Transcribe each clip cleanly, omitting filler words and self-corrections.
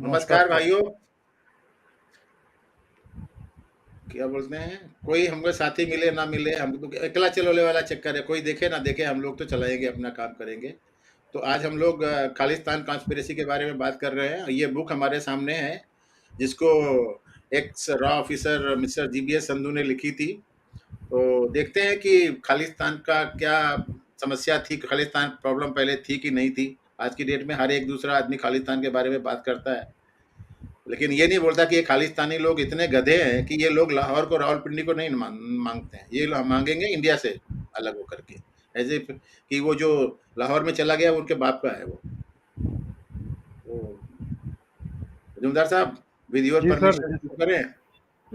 नमस्कार नमस्कार सर। भाइयों। क्या बोलते हैं, कोई हमको साथी मिले ना मिले, हम तो अकेला चलोले वाला चक्कर है। कोई देखे ना देखे, हम लोग तो चलाएंगे, अपना काम करेंगे। तो आज हम लोग खालिस्तान कॉन्स्पिरेसी के बारे में बात कर रहे हैं। ये बुक हमारे सामने है, जिसको x raw officer mister GBS Sandhu ने लिखी थी। तो देखते हैं कि खालिस्तान का क्या समस्या थी, खालिस्तान प्रॉब्लम पहले थी कि नहीं थी। आज की डेट में हर एक दूसरा आदमी खालिस्तान के बारे में बात करता है, लेकिन ये नहीं बोलता कि ये खालिस्तानी लोग इतने गधे हैं कि ये लोग लाहौर को, रावलपिंडी को नहीं मांगते हैं। ये लोग मांगेंगे इंडिया से अलग होकर के, एज इफ कि वो जो लाहौर में चला गया वो उनके बाप का है वो। तो जुमदार साहब, विद योर जी सर। परमिशन शुरू करें।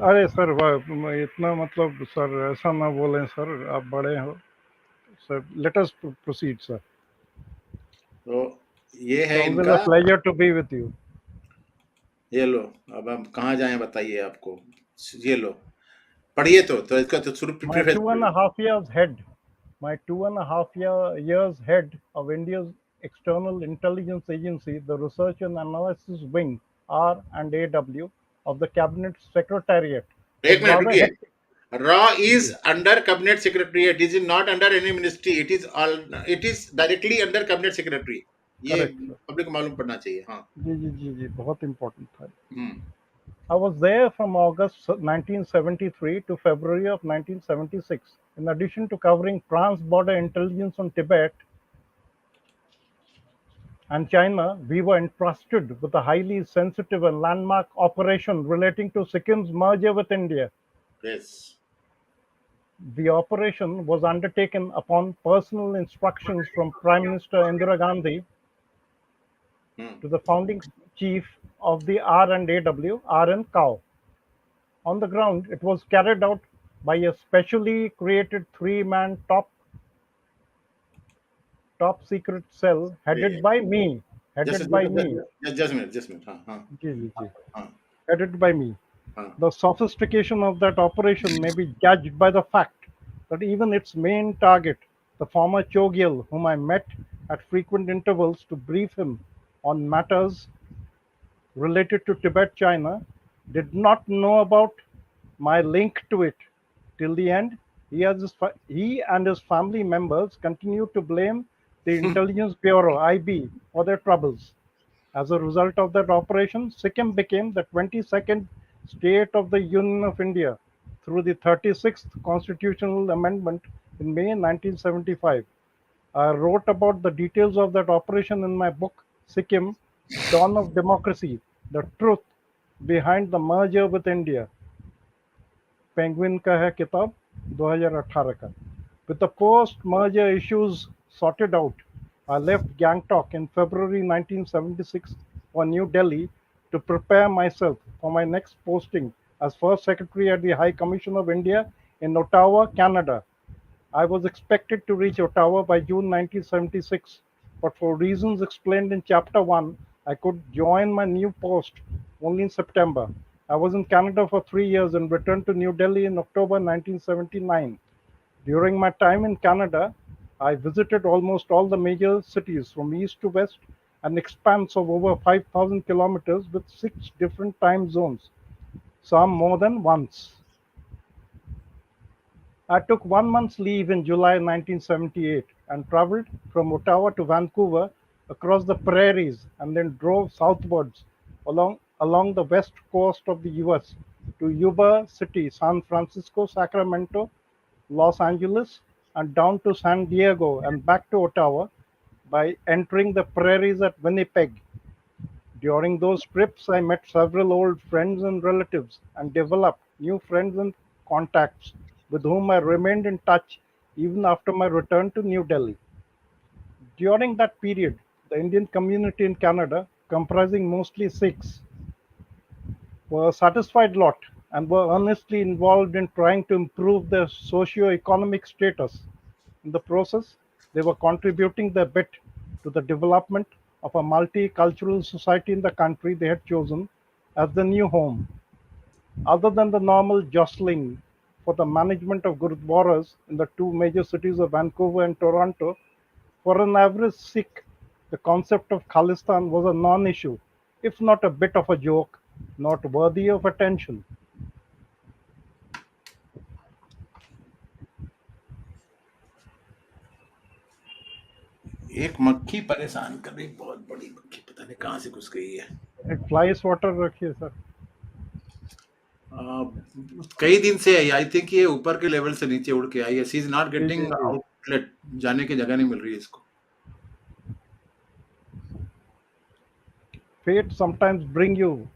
अरे सर, इतना मतलब सर ऐसा ना बोलें सर, आप बड़े हो sir. Let us proceed sir. तो ये इट्स है ऑलवेज इनका। A pleasure to be with you. ये लो, अब हम कहाँ जाएं बताइए आपको। ये लो, पढ़िए। तो इसका तो शुरू My प्रीफेस two and पढ़िए। a half years head, my 2.5 years head of India's external intelligence agency, the Research and Analysis Wing, R&AW, of the Cabinet Secretariat, एक was मिनट rather रुकिए। hectic. Raw is under cabinet secretary, it is not under any ministry, it is directly under cabinet secretary. ये Correct sir। Public को मालूम पड़ना चाहिए। हाँ। जी जी जी जी, बहुत इम्पोर्टेंट था। हम्म। I was there from August 1973 to February of 1976. In addition to covering trans-border intelligence on Tibet and China, we were entrusted with a highly sensitive and landmark operation relating to Sikkim's merger with India. Yes. The operation was undertaken upon personal instructions from Prime Minister Indira Gandhi hmm. to the founding chief of the R&AW, R.N. Kao. On the ground, it was carried out by a specially created three-man top secret cell headed by me. Just Headed by me. Just just minute, just minute. हाँ हाँ। जी, जी, जी. हाँ Headed by me. हाँ। The sophistication of that operation may be judged by the fact that even its main target, the former Chogyal, whom I met at frequent intervals to brief him on matters related to Tibet, China, did not know about my link to it. Till the end, he and his family members continued to blame the Intelligence Bureau, IB, for their troubles. As a result of that operation, Sikkim became the 22nd state of the Union of India through the 36th Constitutional Amendment in May 1975. I wrote about the details of that operation in my book, Sikkim, Dawn of Democracy, The Truth Behind the Merger with India. Penguin का है किताब 2018 का. With the post-merger issues sorted out, I left Gangtok in February 1976 for New Delhi to prepare myself for my next posting as First Secretary at the High Commission of India in Ottawa, Canada. I was expected to reach Ottawa by June 1976, but for reasons explained in Chapter 1, I could join my new post only in September. I was in Canada for 3 years and returned to New Delhi in October 1979. During my time in Canada, I visited almost all the major cities from east to west, an expanse of over 5,000 kilometers with 6 different time zones, some more than once. I took 1 month's leave in July 1978 and traveled from Ottawa to Vancouver across the prairies and then drove southwards along the west coast of the US to Yuba City, San Francisco, Sacramento, Los Angeles, and down to San Diego and back to Ottawa by entering the prairies at Winnipeg. During those trips, I met several old friends and relatives and developed new friends and contacts with whom I remained in touch even after my return to New Delhi. During that period, the Indian community in Canada, comprising mostly Sikhs, were a satisfied lot and were earnestly involved in trying to improve their socio-economic status. In the process, they were contributing their bit to the development of a multicultural society in the country they had chosen as the new home. Other than the normal jostling for the management of gurudwaras in the two major cities of Vancouver and Toronto, for an average Sikh, the concept of Khalistan was a non issue. if not a bit of a joke, not worthy of attention. एक मक्खी परेशान कर रही, बहुत बड़ी मक्खी, पता नहीं कहाँ से घुस गई है। फ्लाइस वाटर रखिए सर। कई दिन से है, आई थिंक ये ऊपर के लेवल से नीचे उड़ के आई है। शी इज नॉट जी जी गेटिंग जी। आउटलेट, जाने की जगह नहीं मिल रही है इसको। Fate sometimes bring you,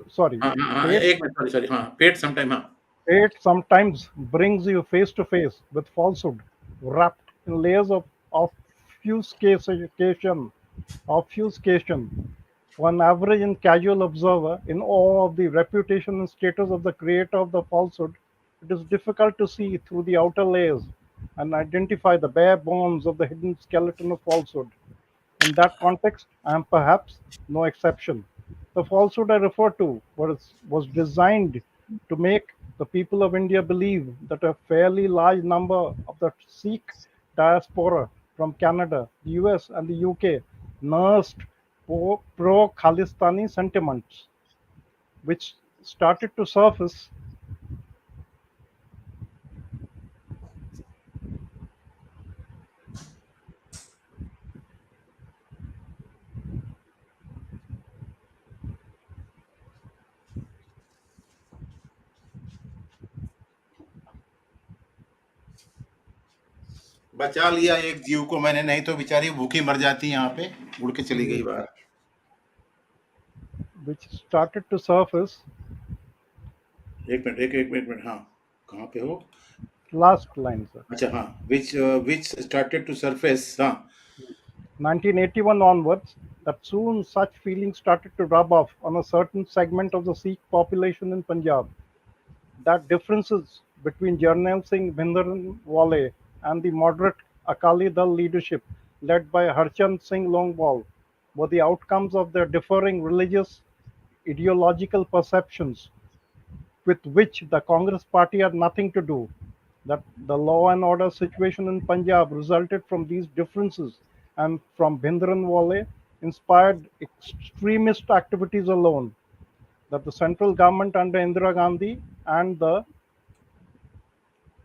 sorry, हाँ हाँ हाँ, fate एक मिनट, सॉरी सॉरी, हाँ पेट समटाइम, हाँ। Fate sometimes brings you face to face with falsehood, wrapped in layers of obfuscation. obfuscation. For an average and casual observer, in awe of the reputation and status of the creator of the falsehood, it is difficult to see through the outer layers and identify the bare bones of the hidden skeleton of falsehood. In that context, I am perhaps no exception. The falsehood I refer to was designed to make the people of India believe that a fairly large number of the Sikh diaspora from Canada, the US, and the UK nursed pro Khalistani sentiments, which started to surface. बचा लिया एक जीव को मैंने, नहीं तो बेचारी भूखी मर जाती यहाँ पे। उड़ के चली गई बाहर। which started to surface एक मिनट, एक मिनट, हाँ कहाँ पे हो? last line, sir. अच्छा हाँ, which started to surface, हाँ। 1981 onwards, that soon such feelings started to rub off on a certain segment of the Sikh population in Punjab. That differences between Jarnail Singh Bhindranwale and the moderate Akali Dal leadership led by Harchand Singh Longwal were the outcomes of their differing religious ideological perceptions with which the Congress party had nothing to do. That the law and order situation in Punjab resulted from these differences and from Bhindranwale inspired extremist activities alone. That the central government under Indira Gandhi and the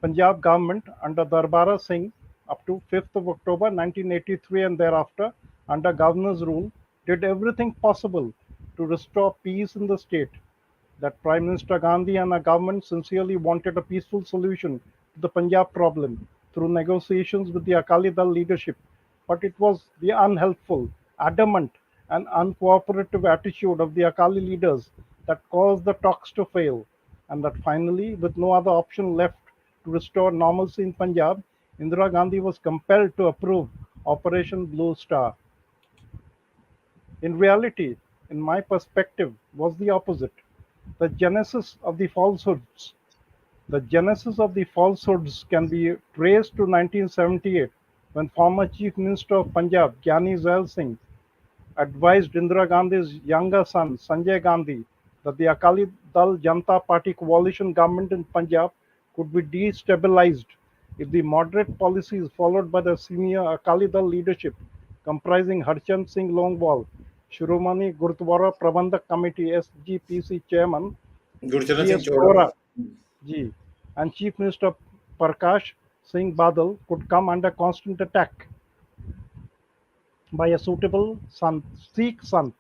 Punjab government under Darbara Singh up to 5th of October 1983 and thereafter under governor's rule did everything possible to restore peace in the state. That Prime Minister Gandhi and our government sincerely wanted a peaceful solution to the Punjab problem through negotiations with the Akali Dal leadership, but it was the unhelpful, adamant, and uncooperative attitude of the Akali leaders that caused the talks to fail, and that finally, with no other option left to restore normalcy in Punjab, Indira Gandhi was compelled to approve Operation Blue Star. In reality, in my perspective, was the opposite. The genesis of the falsehoods. The genesis of the falsehoods can be traced to 1978, when former Chief Minister of Punjab, Gyani Zail Singh, advised Indira Gandhi's younger son, Sanjay Gandhi, that the Akali Dal Janata Party coalition government in Punjab could be destabilized if the moderate policies followed by the senior Akali Dal leadership, comprising Harchand Singh Longwal, Shiromani Gurudwara Prabandhak Committee SGPC Chairman Gurcharan Singh G.S. चोड़ा। Kora G, and Chief Minister Prakash Singh Badal could come under constant attack by a suitable Sikh Sant.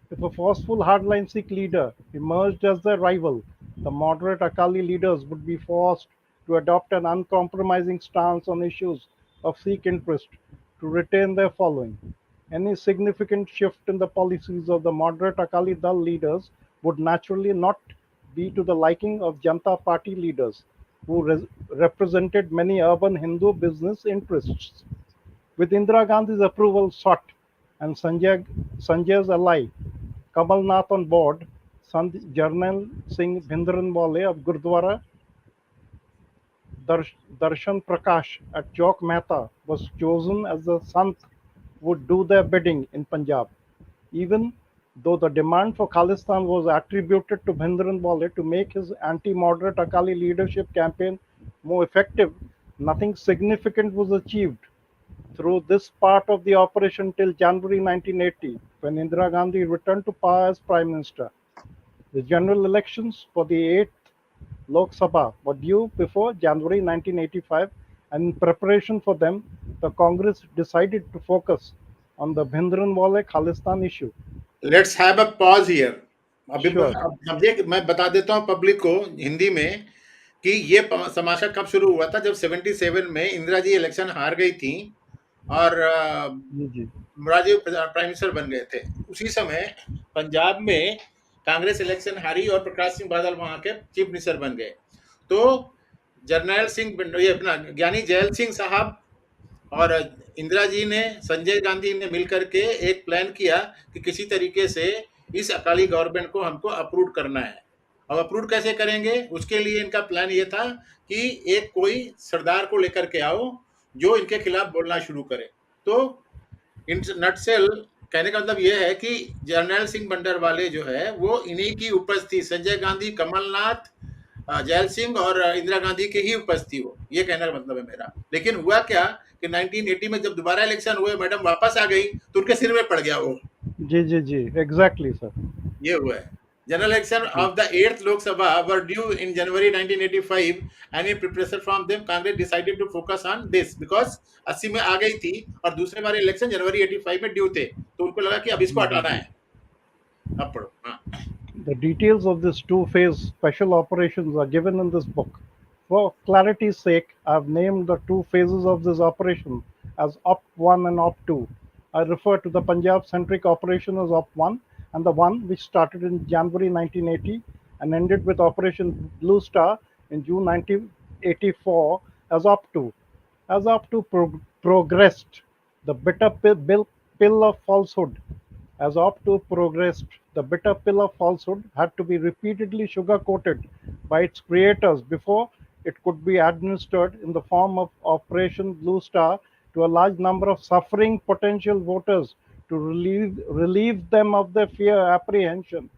If a forceful hardline Sikh leader emerged as their rival, the moderate Akali leaders would be forced to adopt an uncompromising stance on issues of Sikh interest to retain their following. Any significant shift in the policies of the moderate Akali Dal leaders would naturally not be to the liking of Janata Party leaders, who represented many urban Hindu business interests. With Indira Gandhi's approval sought and Sanjay's ally Kamal Nath on board, Sant Jarnail Singh Bhindranwale of Gurdwara Darshan Prakash at Chowk Mehta was chosen as the Sant would do their bidding in Punjab. Even though the demand for Khalistan was attributed to Bhindranwale to make his anti-moderate Akali leadership campaign more effective, nothing significant was achieved through this part of the operation till January 1980, when Indira Gandhi returned to power as Prime Minister. The general elections for the 8th Lok Sabha were due before January 1985, and in preparation for them, the Congress decided to focus on the Bhindranwale Khalistan issue. Let's have a pause here. अभी Sure. अब ये मैं बता देता हूँ public को हिंदी में कि ये तमाशा कब शुरू हुआ था, जब 77 में इंदिरा जी इलेक्शन हार गई थी और जी जी राजीव प्राइम मिनिस्टर बन गए थे। उसी समय पंजाब में कांग्रेस इलेक्शन हारी और प्रकाश सिंह बादल वहां के चीफ मिनिस्टर बन गए। तो जर्नैल सिंह, ये अपना ज्ञानी जैल सिंह साहब और इंदिरा जी ने, संजय गांधी ने मिलकर के एक प्लान किया कि किसी तरीके से इस अकाली गवर्नमेंट को हमको अप्रूव करना है। अब अप्रूव कैसे करेंगे, उसके लिए इनका प्लान ये था कि एक कोई सरदार को लेकर के आओ जो इनके खिलाफ बोलना शुरू करे। तो इन नटसेल कहने का मतलब ये है कि जर्नैल सिंह भंडरवाले जो है वो इन्हीं की उपज थी, संजय गांधी, कमलनाथ, जैल सिंह और इंदिरा गांधी की ही उपज थी वो, ये कहने का मतलब है मेरा। लेकिन हुआ क्या कि 1980 में जब दोबारा इलेक्शन हुए, मैडम वापस आ गई तो उनके सिर में पड़ गया वो। जी एग्जैक्टली सर। ये हुआ है। General election ji of the 8th Lok Sabha were due in January 1985 and in preparation from them Congress decided to focus on this because 80 में आ गई थी और दूसरे बारे इलेक्शन जनवरी 85 में ड्यू थे, तो उनको लगा कि अब इसको हटाना जी है। अब पढ़ो। हाँ। The details of this two-phase special operations are given in this book. For clarity's sake, I have named the two phases of this operation as Op 1 and Op 2. I refer to the Punjab-centric operation as Op 1 and the one which started in January 1980 and ended with Operation Blue Star in June 1984 as Op 2. As Op 2 progressed, the bitter pill of falsehood as Op2 progressed, the bitter pill of falsehood had to be repeatedly sugar-coated by its creators before it could be administered in the form of Operation Blue Star to a large number of suffering potential voters to relieve them of their fear, apprehension,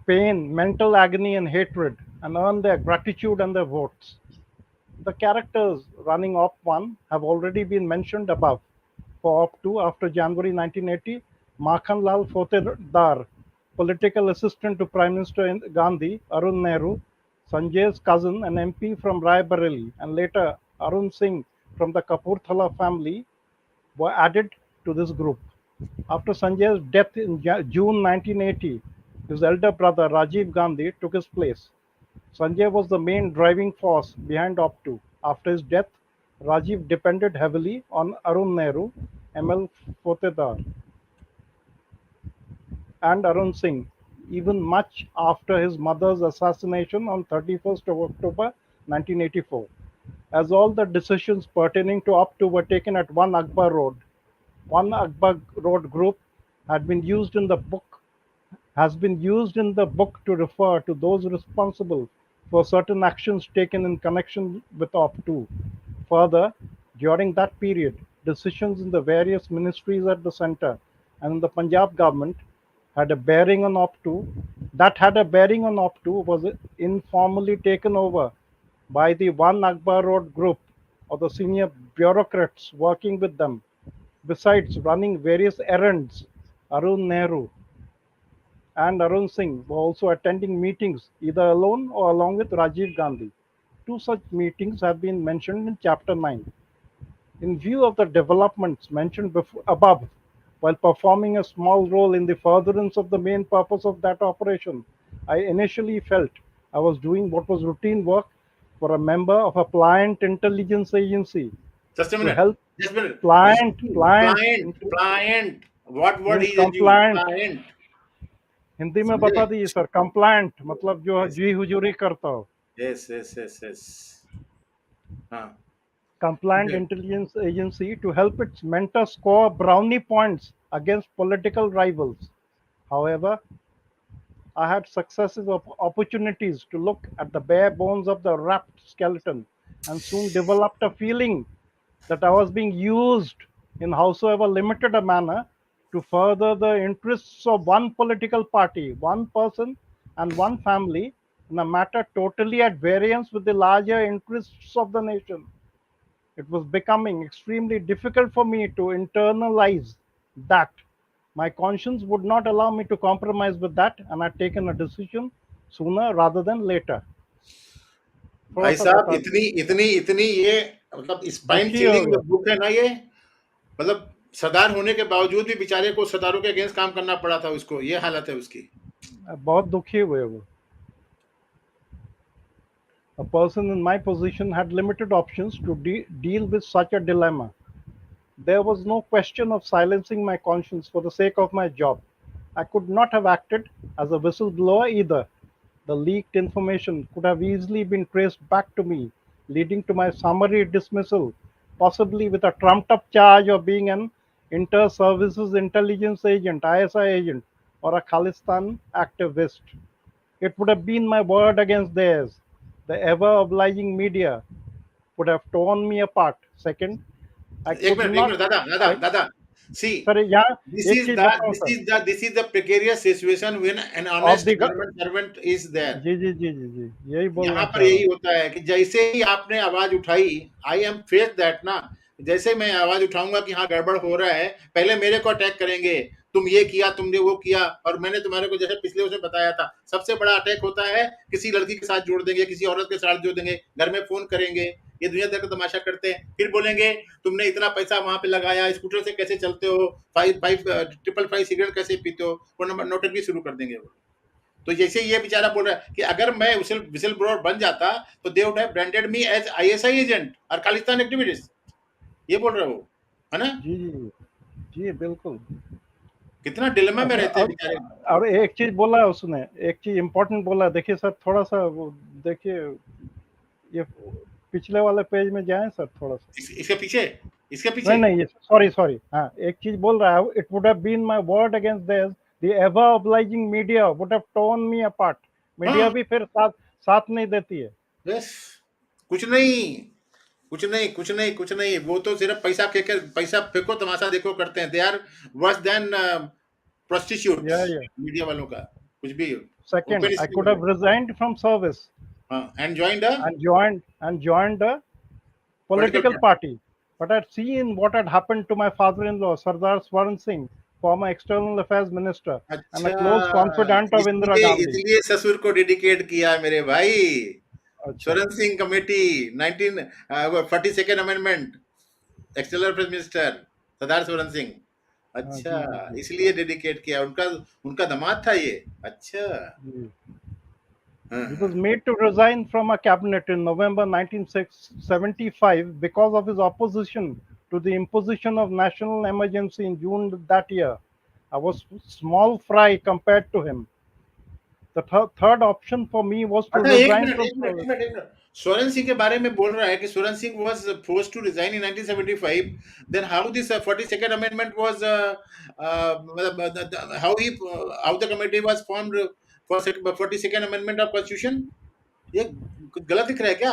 pain, mental agony, and hatred, and earn their gratitude and their votes. The characters running Op 1 have already been mentioned above. For Op 2, after January 1980, Makhan Lal Photedar, political assistant to Prime Minister Gandhi, Arun Nehru, Sanjay's cousin, an MP from Rai Bareli, and later Arun Singh from the Kapurthala family, were added to this group. After Sanjay's death in June 1980, his elder brother Rajiv Gandhi took his place. Sanjay was the main driving force behind Op 2. After his death, Rajiv depended heavily on Arun Nehru, ML Photedar, and Arun Singh, even much after his mother's assassination on 31st of October 1984. As all the decisions pertaining to Op 2 were taken at One Akbar Road group had been used in the book has been used in the book to refer to those responsible for certain actions taken in connection with Op 2. Further, during that period, decisions in the various ministries at the center and in the Punjab government had a bearing on Op 2 that had a bearing on Op 2 was informally taken over by the One Akbar Road group or the senior bureaucrats working with them. Besides running various errands, Arun Nehru and Arun Singh were also attending meetings either alone or along with Rajiv Gandhi. Two such meetings have been mentioned in Chapter 9. In view of the developments mentioned above, while performing a small role in the furtherance of the main purpose of that operation, I initially felt I was doing what was routine work for a member of a pliant intelligence agency Just a to minute. help Just a minute. pliant Client. What word means he has used? compliant. Client. Hindi में समझे? बता दीजिए sir, compliant मतलब जो Yes. जी हुजूरी करता हो. Yes. हाँ. Compliant Okay. intelligence agency to help its mentor score brownie points against political rivals. However, I had successive opportunities to look at the bare bones of the wrapped skeleton and soon developed a feeling that I was being used in howsoever limited a manner to further the interests of one political party, one person, and one family in a matter totally at variance with the larger interests of the nation. It was becoming extremely difficult for me to internalize that. My conscience would not allow me to compromise with that, and I'd taken a decision sooner rather than later. थोड़ा भाई सा साहब बता इतनी दीजिए। इतनी इतनी ये मतलब स्पाइन दुखी हो चिलिंग गया। बुक है ना ये। मतलब सरदार होने के बावजूद भी बेचारे को सरदारों के अगेंस्ट काम करना पड़ा था उसको, ये हालत है उसकी। बहुत दुखी हुए वो। A person in my position had limited options to deal with such a dilemma. There was no question of silencing my conscience for the sake of my job. I could not have acted as a whistleblower either. The leaked information could have easily been traced back to me, leading to my summary dismissal, possibly with a trumped up charge of being an inter services intelligence agent, ISI agent, or a Khalistan activist. It would have been my word against theirs. The ever obliging media would have torn me apart. Second, I could एक not. Minute दादा दादा I, दादा see sir यहाँ this एक is चीज the बताऊं this sir. Is the this is the precarious situation when an of honest the government servant is there. जी जी जी जी जी यही यहाँ बोलना पर चाह रहा यही हूँ। होता है कि जैसे ही आपने आवाज उठाई, आई एम फेस दैट ना, जैसे मैं आवाज उठाऊंगा कि हाँ गड़बड़ हो रहा है, पहले मेरे को अटैक करेंगे, तुम ये किया, तुमने वो किया। और मैंने तुम्हारे को जैसे पिछले उसमें बताया था, सबसे बड़ा अटैक होता है किसी लड़की के साथ जोड़ देंगे, किसी औरत के साथ जोड़ देंगे, घर में फोन करेंगे, ये दुनिया भर का तमाशा करते हैं, फिर बोलेंगे तुमने इतना पैसा वहां पे लगाया, स्कूटर से कैसे चलते हो, 555 सिगरेट कैसे पीते हो, वो नंबर नोटंकी शुरू कर देंगे वो। तो जैसे ये बेचारा बोल रहा है कि अगर मैं विसल ब्लोअर बन जाता तो they would have branded me as ISI agent और खालिस्तान एक्टिविस्ट, ये बोल रहा है वो, है ना। जी जी जी बिल्कुल। कितना डिलेमा में अच्छा रहते हैं बेचारे। और एक चीज बोला है उसने, एक चीज इम्पोर्टेंट बोला है। देखिए सर थोड़ा सा वो देखिए, ये पिछले वाले पेज में जाएं सर थोड़ा सा। इसके पीछे, इसके नहीं पीछे नहीं, सॉरी सॉरी, हाँ एक चीज बोल रहा है, it would have been my word against this, the ever obliging media would have torn me apart. Media हाँ भी फिर साथ साथ नहीं देती है। बस कुछ नहीं, कुछ नहीं, कुछ नहीं, कुछ नहीं, वो तो सिर्फ पैसा फेंके, पैसा फेंको तमाशा देखो करते हैं। They are worse than prostitutes, या मीडिया वालों का कुछ भी सेकंड, ओपन आई इसलिए कुड बोल हैव रहे हैं। रिजाइन्ड फ्रॉम सर्विस हाँ and joined a and joined a political political party. party. But I'd seen what had happened to my father-in-law, Sardar Swaran Singh, former External Affairs Minister and a अच्छा, close confidant of Indira इसलिए Gandhi. इसलिए ससुर को dedicate किया मेरे भाई। अच्छा Swaran Singh committee 1942 amendment, external affairs minister Sardar Swaran Singh. हाँ अच्छा, जी जी जी इसलिए डेडिकेट किया, उनका उनका दामाद था ये। अच्छा जी। हाँ He हाँ। was made to resign from a cabinet in November 1975 because of his opposition to the imposition of national emergency in June that year. I was small fry compared to him. The third option for me was to अच्छा resign from service. एक minute, Swaran Singh के बारे में बोल रहा है कि Swaran Singh was forced to resign in 1975, then how this 42nd amendment was how he how the committee was formed for 42nd amendment of constitution, ये कुछ गलत दिख रहा है क्या?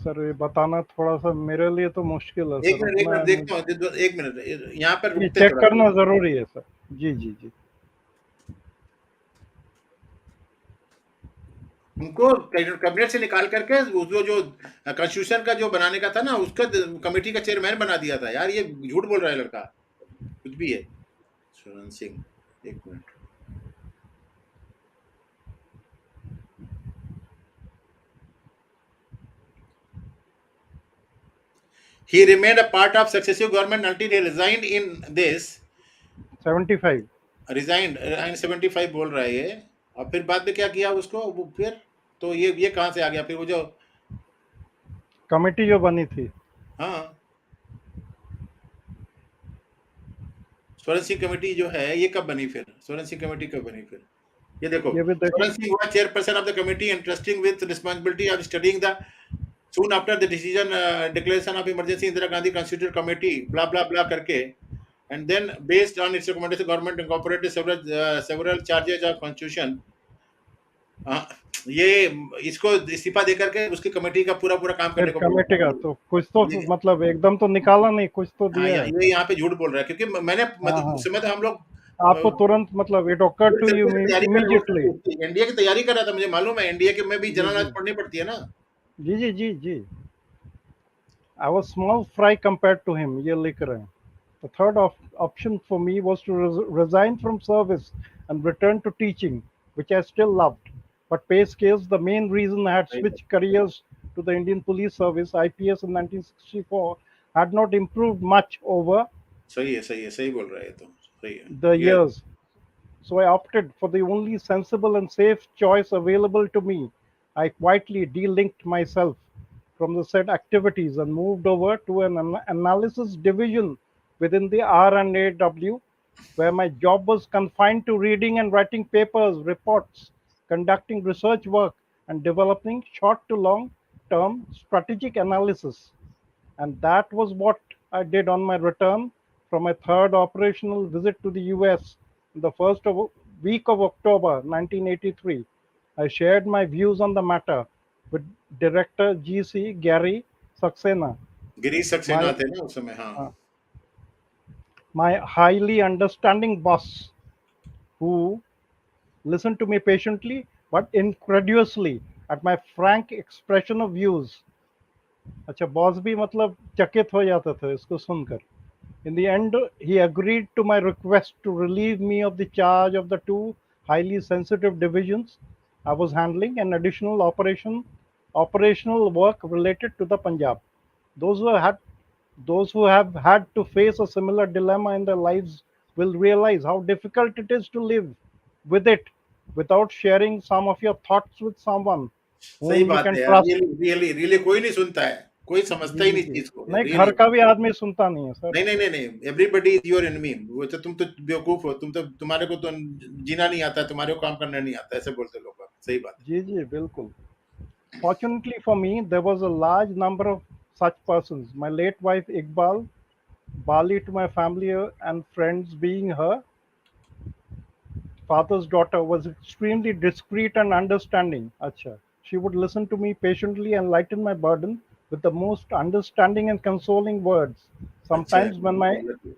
सर ये बताना थोड़ा सा मेरे लिए तो मुश्किल है सर, एक उतना मिनट देखता हूँ, एक मिनट यहाँ पर ये रुकते हैं चेक थोड़ा सा। करना जरूरी है सर। जी जी जी। उनको कैबिनेट से निकाल करके जो कॉन्स्टिट्यूशन का जो बनाने का था ना, उसका कमेटी का चेयरमैन बना दिया था यार, ये झूठ बोल रहा है लड़का, कुछ भी है। स्वरण सिंह, एक minute, he remained a part of successive government until he resigned in this 75 resigned in 75 बोल रहा है ये। और फिर बाद में क्या किया उसको वो फिर, तो ये कहाँ से आ गया फिर वो जो, कमेटी जो बनी थी। हाँ स्वरण सिंह कमेटी जो है ये कब बनी फिर, स्वरण सिंह कमेटी कब बनी फिर, ये देखो। ये भी स्वरण देखिए। Singh was chairperson of the committee entrusting with responsibility of studying the soon after the decision declaration of emergency Indira Gandhi constituted committee blah blah blah करके, and then based on its recommendation government incorporated several charges of constitution। हाँ, ये इसको इस्तीफा दे करके उसकी committee का पूरा पूरा काम फिर करने को कमेटी का बोला। तो कुछ तो ये मतलब एकदम तो निकाला नहीं, कुछ तो हाँ दिया है। ये यहाँ पे झूठ बोल रहा है, क्योंकि मैंने हाँ मतलब हाँ उस समय तो हम लोग आपको तुरंत मतलब इट occurred to you तैयारी कर immediately. एनडीए की तैयारी कर रहा था, मुझे मालूम है एनडीए के में भी जी जनरल जी नॉलेज पढ़नी पड़ती है ना। जी जी जी जी I was small fry compared to him. ये लिख रहे हैं. The third option for me was to resign from service and return to teaching, which I still loved. But pay scales, the main reason I had सही switched careers to the Indian Police Service, IPS, in 1964, had not improved much over सही है, सही है, सही बोल रहा है, तो सही है। the yes. years. So I opted for the only sensible and safe choice available to me. I quietly delinked myself from the said activities and moved over to an analysis division within the R&AW, where my job was confined to reading and writing papers, reports, conducting research work, and developing short to long term strategic analysis. And that was what I did on my return from my third operational visit to the US in the week of October 1983. I shared my views on the matter with Director GC Gary Saxena, Girish Saxena my, थे ना उस समय, हाँ। uh, my highly understanding boss, who listened to me patiently but incredulously at my frank expression of views. अच्छा boss भी मतलब चकित हो जाता था इसको सुनकर. In the end, he agreed to my request to relieve me of the charge of the two highly sensitive divisions I was handling and additional operational work related to the Punjab. Those who had those who have had to face a similar dilemma in their lives will realize how difficult it is to live with it without sharing some of your thoughts with someone सही whom you बात can है यार, trust. Really really really कोई नहीं सुनता है, कोई जी समझता ही जी नहीं जी चीज को, नहीं घर रियली। का भी आदमी सुनता नहीं है सर. नहीं नहीं नहीं नहीं, एवरीबॉडी इज योर एनिमी। वो तो तुम तो बेवकूफ हो, तुम तो, तुम्हारे को तो जीना नहीं आता, तुम्हारे को काम करना नहीं आता, ऐसे बोलते लोग। सही बात जी जी बिल्कुल. Fortunately for me, there was a large number of such persons. My late wife Iqbal, Bali to my family and friends, being her father's daughter, was extremely discreet and understanding. Acha. She would listen to me patiently and lighten my burden with the most understanding and consoling words. है। अच्छा है, Sometimes when my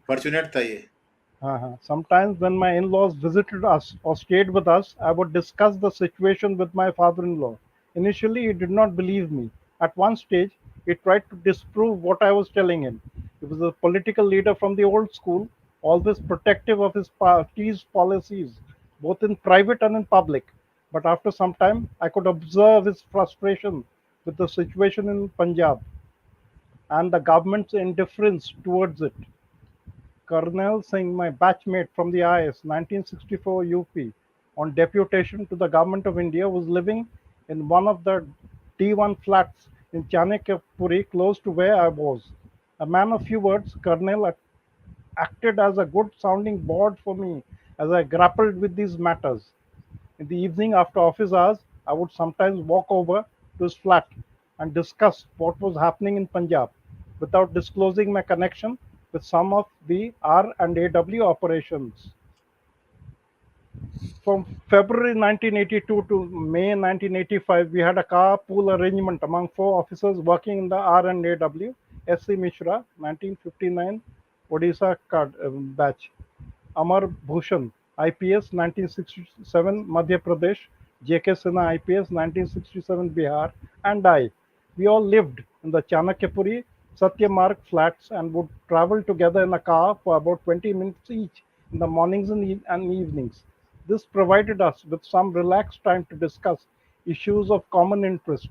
fortunate था ये। Sometimes when my in-laws visited us or stayed with us, I would discuss the situation with my father-in-law. Initially, he did not believe me. At one stage, he tried to disprove what I was telling him. He was a political leader from the old school, always protective of his party's policies, both in private and in public. But after some time, I could observe his frustration with the situation in Punjab and the government's indifference towards it. Colonel Singh, my batchmate from the IS, 1964 UP, on deputation to the Government of India, was living in one of the D1 flats in Chanakyapuri, close to where I was. A man of few words, Colonel acted as a good sounding board for me as I grappled with these matters. In the evening after office hours, I would sometimes walk over to his flat and discuss what was happening in Punjab without disclosing my connection with some of the R&AW operations. From February 1982 to May 1985, we had a carpool arrangement among four officers working in the R&AW. S.C. Mishra, 1959, Odisha batch. Amar Bhushan, IPS, 1967, Madhya Pradesh. J.K. Sinha, IPS, 1967, Bihar. And I. We all lived in the Chanakyapuri Satyamarg flats and would travel together in a car for about 20 minutes each in the mornings and evenings. This provided us with some relaxed time to discuss issues of common interest.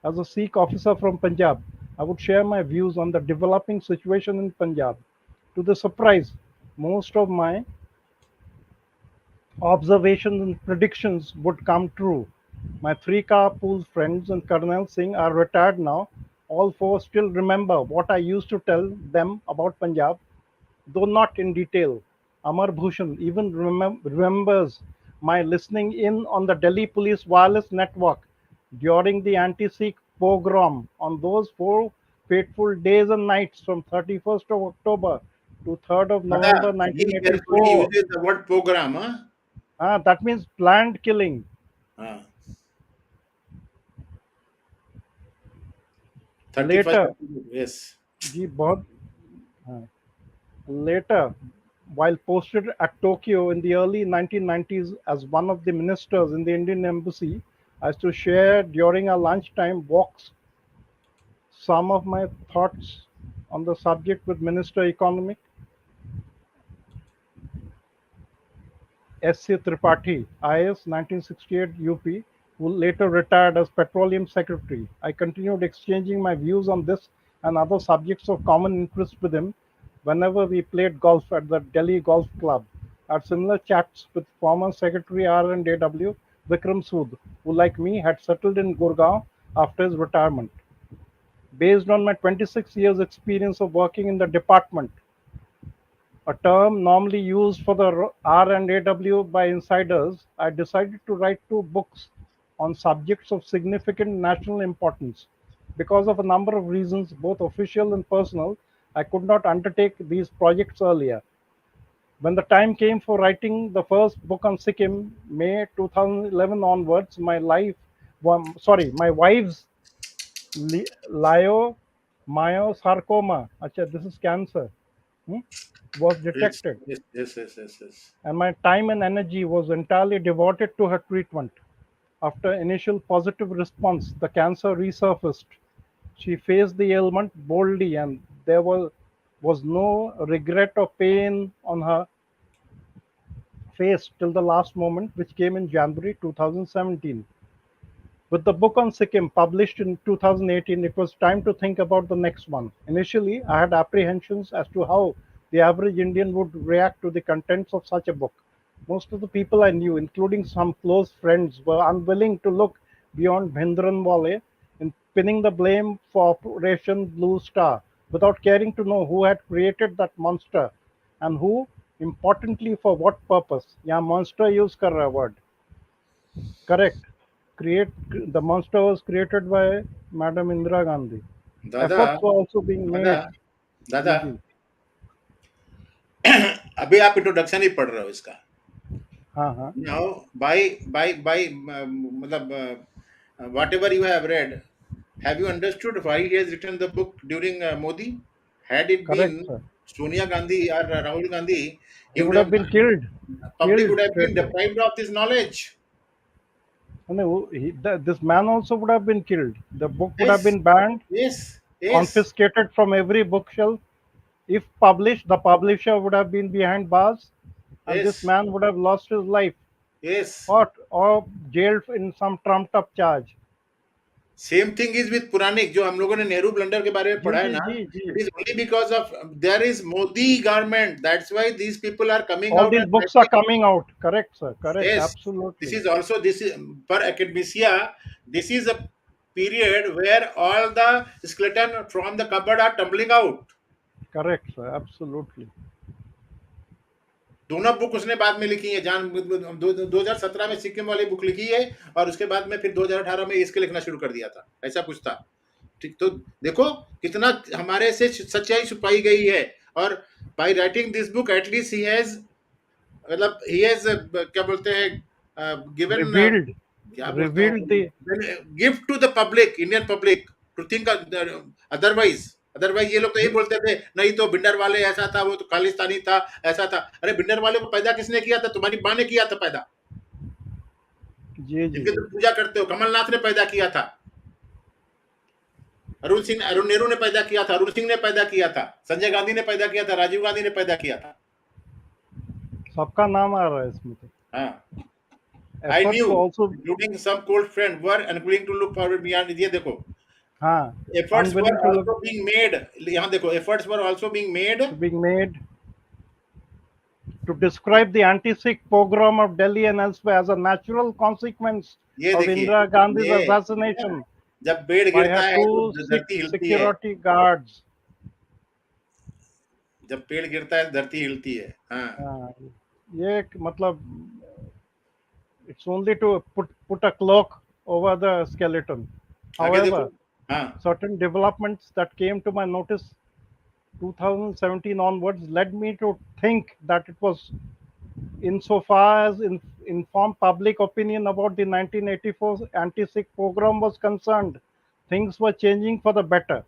As a Sikh officer from Punjab, I would share my views on the developing situation in Punjab. To the surprise, most of my observations and predictions would come true. My three carpool friends and Colonel Singh are retired now. All four still remember what I used to tell them about Punjab, though not in detail. Amar Bhushan even remembers my listening in on the Delhi Police wireless network during the anti-Sikh pogrom on those four fateful days and nights from 31st of October to 3rd of पता, November he carefully 1984. uses the word program, हाँ। That means planned killing. हाँ, Later, 31st, yes. जी बहुत हाँ, later while posted at Tokyo in the early 1990s as one of the ministers in the Indian embassy, I used to share during our lunchtime walks some of my thoughts on the subject with Minister Economic S.C. Tripathi, IS 1968 UP, who later retired as Petroleum Secretary. I continued exchanging my views on this and other subjects of common interest with him whenever we played golf at the Delhi Golf Club. I had similar chats with former Secretary R&AW Vikram Sood, who, like me, had settled in Gurgaon after his retirement. Based on my 26 years experience of working in the department, a term normally used for the R&AW by insiders, I decided to write two books on subjects of significant national importance. Because of a number of reasons, both official and personal, I could not undertake these projects earlier. When the time came for writing the first book on Sikkim, May 2011 onwards, my wife's leiomyosarcoma, this is cancer, hmm, was Yes, detected, yes, yes, yes, yes, yes. and my time and energy was entirely devoted to her treatment. After initial positive response, the cancer resurfaced. She faced the ailment boldly, and there was no regret or pain on her face till the last moment, which came in January 2017. With the book on Sikkim published in 2018, it was time to think about the next one. Initially, I had apprehensions as to how the average Indian would react to the contents of such a book. Most of the people I knew, including some close friends, were unwilling to look beyond Bhindranwale in pinning the blame for Operation Blue Star without caring to know who had created that monster and who, importantly, for what purpose. Yeah, monster use kar raha word. Correct. Create the monster was created by Madam Indira Gandhi. दादा, Efforts were also being दादा, made. दादा, जी जी अभी आप introduction ही पढ़ रहे हो इसका। हाँ हाँ Now, मतलब whatever you have read, have you understood why he has written the book during Modi? Had it correct been sir. Sonia Gandhi or Rahul Gandhi, he He would would have have been killed, public killed would have been straight away. deprived of this knowledge. And this man also would have been killed. The book would have Yes, been banned, yes, yes, confiscated from every bookshelf. If published, the publisher would have been behind bars, and this yes, man would have lost his life yes. or jailed in some trumped up charge. Same thing is with Puranik, जो हम लोगों ने Nehru blunder के बारे में जी पढ़ा है जी ना, जी जी it is only because of there is Modi government. That's why these people are coming All out these and books are writing. coming out. Correct, sir. Correct. Yes, this Absolutely. is also this is per academia. This is a period where all the skeleton from the cupboard are tumbling out. Correct, sir. Absolutely. दोनों book उसने बाद में लिखी है जान 2017 में सिक्किम वाली book लिखी है और उसके बाद में फिर 2018 में इसके लिखना शुरू कर दिया था ऐसा कुछ था ठीक तो देखो कितना हमारे से सच्चाई छुपाई गई है और by writing this book at least he has मतलब ही हैज क्या बोलते हैं गिवन Revealed, क्या बोलता revealed हूँ the gift to the public Indian public to think otherwise otherwise ये लोग तो यही बोलते थे नहीं तो भिंडर वाले ऐसा था वो तो खालिस्तानी था ऐसा था अरे भिंडर वाले को पैदा किसने किया था तुम्हारी माँ ने किया था पैदा जी जी जिनके तुम पूजा करते हो कमलनाथ ने पैदा किया था अरुण नेहरू ने पैदा किया था अरुण सिंह ने पैदा किया था संजय गांधी ने पैदा किया था राजीव गांधी ने पैदा किया था सबका नाम आ रहा है इसमें तो हाँ I efforts knew were also including some cold friends were unwilling to look forward beyond ये देखो हाँ efforts were unwilling to look also being made यहाँ देखो efforts were also being made to being made to describe the anti-Sikh pogrom of Delhi and elsewhere as a natural consequence ये of देखिए Indira Gandhi's ये assassination जब पेड़ by गिरता her है तो two Sikh धरती हिलती है security guards. जब पेड़ गिरता है धरती हिलती है हाँ हाँ, ये एक मतलब it's only to put a cloak over the skeleton. आगे देखो However, हाँ certain developments that came to my notice 2017 onwards led me to think that it was insofar as informed public opinion about the 1984 anti-Sikh pogrom was concerned, things were changing for the better.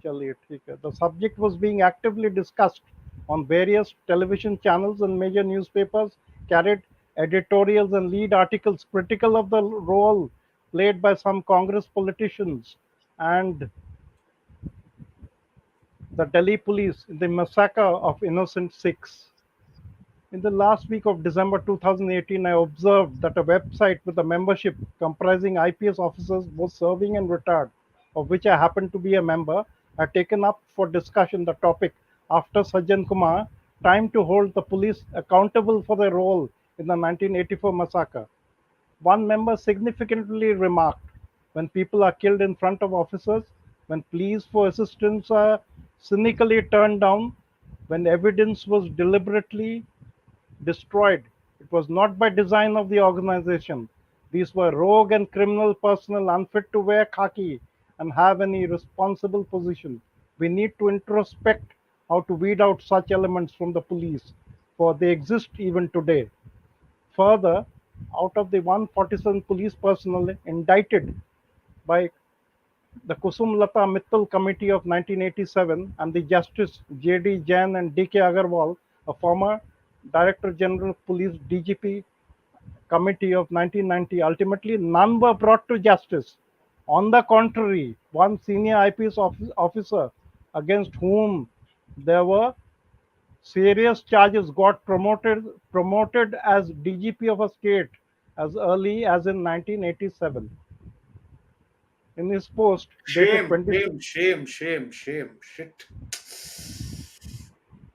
चलिए ठीक है. The subject was being actively discussed on various television channels and major newspapers carried editorials and lead articles critical of the role played by some Congress politicians and the Delhi police in the massacre of innocent Sikhs. In the last week of December 2018, I observed that a website with a membership comprising IPS officers, both serving and retired, of which I happen to be a member, had taken up for discussion the topic after Sajjan Kumar, time to hold the police accountable for their role in the 1984 massacre. One member significantly remarked, when people are killed in front of officers, when pleas for assistance are cynically turned down, when evidence was deliberately destroyed, it was not by design of the organization. These were rogue and criminal personnel unfit to wear khaki and have any responsible position. We need to introspect how to weed out such elements from the police, for they exist even today. Further, out of the 147 police personnel indicted by the Kusum Lata Mittal Committee of 1987 and the Justice J.D. Jain and D.K. Agarwal, a former Director General of Police DGP Committee of 1990, ultimately none were brought to justice. On the contrary, one senior IPS officer against whom there were serious charges got promoted as DGP of a state as early as in 1987. In his post dated Shame, 20, shame, shame, shame, shame. Shit.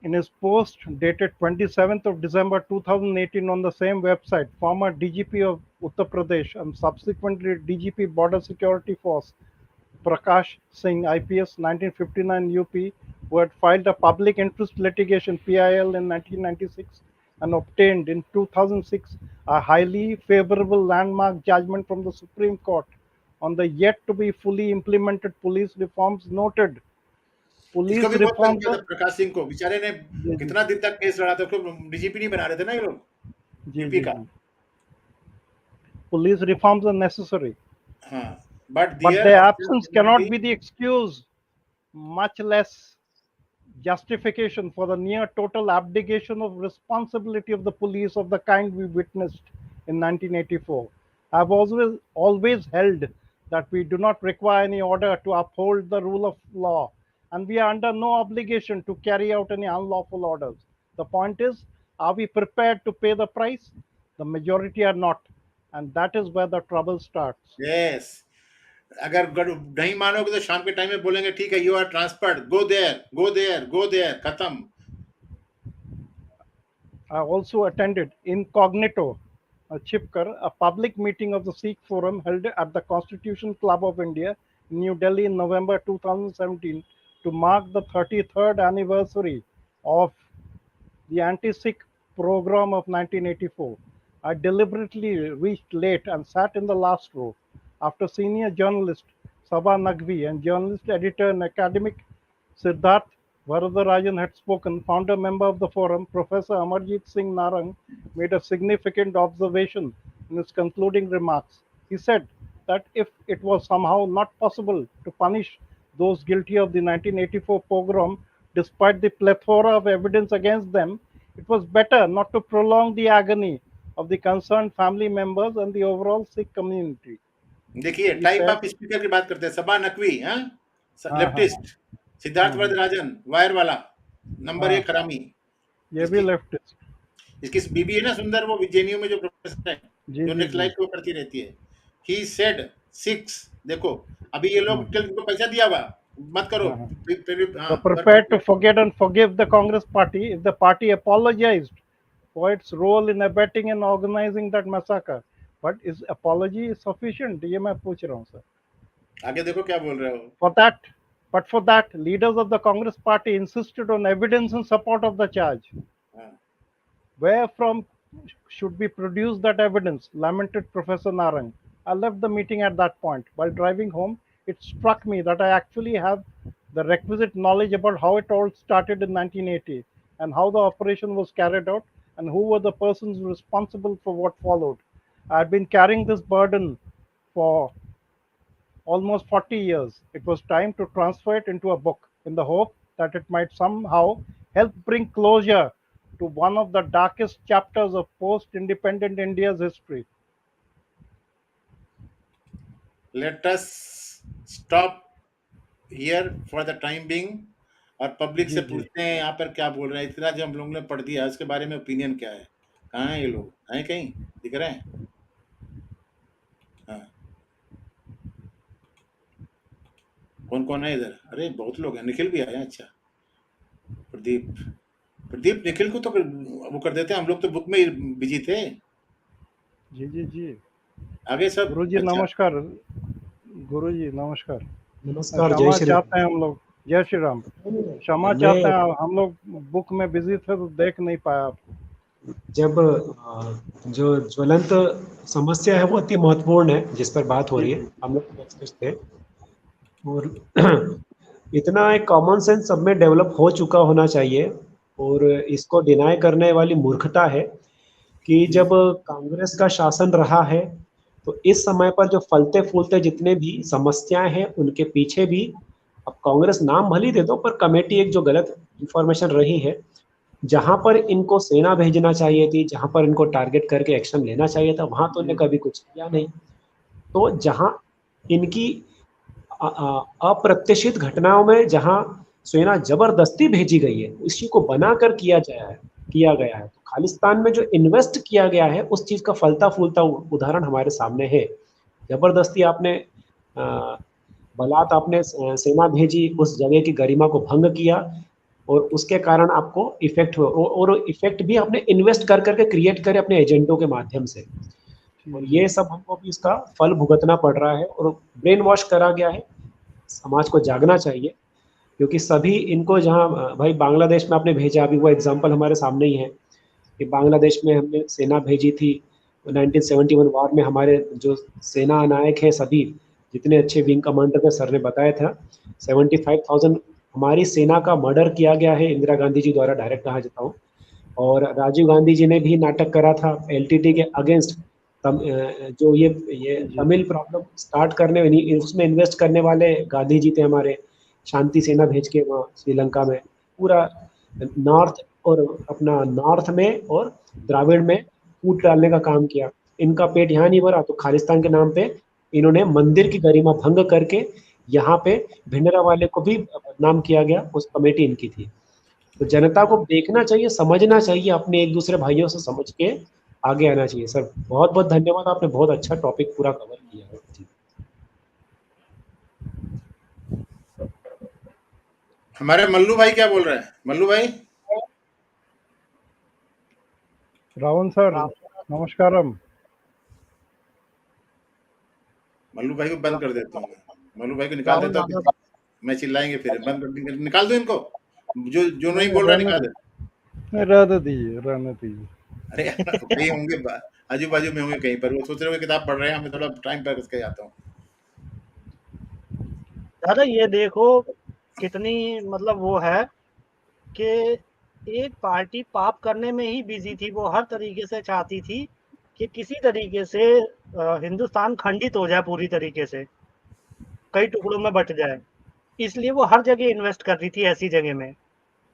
in his post dated 27th of December 2018 on the same website, former DGP of Uttar Pradesh and subsequently DGP Border Security Force Prakash Singh, IPS 1959 UP, who had filed a public interest litigation PIL in 1996 and obtained in 2006 a highly favorable landmark judgment from the Supreme Court on the yet to be fully implemented police reforms, noted इसको police भी बहुत तंग reforms किया था are Prakash Singh को, बेचारे ने जी जी कितना दिन तक केस लड़ा था, उसको डीजीपी नहीं बना रहे थे ना ये लोग, जी यूपी जी का। जी police reforms are necessary, हाँ, but but their their officers absence cannot cannot be. be the excuse, much less justification for the near total abdication of responsibility of the police of the kind we witnessed in 1984. I've always held that we do not require any order to uphold the rule of law, and we are under no obligation to carry out any unlawful orders. The point is, are we prepared to pay the price? The majority are not, and that is where the trouble starts. Yes, अगर नहीं मानोगे तो शाम के time में बोलेंगे ठीक है, you are transferred, go there, go there, go there, खत्म। I also attended incognito, Chipkar, a public meeting of the Sikh Forum held at the Constitution Club of India, New Delhi in November 2017 to mark the 33rd anniversary of the anti-Sikh program of 1984. I deliberately reached late and sat in the last row. After senior journalist Sabha Naqvi and journalist, editor and academic Siddharth Varadarajan had spoken, founder member of the forum, Professor Amarjit Singh Narang, made a significant observation in his concluding remarks. He said that if it was somehow not possible to punish those guilty of the 1984 pogrom, despite the plethora of evidence against them, it was better not to prolong the agony of the concerned family members and the overall Sikh community. देखिए He type said, of speaker की बात करते हैं, सबा नकवी, हाँ, हाँ हाँ हाँ leftist, Siddharth हाँ वरदराजन वायर वाला, नंबर हाँ एक हरामी। ये भी इसकी लेफ्टिस्ट इसकी बीबी है ना सुंदर, वो जेएनयू में जो प्रोफेसर है, जी जो जी नेक्स्ट जी लाइफ को करती रहती है। ही सेड सिक्स, देखो अभी ये लोग कल को पैसा दिया हुआ, मत करो, हाँ हाँ हाँ were prepared to forget and forgive the Congress party if the party apologized for its role in abetting and organizing that massacre. But is apology sufficient? ये मैं पूछ रहा हूँ सर. आगे देखो क्या बोल रहे हो। For that, but for that, leaders of the Congress party insisted on evidence in support of the charge. हाँ, Where from should we produce that evidence? Lamented Professor Narang. I left the meeting at that point. While driving home, it struck me that I actually have the requisite knowledge about how it all started in 1980 and how the operation was carried out and who were the persons responsible for what followed. I had been carrying this burden for almost 40 years. It was time to transfer it into a book in the hope that it might somehow help bring closure to one of the darkest chapters of post-independent India's history. Let us stop here for the time being और public से जी जी पूछते हैं यहाँ पर क्या बोल रहे हैं। इतना जो हम लोगों ने पढ़ दिया उसके बारे में ओपिनियन क्या है? कहाँ हैं ये लोग? हैं कहीं? दिख रहे हैं? हाँ, कौन-कौन है इधर? अरे बहुत लोग हैं, निखिल भी आया है, अच्छा। प्रदीप निखिल को तो वो कर देते हैं, हम लोग तो बुक में ही बिजी थे। जी जी जी आगे सब गुरु जी अच्छा। नमस्कार। गुरु जी नमस्कार। नमस्कार, जय क्षमा श्री चाहते हैं राम। हम लोग। जय श्री राम। क्षमा मैं चाहते हैं, हम लोग बुक में बिजी थे तो देख नहीं पाया आपको। जब जो ज्वलंत समस्या है वो अति महत्वपूर्ण है जिस पर बात हो जी रही जी है, हम लोग डिस्कस थे। और इतना एक कॉमन सेंस सब में डेवलप हो चुका होना चाहिए और इसको डिनाई करने वाली मूर्खता है कि जी जब कांग्रेस का शासन रहा है तो इस समय पर जो फलते फूलते जितने भी समस्याएं हैं उनके पीछे भी, अब कांग्रेस नाम भले ही दे दो पर कमेटी एक जो गलत इंफॉर्मेशन रही है, जहां पर इनको सेना भेजना चाहिए थी, जहां पर इनको टारगेट करके एक्शन लेना चाहिए था, वहां तो जी इन्हें कभी कुछ किया नहीं। तो जहां इनकी अप्रत्याशित घटनाओं में जहां सेना जबरदस्ती भेजी गई है, इसी को बनाकर किया गया है तो खालिस्तान में जो इन्वेस्ट किया गया है उस चीज का फलता फूलता उदाहरण हमारे सामने है। जबरदस्ती आपने बलात् आपने सेना भेजी, उस जगह की गरिमा को भंग किया और उसके कारण आपको इफेक्ट हुआ और इफेक्ट भी आपने इन्वेस्ट कर करके क्रिएट करे अपने एजेंटों के माध्यम से। और जी ये सब हमको भी इसका फल भुगतना पड़ रहा है और ब्रेन वॉश करा गया है। समाज को जागना चाहिए क्योंकि सभी इनको जहाँ भाई बांग्लादेश में आपने भेजा, अभी वो एग्जाम्पल हमारे सामने ही है कि बांग्लादेश में हमने सेना भेजी थी 1971 वार में। हमारे जो सेना नायक हैं सभी जितने अच्छे विंग कमांडर थे, सर ने बताया था 75,000 हमारी सेना का मर्डर किया गया है इंदिरा गांधी जी द्वारा, डायरेक्ट कहा जाता हूँ। और राजीव गांधी जी ने भी नाटक करा था एलटीटी के अगेंस्ट। जो ये जी तमिल प्रॉब्लम स्टार्ट करने उसमें इन्वेस्ट करने वाले गांधी जी थे हमारे, शांति सेना भेज के वहाँ श्रीलंका में पूरा नॉर्थ और अपना नॉर्थ में और द्राविड़ में फूट डालने का काम किया। इनका पेट यहाँ नहीं भरा तो खालिस्तान के नाम पे इन्होंने मंदिर की गरिमा भंग करके यहाँ पे भिंडरा वाले को भी बदनाम किया गया, उस कमेटी इनकी थी। तो जनता को देखना चाहिए, समझना चाहिए, अपने एक दूसरे भाइयों से समझ के आगे आना चाहिए। सर बहुत बहुत धन्यवाद, आपने बहुत अच्छा टॉपिक पूरा कवर किया है जी। हमारे मल्लू भाई क्या बोल रहे हैं? मल्लू भाई रावण सर नमस्कारम। मल्लू भाई को बंद कर देता हूँ मैं। मल्लू भाई को निकाल राहुल देता हूँ, दादा मैं चिल्लाएंगे फिर। बंद कर देंगे, निकाल दो इनको। जो नहीं नहीं बोल रहा निकाल दे। रहने दीजिए रहने दीजिए। अरे कहीं होंगे आजू बाजू में होंगे कहीं पर, वो सोच रहे होंगे किताब पढ़ रहे हैं, हमें थोड़ा टाइम पर करके जाता हूँ। दादा ये देखो कितनी मतलब वो है कि एक पार्टी पाप करने में ही बिजी थी। वो हर तरीके से चाहती थी कि किसी तरीके से हिंदुस्तान खंडित हो जाए, पूरी तरीके से कई टुकड़ों में बट जाए। इसलिए वो हर जगह इन्वेस्ट कर रही थी ऐसी जगह में।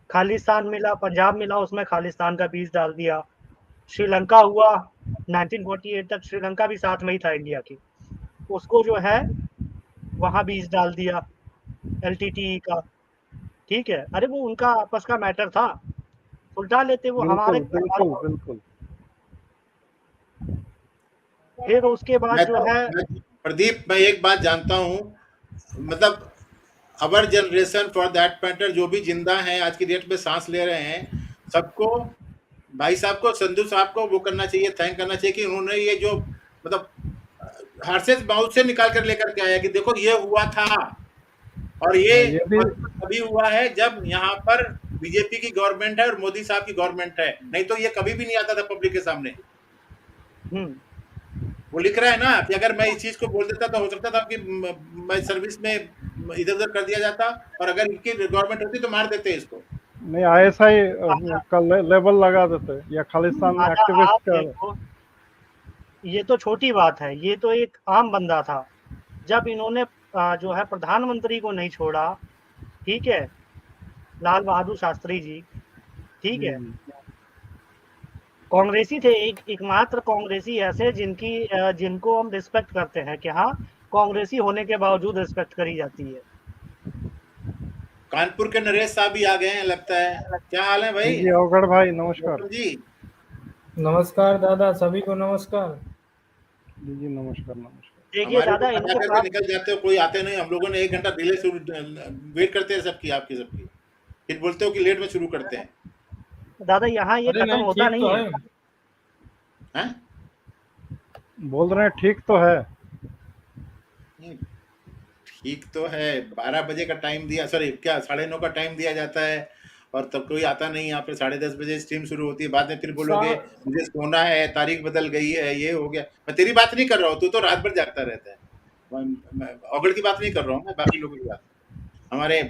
खालिस्तान मिला, पंजाब मिला, उसमें खालिस्तान का बीज डाल दिया। श्रीलंका हुआ 1948 तक, श्रीलंका भी साथ में ही था इंडिया की, उसको जो है वहाँ बीज डाल दिया एलटीटीई का। ठीक है, अरे वो उनका आपस का मैटर था, उल्टा लेते वो हमारे बिल्कुल बिल्कुल बिल्कुल। फिर उसके बाद जो है प्रदीप, मैं एक बात जानता हूँ, मतलब अवर जनरेशन फॉर दैट मैटर, जो भी जिंदा हैं आज की डेट में सांस ले रहे हैं, सबको भाई साहब को, संधू साहब को वो करना चाहिए, थैंक करना चाहिए कि उन्होंने ये जो मतलब हर्षेस माउथ से निकाल कर लेकर के आया कि देखो ये हुआ था। और ये ये भी तभी हुआ है जब यहाँ पर बीजेपी की गवर्नमेंट है और मोदी साहब की गवर्नमेंट है, नहीं तो ये कभी भी नहीं आता था पब्लिक के सामने। वो लिख रहा है ना कि अगर मैं इस चीज को बोल देता तो हो सकता था कि मैं सर्विस में इधर उधर कर दिया जाता, और अगर इनकी गवर्नमेंट होती तो मार देते इसको। नहीं ISI का लेवल लगा देते या खालिस्तान में दादा एक्टिविस्ट आप का। देखो, ये तो छोटी बात है, ये तो एक आम बंदा था। जब इन्होंने जो है प्रधानमंत्री को नहीं छोड़ा, ठीक है, लाल बहादुर शास्त्री जी, ठीक जी है। जी कांग्रेसी थे, एकमात्र कांग्रेसी ऐसे जिनको हम रिस्पेक्ट करते हैं कि हाँ, कांग्रेसी होने के बावजूद रिस्पेक्ट करी जाती है। कानपुर के नरेश साहब भी आ गए हैं लगता है। क्या हाल है जी भाई? जी अवगढ़ भाई नमस्कार। गौतम जी, नमस्कार दादा, सभी को नमस्कार। जी जी नमस्कार नमस्कार। देखिए हमारे को दादा, बता इनके करके पास निकल जाते हो, कोई आते नहीं। हम लोगों ने 1 घंटा डिले शुरू वेट करते हैं सबकी, आपकी सबकी, फिर बोलते हो कि लेट में शुरू करते हैं। दादा यहाँ ये अरे खत्म नहीं, होता ठीक नहीं तो है। है। हैं? बोल रहे हैं ठीक तो है। नहीं, ठीक तो है। 12 बजे का टाइम दिया, सॉरी क्या 9:30 का टाइम दिया जाता है, और तब कोई आता नहीं। यहाँ पे 10:30 बजे स्ट्रीम शुरू होती है। बाद में फिर बोलोगे सा- मुझे सोना है, तारीख बदल गई है, ये हो गया। मैं तेरी बात नहीं कर रहा हूँ, तू तो रात भर जागता रहता है। औगड़ की बात नहीं कर रहा हूँ मैं, बाकी लोगों की बात। हमारे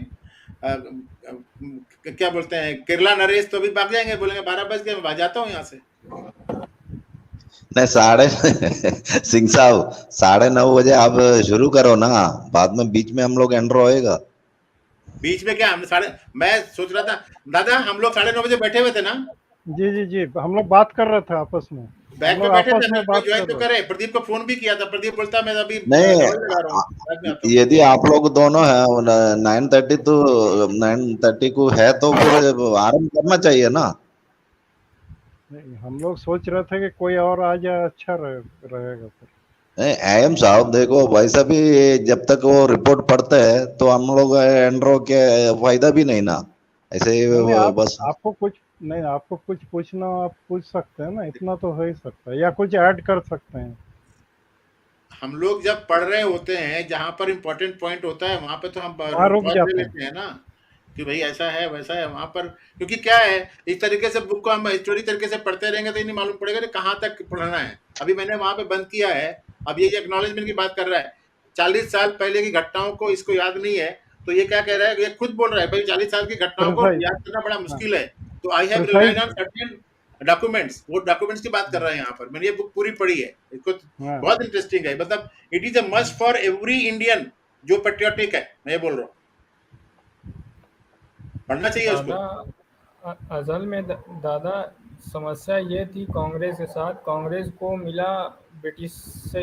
क्या बोलते हैं, केरला नरेश तो अभी भाग जाएंगे, बोलेंगे 12 बज गए, मैं भाग जाता हूँ यहाँ से। नहीं साढ़े सिंह साहब 9:30 बजे आप शुरू करो ना, बाद में बीच में हम लोग एंटर होएगा। बीच में क्या, मैं सोच रहा था दादा, हम लोग 9:30 बजे बैठे हुए थे ना, जी जी जी हम लोग बात कर रहे थे आपस में। हम बैग पे लोग बैठे आपस थे। मैं में बात ज्वाइन कर तो रहे करे, प्रदीप को फोन भी किया था। प्रदीप बोलता मैं अभी नहीं, दवाई लगा रहा हूँ, बाद में आता हूँ। यदि आप लोग दोनों है 9:30 तो 9:30 को है तो फिर आरंभ करना चाहिए ना। नहीं, हम लोग सोच रहे थे कि कोई और आ जाए, अच्छा रहेगा फिर। नहीं एम साहब देखो वैसा भी, जब तक वो रिपोर्ट पढ़ते हैं तो हम लोग एंड्रो के फायदा भी नहीं ना, ऐसे ही नहीं नहीं बस। आपको कुछ नहीं, आपको कुछ पूछना हो, आप पूछ सकते हैं ना, इतना तो हो ही सकता है, या कुछ ऐड कर सकते हैं। हम लोग जब पढ़ रहे होते हैं, जहां पर इंपॉर्टेंट पॉइंट होता है वहां पे तो हम वहाँ रुक पॉज ले जाते हैं। लेते हैं ना, कि भाई ऐसा है वैसा है वहां पर। क्योंकि क्या है, इस तरीके से बुक को हम हिस्टोरी तरीके से पढ़ते रहेंगे तो ये नहीं मालूम पड़ेगा कि कहाँ तक पढ़ना है। अभी मैंने वहां पे बंद किया है। अब ये एक्नॉलेजमेंट की बात कर रहा है, 40 साल पहले की घटनाओं को इसको याद नहीं है, तो ये क्या कह रहा है, ये खुद बोल रहा है भाई 40 साल की घटनाओं को प्रिसाइज। याद करना बड़ा हाँ मुश्किल है। तो I have relied precise. On certain documents, वो डॉक्यूमेंट्स की बात कर रहा है यहाँ पर। मैंने ये बुक पूरी पढ़ी है, इसको हाँ बहुत इंटरेस्टिंग है। मतलब it is a must for every Indian जो पेट्रियोटिक है, मैं ये बोल रहा हूँ, पढ़ना चाहिए उसको। दादा, असल में दादा, समस्या ये थी कांग्रेस के साथ। कांग्रेस को मिला ब्रिटिश से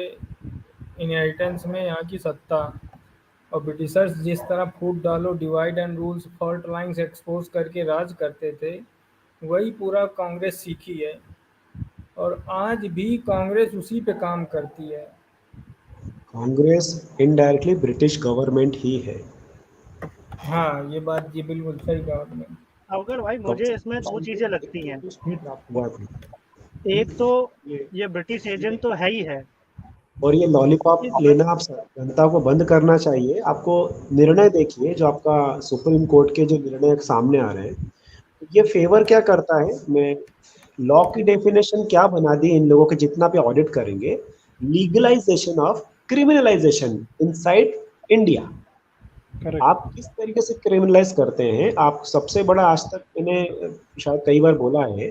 इनहेरिटेंस में यहाँ की सत्ता, और ब्रिटिशर्स जिस तरह फूट डालो, divide and rules, fault lines expose करके राज करते थे, वही पूरा कांग्रेस सीखी है, और आज भी कांग्रेस उसी पे काम करती है। कांग्रेस इनडायरेक्टली ब्रिटिश गवर्नमेंट ही है। हाँ, ये बात जी बिल्कुल सही कहा आपने। अवगर भाई, मुझे इसमें दो चीजें लगती हैं। बात एक तो ये ब्रिटिश एजेंट तो है ही है। और ये लॉलीपॉप लेना आप जनता को बंद करना चाहिए। आपको निर्णय देखिए, जो आपका सुप्रीम कोर्ट के जो निर्णय सामने आ रहे हैं, ये फेवर क्या करता है। मैं लॉ की डेफिनेशन क्या बना दी इन लोगों के, जितना पे ऑडिट करेंगे, legalisation of criminalisation inside India. Correct. आप किस तरीके से क्रिमिनलाइज करते हैं। आप सबसे बड़ा, आज तक मैंने शायद कई बार बोला है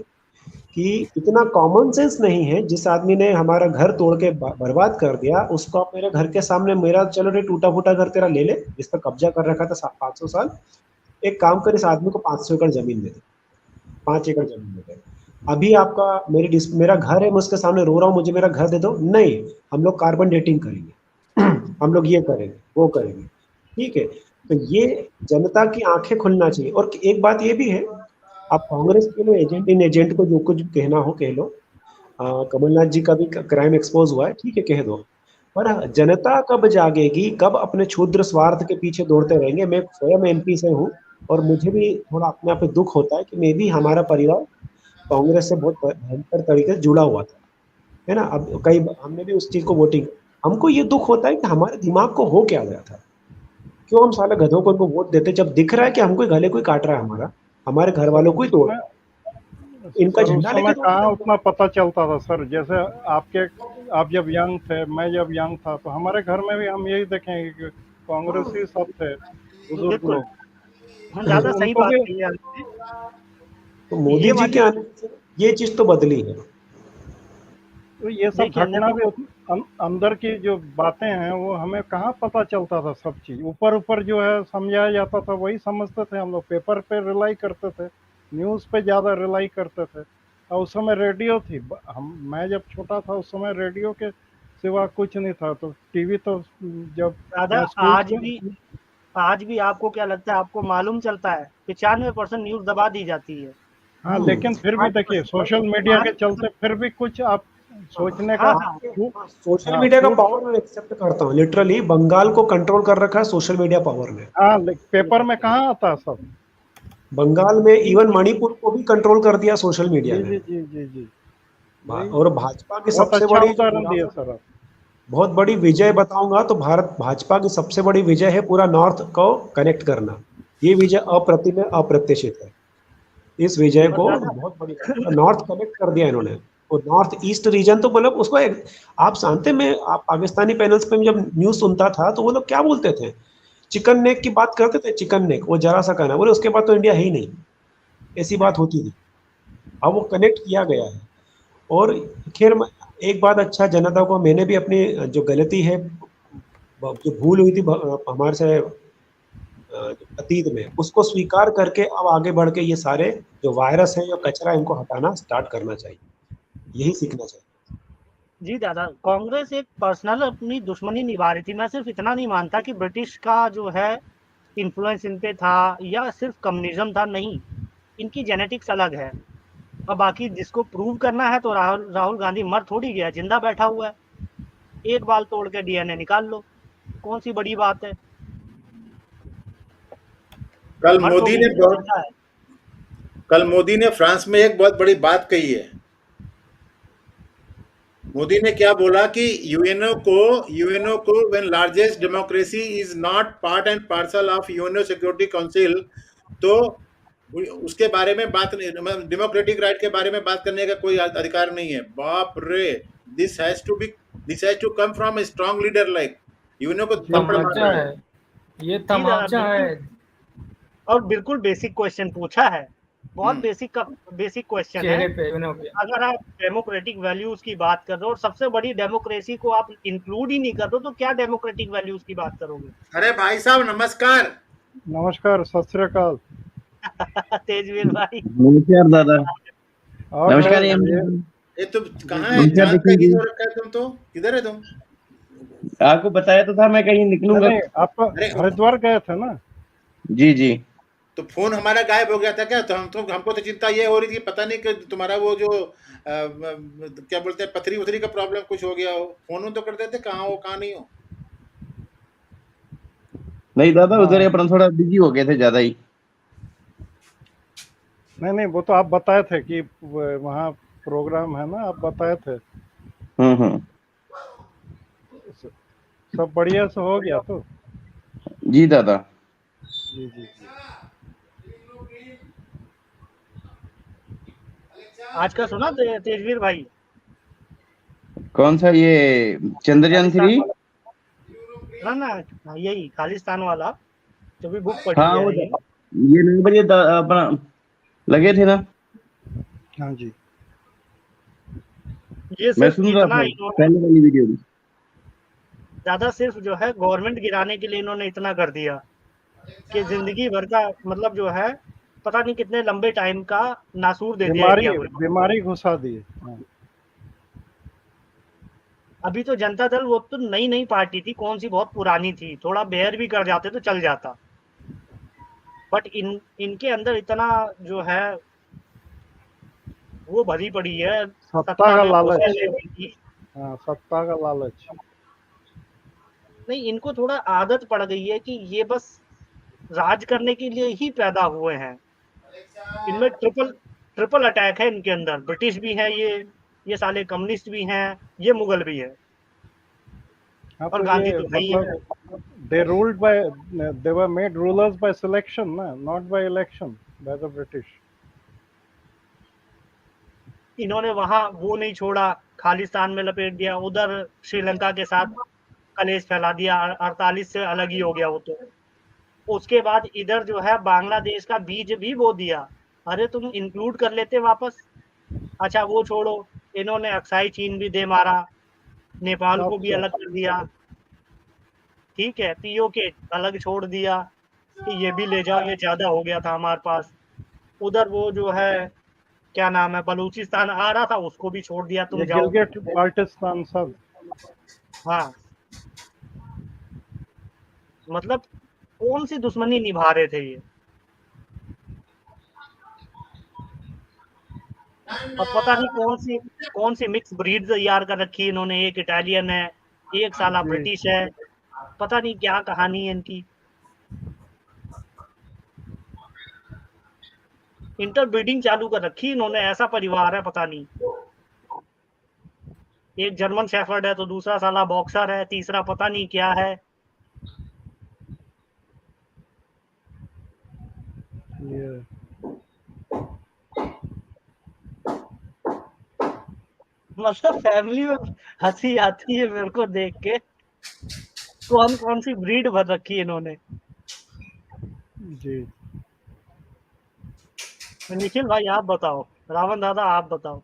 कि इतना कॉमन सेंस नहीं है। जिस आदमी ने हमारा घर तोड़ के बर्बाद कर दिया, उसको आप मेरे घर के सामने, मेरा चलो रे टूटा फूटा घर तेरा ले ले, जिस पर कब्जा कर रखा था 500 साल, एक काम कर, इस आदमी को 500 एकड़ जमीन दे दे, 5 एकड़ जमीन दे दे। अभी आपका मेरा घर है, मैं उसके सामने रो रहा हूँ, मुझे मेरा घर दे दो, नहीं, हम लोग कार्बन डेटिंग करेंगे, हम लोग ये करेंगे, वो करेंगे। ठीक है, तो ये जनता की आंखें खुलना चाहिए। और एक बात ये भी है, आप कांग्रेस के लो, एजेंट इन एजेंट को जो कुछ कहना हो कह लो। कमलनाथ जी का भी क्राइम एक्सपोज हुआ है, ठीक है, कह दो, पर जनता कब जागेगी, कब अपने क्षुद्र स्वार्थ के पीछे दौड़ते रहेंगे। मैं स्वयं एमपी से हूँ, और मुझे भी थोड़ा अपने आप पे दुख होता है कि मैं भी, हमारा परिवार कांग्रेस से बहुत भयंकर तरीके से जुड़ा हुआ था, है ना। अब कई हमने भी उस चीज को वोटिंग, हमको ये दुख होता है कि हमारे दिमाग को हो क्या गया था, क्यों हम साले गधों को इनको वोट देते, जब दिख रहा है कि हमको गले कोई काट रहा है, हमारे घर सर वालों को उस ही तोड़ समय रहा है, इनका सर उस झंडा लेके समय दौड़ते कहाँ हैं। उतना पता चलता था सर। जैसे आपके, आप जब यंग थे, मैं जब यंग था, तो हमारे घर में भी हम यही देखेंगे कि कांग्रेस ही सब थे, बुजुर्ग बिल्कुल। लोग। हाँ, दादा तो सही उनको बात भी कही है आपने। तो मोदी ये जी वाली के आने से ये चीज तो बदली है। तो ये सब देखिए घटना भी नहीं, अंदर की जो बातें हैं वो हमें कहाँ पता चलता था। सब चीज ऊपर ऊपर जो है समझाया जाता था, वही समझते थे हम लोग, पेपर पे रिलाई करते थे। न्यूज़ पे ज़्यादा रिलाई करते थे। और उस समय रेडियो थी, मैं जब छोटा था उस समय रेडियो के सिवा कुछ नहीं था। तो टीवी तो जब दादा मैं स्कूल से आज भी आपको क्या लगता है, आपको मालूम चलता है 95% न्यूज़ दबा दी जाती है। हाँ, लेकिन फिर भी देखिए 5% सोशल मीडिया के 5% चलते फिर भी कुछ आप सोचने का हाँ हाँ सोशल हाँ मीडिया का फूड। पावर मैं एक्सेप्ट करता हूँ, लिटरली बंगाल को कंट्रोल कर रखा है सोशल मीडिया पावर ने। हाँ, पेपर में कहाँ आता सब। बंगाल में इवन मणिपुर को भी कंट्रोल कर दिया सोशल मीडिया जी ने। जी जी जी जी, वही और भाजपा की बहुत सबसे अच्छा बड़ी जो उदाहरण दिया विरासत, सर आप। बहुत बड़ी विजय बताऊंगा तो भारत भाजपा की सबसे बड़ी विजय है पूरा नॉर्थ को कनेक्ट करना। ये विजय अप्रतिम है, अप्रत्याशित है। इस विजय और को दादा बहुत बड़ी पूरा नॉर्थ कनेक्ट कर दिया इन्होंने। और नॉर्थ ईस्ट रीजन तो मतलब उसको आप जानते, मैं आप पाकिस्तानी पैनल्स पे जब न्यूज सुनता था तो वो लोग क्या बोलते थे, चिकन नेक की बात करते थे, चिकन नेक वो जरा सा कहना बोले उसके बाद तो इंडिया है ही नहीं, ऐसी बात होती थी। अब वो कनेक्ट किया गया है। और खैर एक बात अच्छा, जनता को मैंने भी अपनी जो गलती है, जो भूल हुई थी हमारे से अतीत में, उसको स्वीकार करके अब आगे बढ़ के ये सारे जो वायरस है या कचरा है इनको हटाना स्टार्ट करना चाहिए, यही सीखना चाहिए। जी दादा, कांग्रेस एक पर्सनल अपनी दुश्मनी निभा रही थी। मैं सिर्फ इतना नहीं मानता कि ब्रिटिश का जो है इन्फ्लुएंस इन पे था या सिर्फ कम्युनिज्म था, नहीं, इनकी जेनेटिक्स अलग है। और बाकी जिसको प्रूव करना है तो राहुल गांधी मर थोड़ी गया, जिंदा बैठा हुआ है। एक बाल तोड़ के डीएनए निकाल लो, कौन सी बड़ी बात है। कल मर तो मोदी ने गया, जिंदा है। कल मोदी ने फ्रांस में एक बहुत बड़ी बात कही है। मोदी ने क्या बोला कि यूएनओ को when largest democracy is not part and parcel of UNO security council, तो उसके बारे में बात नहीं, डेमोक्रेटिक राइट के बारे में बात करने का कोई अधिकार नहीं है। बाप रे, this has to come from a strong leader like UNO को थप्पड़ मार तमाचा रहा है। है, ये जी दादा, तमाचा बिल्कुल। है। और बिल्कुल बेसिक क्वेश्चन पूछा है, बहुत हम्म, बेसिक क्वेश्चन है। चेहरे पे यूएनओ के। अगर आप डेमोक्रेटिक वैल्यूज की बात कर रहे हो और सबसे बड़ी डेमोक्रेसी को आप इंक्लूड ही नहीं कर रहे हो, तो क्या डेमोक्रेटिक वैल्यूज की बात करोगे। अरे भाई साहब नमस्कार। नमस्कार, सत श्री अकाल। तेजवीर भाई, नमस्कार दादा। और नमस्कार एम ये ये तुम जी कहाँ जी है, जी, नमस्कार चांद का दीक्षित ही जी। हो रखा है तुम तो, किधर है तुम? आपको बताया तो था मैं कहीं नहीं निकलूंगा। नहीं, आप अरे हरिद्वार गए थे ना। जी जी। तो फोन हमारा गायब हो गया था क्या? तो हमको तो चिंता ये हो रही थी, पता नहीं कि तुम्हारा वो जो क्या बोलते हैं, पथरी उथरी का प्रॉब्लम कुछ हो गया हो। फोन तो कर देते, कहाँ हो कहाँ नहीं हो। नहीं दादा, उधर हाँ, अपना थोड़ा बिजी हो गए थे ज्यादा ही। नहीं नहीं, वो तो आप बताए थे कि वहाँ प्रोग्राम है ना, आप बताए थे। हम्म। सब बढ़िया से हो गया तो। जी दादा। जी जी जी। आज का सुना तेजवीर भाई, कौन सा ये चंद्रयान खालिस्तान 3? वाला ना, यही खालिस्तान वाला, जो भी बुक पढ़ी हाँ है वो ये। ये 9 बजे अपना लगे थे ना। हाँ जी। ये मैं सिर्फ सुन रहा इतना था इन्होंने पहले वाली वीडियो भी। ज्यादा सिर्फ जो है गवर्नमेंट गिराने के लिए इन्होंने इतना कर दिया कि जिंदगी भर का मतलब जो है पता नहीं कितने लंबे टाइम का नासूर दे दिया बीमारी इंडिया को इन्होंने। बीमारी घुसा दी। हाँ। अभी तो जनता दल वो तो नई नई पार्टी थी, कौन सी बहुत पुरानी थी, थोड़ा बेयर भी कर जाते तो चल जाता। बट इनके अंदर इतना जो है वो भरी पड़ी है, सत्ता सत्ता का में घुसे लालच। लेने की। हाँ, सत्ता का लालच। नहीं, इनको थोड़ा आदत पड़ गई है कि ये बस राज करने के लिए ही पैदा हुए हैं। इनमें ट्रिपल ट्रिपल अटैक है इनके अंदर, ब्रिटिश भी है ये साले कम्युनिस्ट भी हैं, ये मुगल भी है, हाँ, और तो गांधी ये तो है ही है। मतलब they were made rulers by selection ना, not by election by the British। इन्होंने वहां वो नहीं छोड़ा, खालिस्तान में लपेट दिया, उधर श्रीलंका के साथ कलेश फैला दिया, 48 से अलग ही हो गया वो तो। उसके बाद इधर जो है बांग्लादेश का बीज भी बो दिया। अरे तुम इंक्लूड कर लेते वापस। अच्छा वो छोड़ो, इन्होंने अक्साई चीन भी दे मारा, नेपाल को सब भी सब अलग कर दिया। ठीक है, पीओके अलग छोड़ दिया कि ये भी ले जाओ, ये ज्यादा हो गया था हमारे पास। उधर वो जो है क्या नाम है बलूचिस्तान आ रहा था, उसको भी छोड़ दिया, तुम ये जाओ। गिलगिट बाल्टिस्तान सब। हाँ, मतलब कौन सी दुश्मनी निभा रहे थे ये। अब पता नहीं कौन सी मिक्स ब्रीड तैयार कर रखी है इन्होंने, एक इटालियन है, एक साला जी ब्रिटिश है, पता नहीं क्या कहानी है इनकी। इंटरब्रीडिंग चालू कर रखी इन्होंने, ऐसा परिवार है पता नहीं। एक जर्मन शेफर्ड है तो दूसरा साला बॉक्सर है, तीसरा पता नहीं क्या है। ये मतलब फैमिली में हंसी आती है मेरे को देख के, कौन सी ब्रीड भर रखी है इन्होंने। जी निखिल भाई आप बताओ, रावण दादा आप बताओ।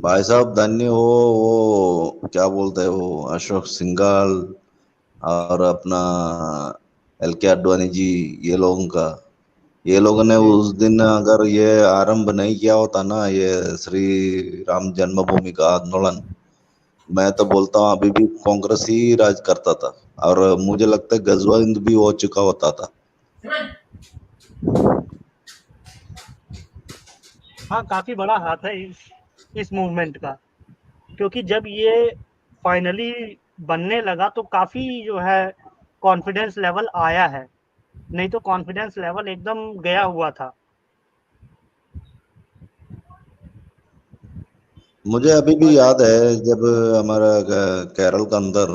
भाई साहब धन्य हो वो क्या बोलते हैं वो अशोक सिंघाल और अपना एल के आडवाणी जी, ये लोगों का, ये लोगों ने जी उस दिन अगर ये आरंभ नहीं किया होता ना, ये श्री राम जन्मभूमि का आंदोलन, मैं तो बोलता हूँ अभी भी कांग्रेस ही राज करता था, और मुझे लगता है गजवा भी हो चुका होता था। हाँ, काफी बड़ा हाथ है इस मूवमेंट का, क्योंकि जब ये फाइनली बनने लगा तो काफी जो है कॉन्फिडेंस लेवल आया है, नहीं तो कॉन्फिडेंस लेवल एकदम गया हुआ था। मुझे अभी भी याद है जब हमारा केरल के अंदर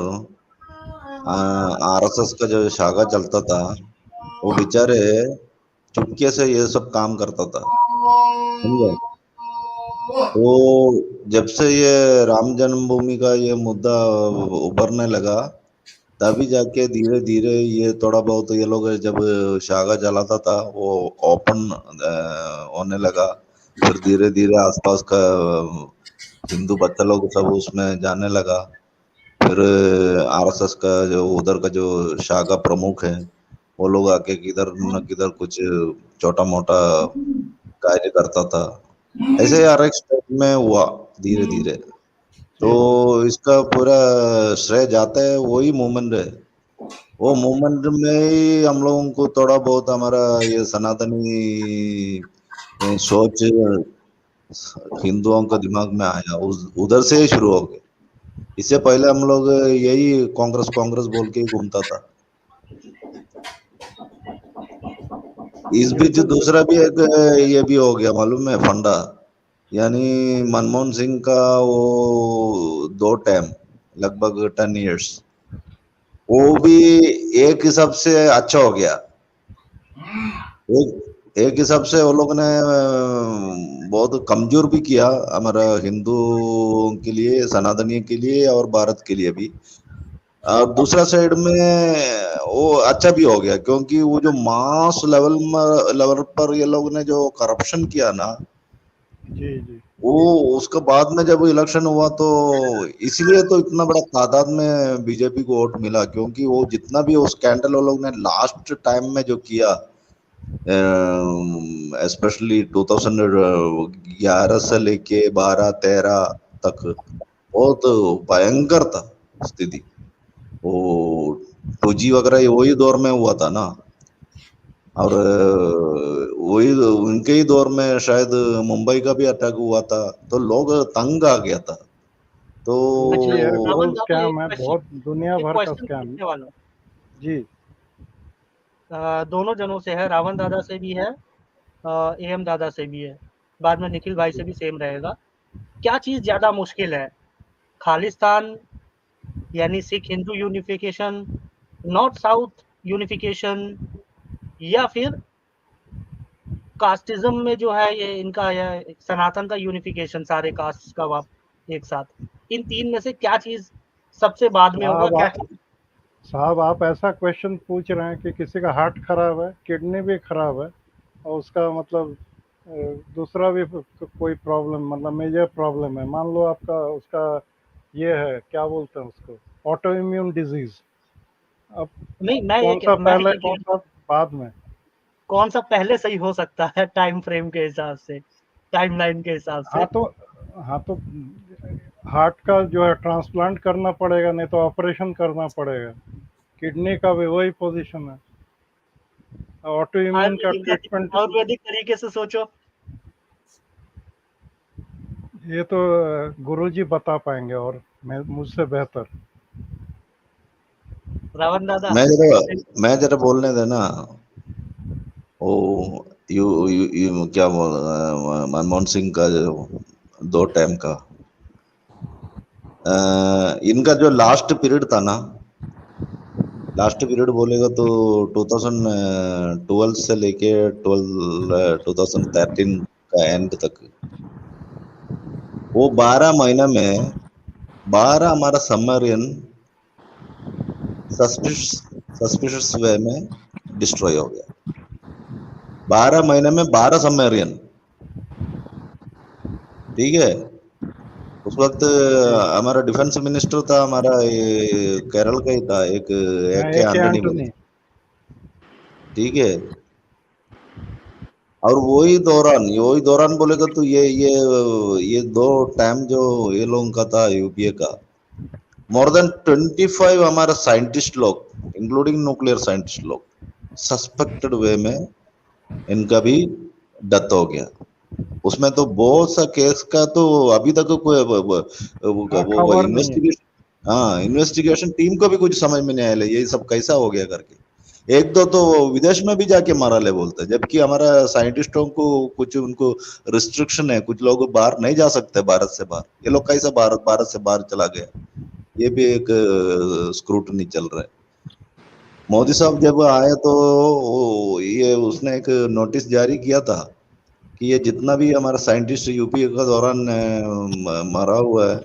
आरएसएस का जो शाखा चलता था, वो बेचारे चुपके से ये सब काम करता था, समझे। तो जब से ये राम जन्मभूमि का ये मुद्दा उभरने लगा, तभी जाके धीरे धीरे ये थोड़ा बहुत ये लोग जब शाखा चलाता था वो ओपन होने लगा। फिर धीरे धीरे आसपास का हिंदू बच्चा लोग सब उसमें जाने लगा। फिर आरएसएस का जो उधर का जो शाखा प्रमुख है, वो लोग आके किधर न किधर कुछ छोटा मोटा कार्य करता था। ऐसे हर एक स्टेट में हुआ धीरे धीरे। तो जी इसका पूरा श्रेय जाता है वही मूवमेंट है। वो मूवमेंट में ही हम लोगों को थोड़ा बहुत हमारा ये सनातनी सोच हिंदुओं के दिमाग में आया, उस उधर से ही शुरू हो गया। इससे पहले हम लोग यही कांग्रेस कांग्रेस बोल के ही घूमता था। इस बीच बिल्कुल दूसरा भी एक ये भी हो गया मालूम है फंडा, यानी मनमोहन सिंह का वो 2 टाइम लगभग 10 इयर्स, वो भी एक हिसाब से अच्छा हो गया। एक एक हिसाब से वो लोग ने बहुत कमजोर भी किया हमारा हिंदुओं के लिए, सनातनियों के लिए और भारत के लिए भी। और दूसरा साइड में वो अच्छा भी हो गया, क्योंकि वो जो मास लेवल पर ये लोग ने जो करप्शन किया ना, जी जी वो उसके बाद में जब इलेक्शन हुआ तो इसलिए तो इतना बड़ा तादाद में बीजेपी को वोट मिला, क्योंकि वो जितना भी वो स्कैंडल वो लोग ने लास्ट टाइम में जो किया, स्पेशली 2011 से लेके 12-13 तक बहुत भयंकर था स्थिति। वो 2G वगैरह वही दौर में हुआ था ना, और वही उनके ही दौर में शायद मुंबई का भी अटैक हुआ था, तो लोग तंग आ गया था। तो अच्छा, जी, रावण बहुत दादा स्कैम है, बहुत दुनिया एक भर का क्वेश्चन स्कैम। पूछने वाला हूँ। जी दोनों जनों से है, रावण दादा से भी है, एम दादा से भी है, बाद में निखिल भाई से भी सेम रहेगा। क्या चीज ज्यादा मुश्किल है, खालिस्तान यानी Sikh Hindu unification, north south unification, या फिर कास्टिज्म में जो है ये इनका ये सनातन का यूनिफिकेशन, सारे कास्ट का एक साथ, इन तीन में से क्या चीज सबसे बाद में होगा, साहब क्या आप साहब आप ऐसा क्वेश्चन पूछ रहे हैं कि किसी का हार्ट खराब है, किडनी भी खराब है, और उसका मतलब अ, दूसरा भी कोई प्रॉब्लम, मतलब मेजर प्रॉब्लम है, मान लो आपका उसका ये है, क्या बोलते हैं उसको, ऑटो इम्यून डिजीज, अब नहीं, मैं कौन सा मैं पहले ये कौन सा बाद में? कौन सा पहले सही हो सकता है टाइम फ्रेम के हिसाब से, टाइमलाइन के हिसाब से? हाँ तो हार्ट का जो है ट्रांसप्लांट करना पड़ेगा, नहीं तो ऑपरेशन करना पड़ेगा। किडनी का भी वही पोजीशन है। ऑटो इम्यून का ट्रीटमेंट आयुर्वेदिक तरीके से सोचो। ये तो गुरुजी बता पाएंगे, और मैं मुझसे बेहतर। रावण दादा, मैं जरा बोलने देना। ओ यू क्या बोल, मनमोहन सिंह का जो 2 टाइम का, इनका जो लास्ट पीरियड था ना, लास्ट पीरियड बोलेगा तो 2012 से लेके 2013 का एंड तक, वो 12 महीने में 12 हमारा सबमरीन सस्पिशियस वे में डिस्ट्रॉय हो गया। 12 महीने में 12 सबमरीन, ठीक है। उस वक्त हमारा डिफेंस मिनिस्टर था, हमारा ये केरल का ही था, एक के के एंटनी बोले, एंटनी। ठीक है। और वही दौरान बोलेगा तो ये 2 टाइम जो ये लोगों का था यूपीए का, मोर देन 25 हमारे साइंटिस्ट लोग, इंक्लूडिंग न्यूक्लियर साइंटिस्ट लोग, सस्पेक्टेड वे में इनका भी डेथ हो गया। उसमें तो बहुत सा केस का तो अभी तक कोई वो खबर नहीं है। इन्वेस्टिगेशन, हाँ इन्वेस्टिगेशन टीम को भी कुछ समझ में नहीं आया ये सब कैसा हो गया करके। एक दो तो विदेश में भी जाके मारा ले बोलते हैं, जबकि हमारा साइंटिस्टों को कुछ उनको रिस्ट्रिक्शन है, कुछ लोग बाहर नहीं जा सकते भारत से बाहर। ये लोग कैसे भारत से बाहर चला गया, ये भी एक स्क्रूटनी चल रहा है। मोदी साहब जब आए तो ये उसने एक नोटिस जारी किया था कि ये जितना भी हमारा साइंटिस्ट यूपी का दौरान मरा हुआ है,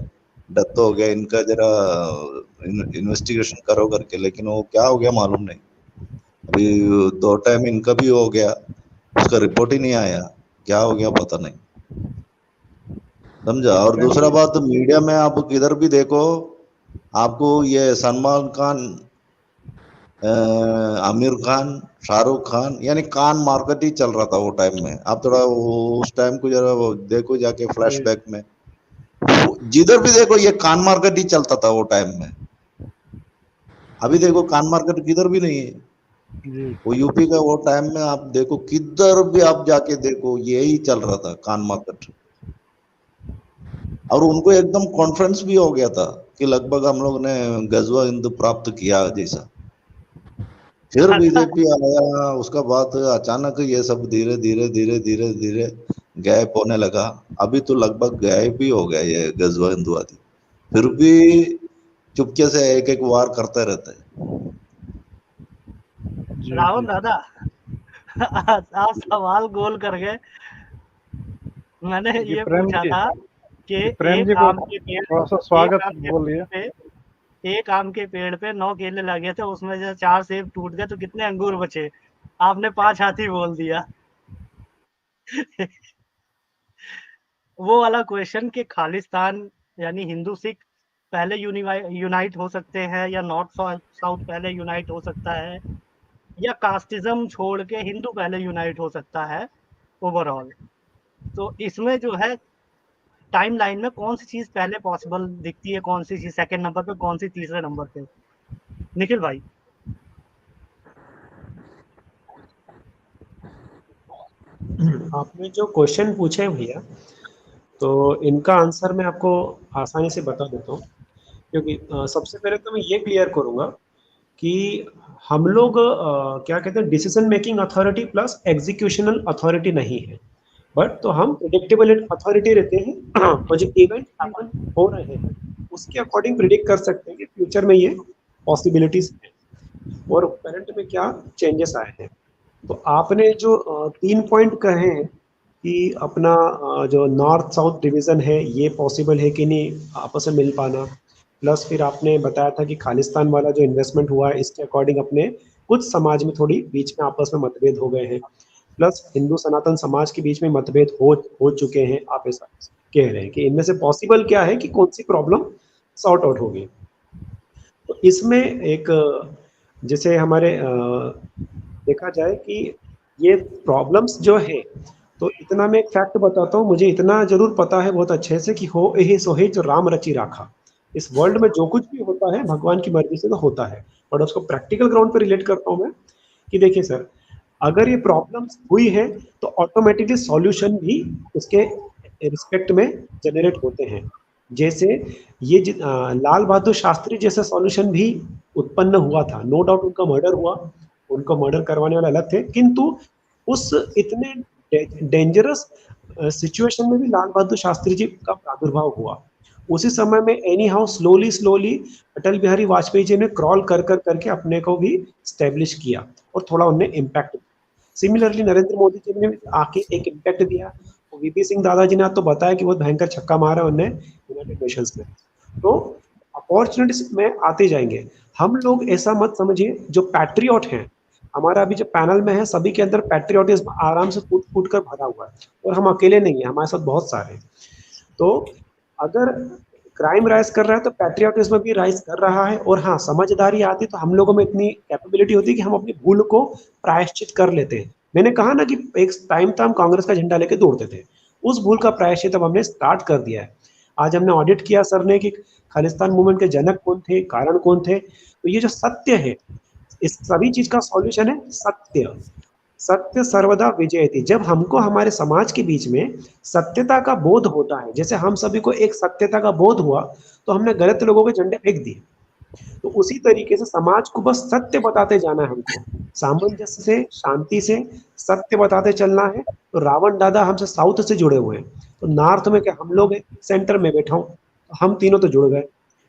डेथ हो गया, इनका जरा इन्वेस्टिगेशन करो करके, लेकिन वो क्या हो गया मालूम नहीं। अभी 2 टाइम इनका भी हो गया, उसका रिपोर्ट ही नहीं आया, क्या हो गया पता नहीं, समझा। और दूसरा बात, मीडिया में आप किधर भी देखो, आपको ये सलमान खान, आमिर खान, शाहरुख खान, यानी कान मार्केट ही चल रहा था वो टाइम में। आप थोड़ा उस टाइम को जरा देखो जाके फ्लैशबैक में, जिधर भी देखो ये कान मार्केट ही चलता था वो टाइम में। अभी देखो कान मार्केट किधर भी नहीं है। जी। वो यूपी का वो टाइम में आप देखो, किधर भी आप जाके देखो यही चल रहा था, कान मार्केट। और उनको एकदम कॉन्फिडेंस भी हो गया था कि लगभग हम लोग ने गजवा हिंद प्राप्त किया जैसा। फिर बीजेपी आया, उसका बाद अचानक ये सब धीरे धीरे धीरे धीरे धीरे गायब होने लगा। अभी तो लगभग गायब ही हो गया ये गजवा हिंदुवादी, फिर भी चुपके से एक एक वार करते रहते हैं। रावण दादा, आप सवाल गोल कर गए। मैंने जी ये प्रेम पूछा जी, था कि प्रेम जी एक को आम के पेड़ थोड़ा सा एक स्वागत आम के बोलिए। पेड़ पे एक आम के पेड़ पे 9 केले लगे थे, उसमें से 4 सेब टूट गए तो कितने अंगूर बचे? आपने 5 हाथी बोल दिया। वो वाला क्वेश्चन कि खालिस्तान यानी हिंदू सिख पहले यूनाइट हो सकते हैं, या नॉर्थ साउथ पहले यूनाइट हो सकता है, या कास्टिज्म छोड़ के हिंदू पहले यूनाइट हो सकता है ओवरऑल। तो इसमें जो है टाइमलाइन में कौन सी चीज पहले पॉसिबल दिखती है, कौन सी चीज सेकंड नंबर पे, कौन सी तीसरे नंबर पे? निखिल भाई। आपने जो क्वेश्चन पूछे भैया, तो इनका आंसर मैं आपको आसानी से बता देता हूँ। क्योंकि सबसे पहले तो मैं ये क्लियर करूंगा कि हम लोग क्या कहते हैं, decision making authority plus executional authority नहीं है, बट तो हम प्रिडिक्टेबल अथॉरिटी रहते हैं। और जो इवेंट हैपन हो रहे हैं उसके अकॉर्डिंग प्रिडिक्ट कर सकते हैं कि फ्यूचर में ये पॉसिबिलिटीज है और करंट में क्या चेंजेस आए हैं। तो आपने जो 3 पॉइंट कहे हैं कि अपना जो नॉर्थ साउथ डिवीजन है ये पॉसिबल है कि नहीं आपस में मिल पाना, प्लस फिर आपने बताया था कि खालिस्तान वाला जो इन्वेस्टमेंट हुआ है इसके अकॉर्डिंग अपने कुछ समाज में थोड़ी बीच में आपस में मतभेद हो गए हैं, प्लस हिंदू सनातन समाज के बीच में मतभेद हो चुके हैं। आप ऐसा कह रहे हैं कि इनमें से पॉसिबल क्या है कि कौन सी प्रॉब्लम सॉर्ट आउट होगी। तो इसमें एक जैसे हमारे देखा जाए कि ये प्रॉब्लम्स जो है, तो इतना मैं एक फैक्ट बताता हूँ, मुझे इतना जरूर पता है बहुत अच्छे से कि हो एहि सोहे जो राम रचि राखा। इस वर्ल्ड में जो कुछ भी होता है भगवान की मर्जी से तो होता है, बट उसको प्रैक्टिकल ग्राउंड पर रिलेट करता हूँ मैं कि देखिए सर, अगर ये प्रॉब्लम्स हुई है तो ऑटोमेटिकली सॉल्यूशन भी उसके रिस्पेक्ट में जनरेट होते हैं। जैसे ये लाल बहादुर शास्त्री जैसा सॉल्यूशन भी उत्पन्न हुआ था, नो डाउट उनका मर्डर हुआ, उनको मर्डर करवाने वाले अलग थे, किंतु उस इतने डेंजरस सिचुएशन में भी लाल बहादुर शास्त्री जी का प्रादुर्भाव हुआ। उसी समय में any how slowly slowly Atal Bihari Vajpayee ji ने क्रॉल कर कर करके अपने को भी स्टेब्लिश किया और थोड़ा उनने इम्पैक्ट। सिमिलरली नरेंद्र मोदी जी ने आके एक इम्पैक्ट दिया। वीपी सिंह दादाजी ने तो बताया कि बहुत भयंकर छक्का मारा उन्हें यूनाइटेड नेशंस में। तो अपॉर्चुनिटीज में आते जाएंगे। हम लोग ऐसा मत समझिए, जो पैट्रियट हैं, हमारा अभी जो पैनल में है सभी के अंदर पैट्रियटिज्म आराम से कूट कूट कर भरा हुआ है, और हम अकेले नहीं है, हमारे साथ बहुत सारे। तो अगर क्राइम राइज कर रहा है तो पैट्रियटिज्म भी राइज कर रहा है, और हाँ समझदारी आती तो हम लोगों में इतनी कैपेबिलिटी होती है कि हम अपनी भूल को प्रायश्चित कर लेते हैं। मैंने कहा ना कि एक टाइम था हम कांग्रेस का झंडा लेके दौड़ते थे, उस भूल का प्रायश्चित अब हमने स्टार्ट कर दिया है। आज हमने ऑडिट किया सर ने कि खालिस्तान मूवमेंट के जनक कौन थे, कारण कौन थे, तो ये जो सत्य है, इस सभी चीज का सॉल्यूशन है सत्य। सत्य सर्वदा विजयति। जब हमको हमारे समाज के बीच में सत्यता का बोध होता है, जैसे हम सभी को एक सत्यता का बोध हुआ तो हमने गलत लोगों के झंडे फेंक दिए, तो उसी तरीके से समाज को बस सत्य बताते जाना है हमको, सामंजस्य से, शांति से सत्य बताते चलना है। तो रावण दादा हमसे साउथ से जुड़े हुए हैं, तो नॉर्थ में क्या हम लोग हैं, सेंटर में बैठा हूं, तो हम तीनों तो जुड़ गए।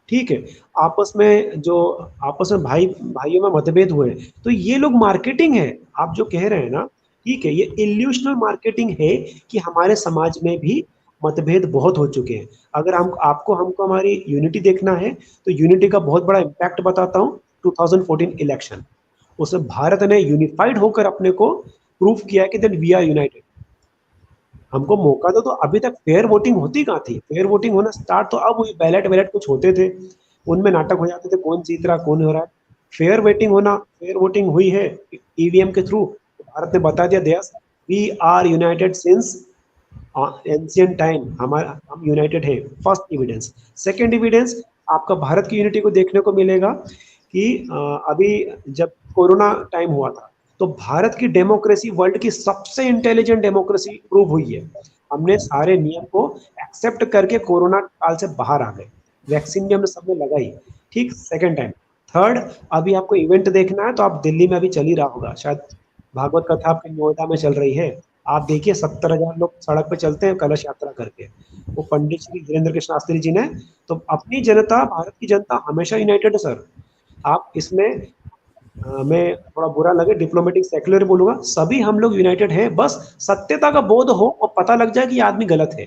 ठीक है, आपस में जो आपस में भाइयों में मतभेद हुए, तो ये लोग मार्केटिंग है, आप जो कह रहे हैं ना, ठीक है, ये इल्यूशनल मार्केटिंग है कि हमारे समाज में भी मतभेद बहुत हो चुके हैं। अगर हम आपको हमको हमारी यूनिटी देखना है तो यूनिटी का बहुत बड़ा इम्पैक्ट बताता हूँ। 2014 इलेक्शन, उसमें भारत ने यूनिफाइड होकर अपने को प्रूफ किया कि दैट वी आर यूनाइटेड। हमको मौका दो, तो अभी तक फेयर वोटिंग होती कहाँ थी, फेयर वोटिंग होना स्टार्ट तो अब हुई, बैलेट वैलेट कुछ होते थे, उनमें नाटक हो जाते थे कौन जीत रहा कौन हो रहा है। फेयर वोटिंग हुई है ईवीएम के थ्रू, तो भारत ने बता दिया देश we are united since ancient time, हमारा हम यूनाइटेड है। First evidence. सेकंड एविडेंस आपका भारत की यूनिटी को देखने को मिलेगा कि अभी जब कोरोना टाइम हुआ था, तो भारत की डेमोक्रेसी वर्ल्ड की सबसे इंटेलिजेंट डेमोक्रेसी प्रूव हुई है। हमने सारे नियम को एक्सेप्ट करके कोरोना काल से बाहर आ गए, वैक्सीन भी हमने सबने लगाई। ठीक, सेकंड टाइम। थर्ड, अभी आपको इवेंट देखना है तो आप दिल्ली में अभी चल ही रहा होगा शायद, भागवत कथा आपकी नोएडा में चल रही है, आप देखिए 70,000 लोग सड़क पे चलते हैं कलश यात्रा करके। वो पंडित श्री धीरेन्द्र कृष्ण शास्त्री जी ने, तो अपनी जनता, भारत की जनता हमेशा यूनाइटेड है सर। आप इसमें मैं थोड़ा बुरा लगे डिप्लोमेटिक सेक्युलर बोलूंगा, सभी हम लोग यूनाइटेड हैं, बस सत्यता का बोध हो और पता लग जाए कि ये आदमी गलत है।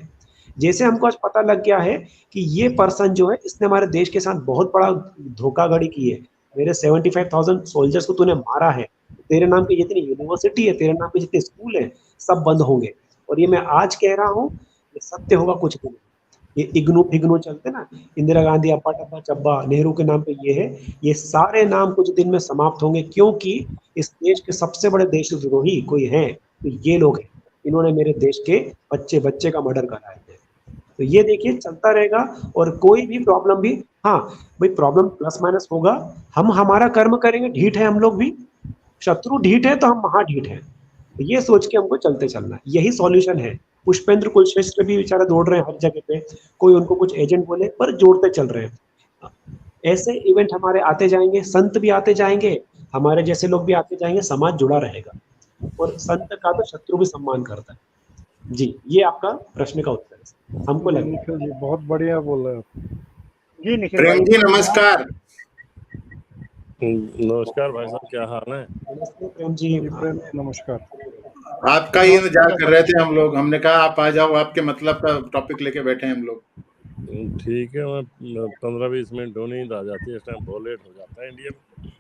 जैसे हमको आज पता लग गया है कि ये पर्सन जो है इसने हमारे देश के साथ बहुत बड़ा धोखाधड़ी की है, मेरे 75,000 सोल्जर्स को तूने मारा है, तेरे नाम की जितनी यूनिवर्सिटी है, तेरे नाम के जितने स्कूल है, सब बंद होंगे। और ये मैं आज कह रहा हूँ, ये सत्य होगा कुछ दिन। ये इग्नू फिग्नू चलते ना, इंदिरा गांधी अप्पा टप्पा चब्बा, नेहरू के नाम पे ये है, ये सारे नाम कुछ दिन में समाप्त होंगे, क्योंकि इस देश के सबसे बड़े देशद्रोही कोई है तो ये लोग हैं। इन्होंने मेरे देश के बच्चे बच्चे का मर्डर करा है। तो ये देखिए चलता रहेगा, और कोई भी प्रॉब्लम भी, हाँ भाई प्रॉब्लम प्लस माइनस होगा, हम हमारा कर्म करेंगे, ढीठ है हम लोग भी, शत्रु ढीठ है तो हम महा ढीठ है, तो ये सोच के हमको चलते चलना है, यही सॉल्यूशन है। पुष्पेंद्र कुलश्रेष्ठ भी बेचारे दौड़ रहे हैं हर जगह पे, कोई उनको कुछ एजेंट बोले पर जोड़ते चल रहे हैं। ऐसे इवेंट हमारे आते जाएंगे, संत भी आते जाएंगे, हमारे जैसे लोग भी आते जाएंगे, समाज जुड़ा रहेगा, और संत का तो शत्रु भी सम्मान करता है। जी, ये आपका प्रश्न का उत्तर है, हमको जी लगता है। निखिल जी बहुत बढ़िया बोल रहे हो। जी निखिल प्रेम भाई, जी नमस्कार। नमस्कार भाई साहब, क्या हाल है? नमस्ते प्रेम जी। जी प्रेम जी नमस्कार। आपका ही इंतजार कर रहे थे हम लोग, हमने कहा आप आ जाओ, आपके मतलब का टॉपिक लेके बैठे हैं हम लोग। ठीक है, मैं 15-20 मिनट हो नींद आ जाती है, इस टाइम बहुत लेट हो जाता है इंडिया में।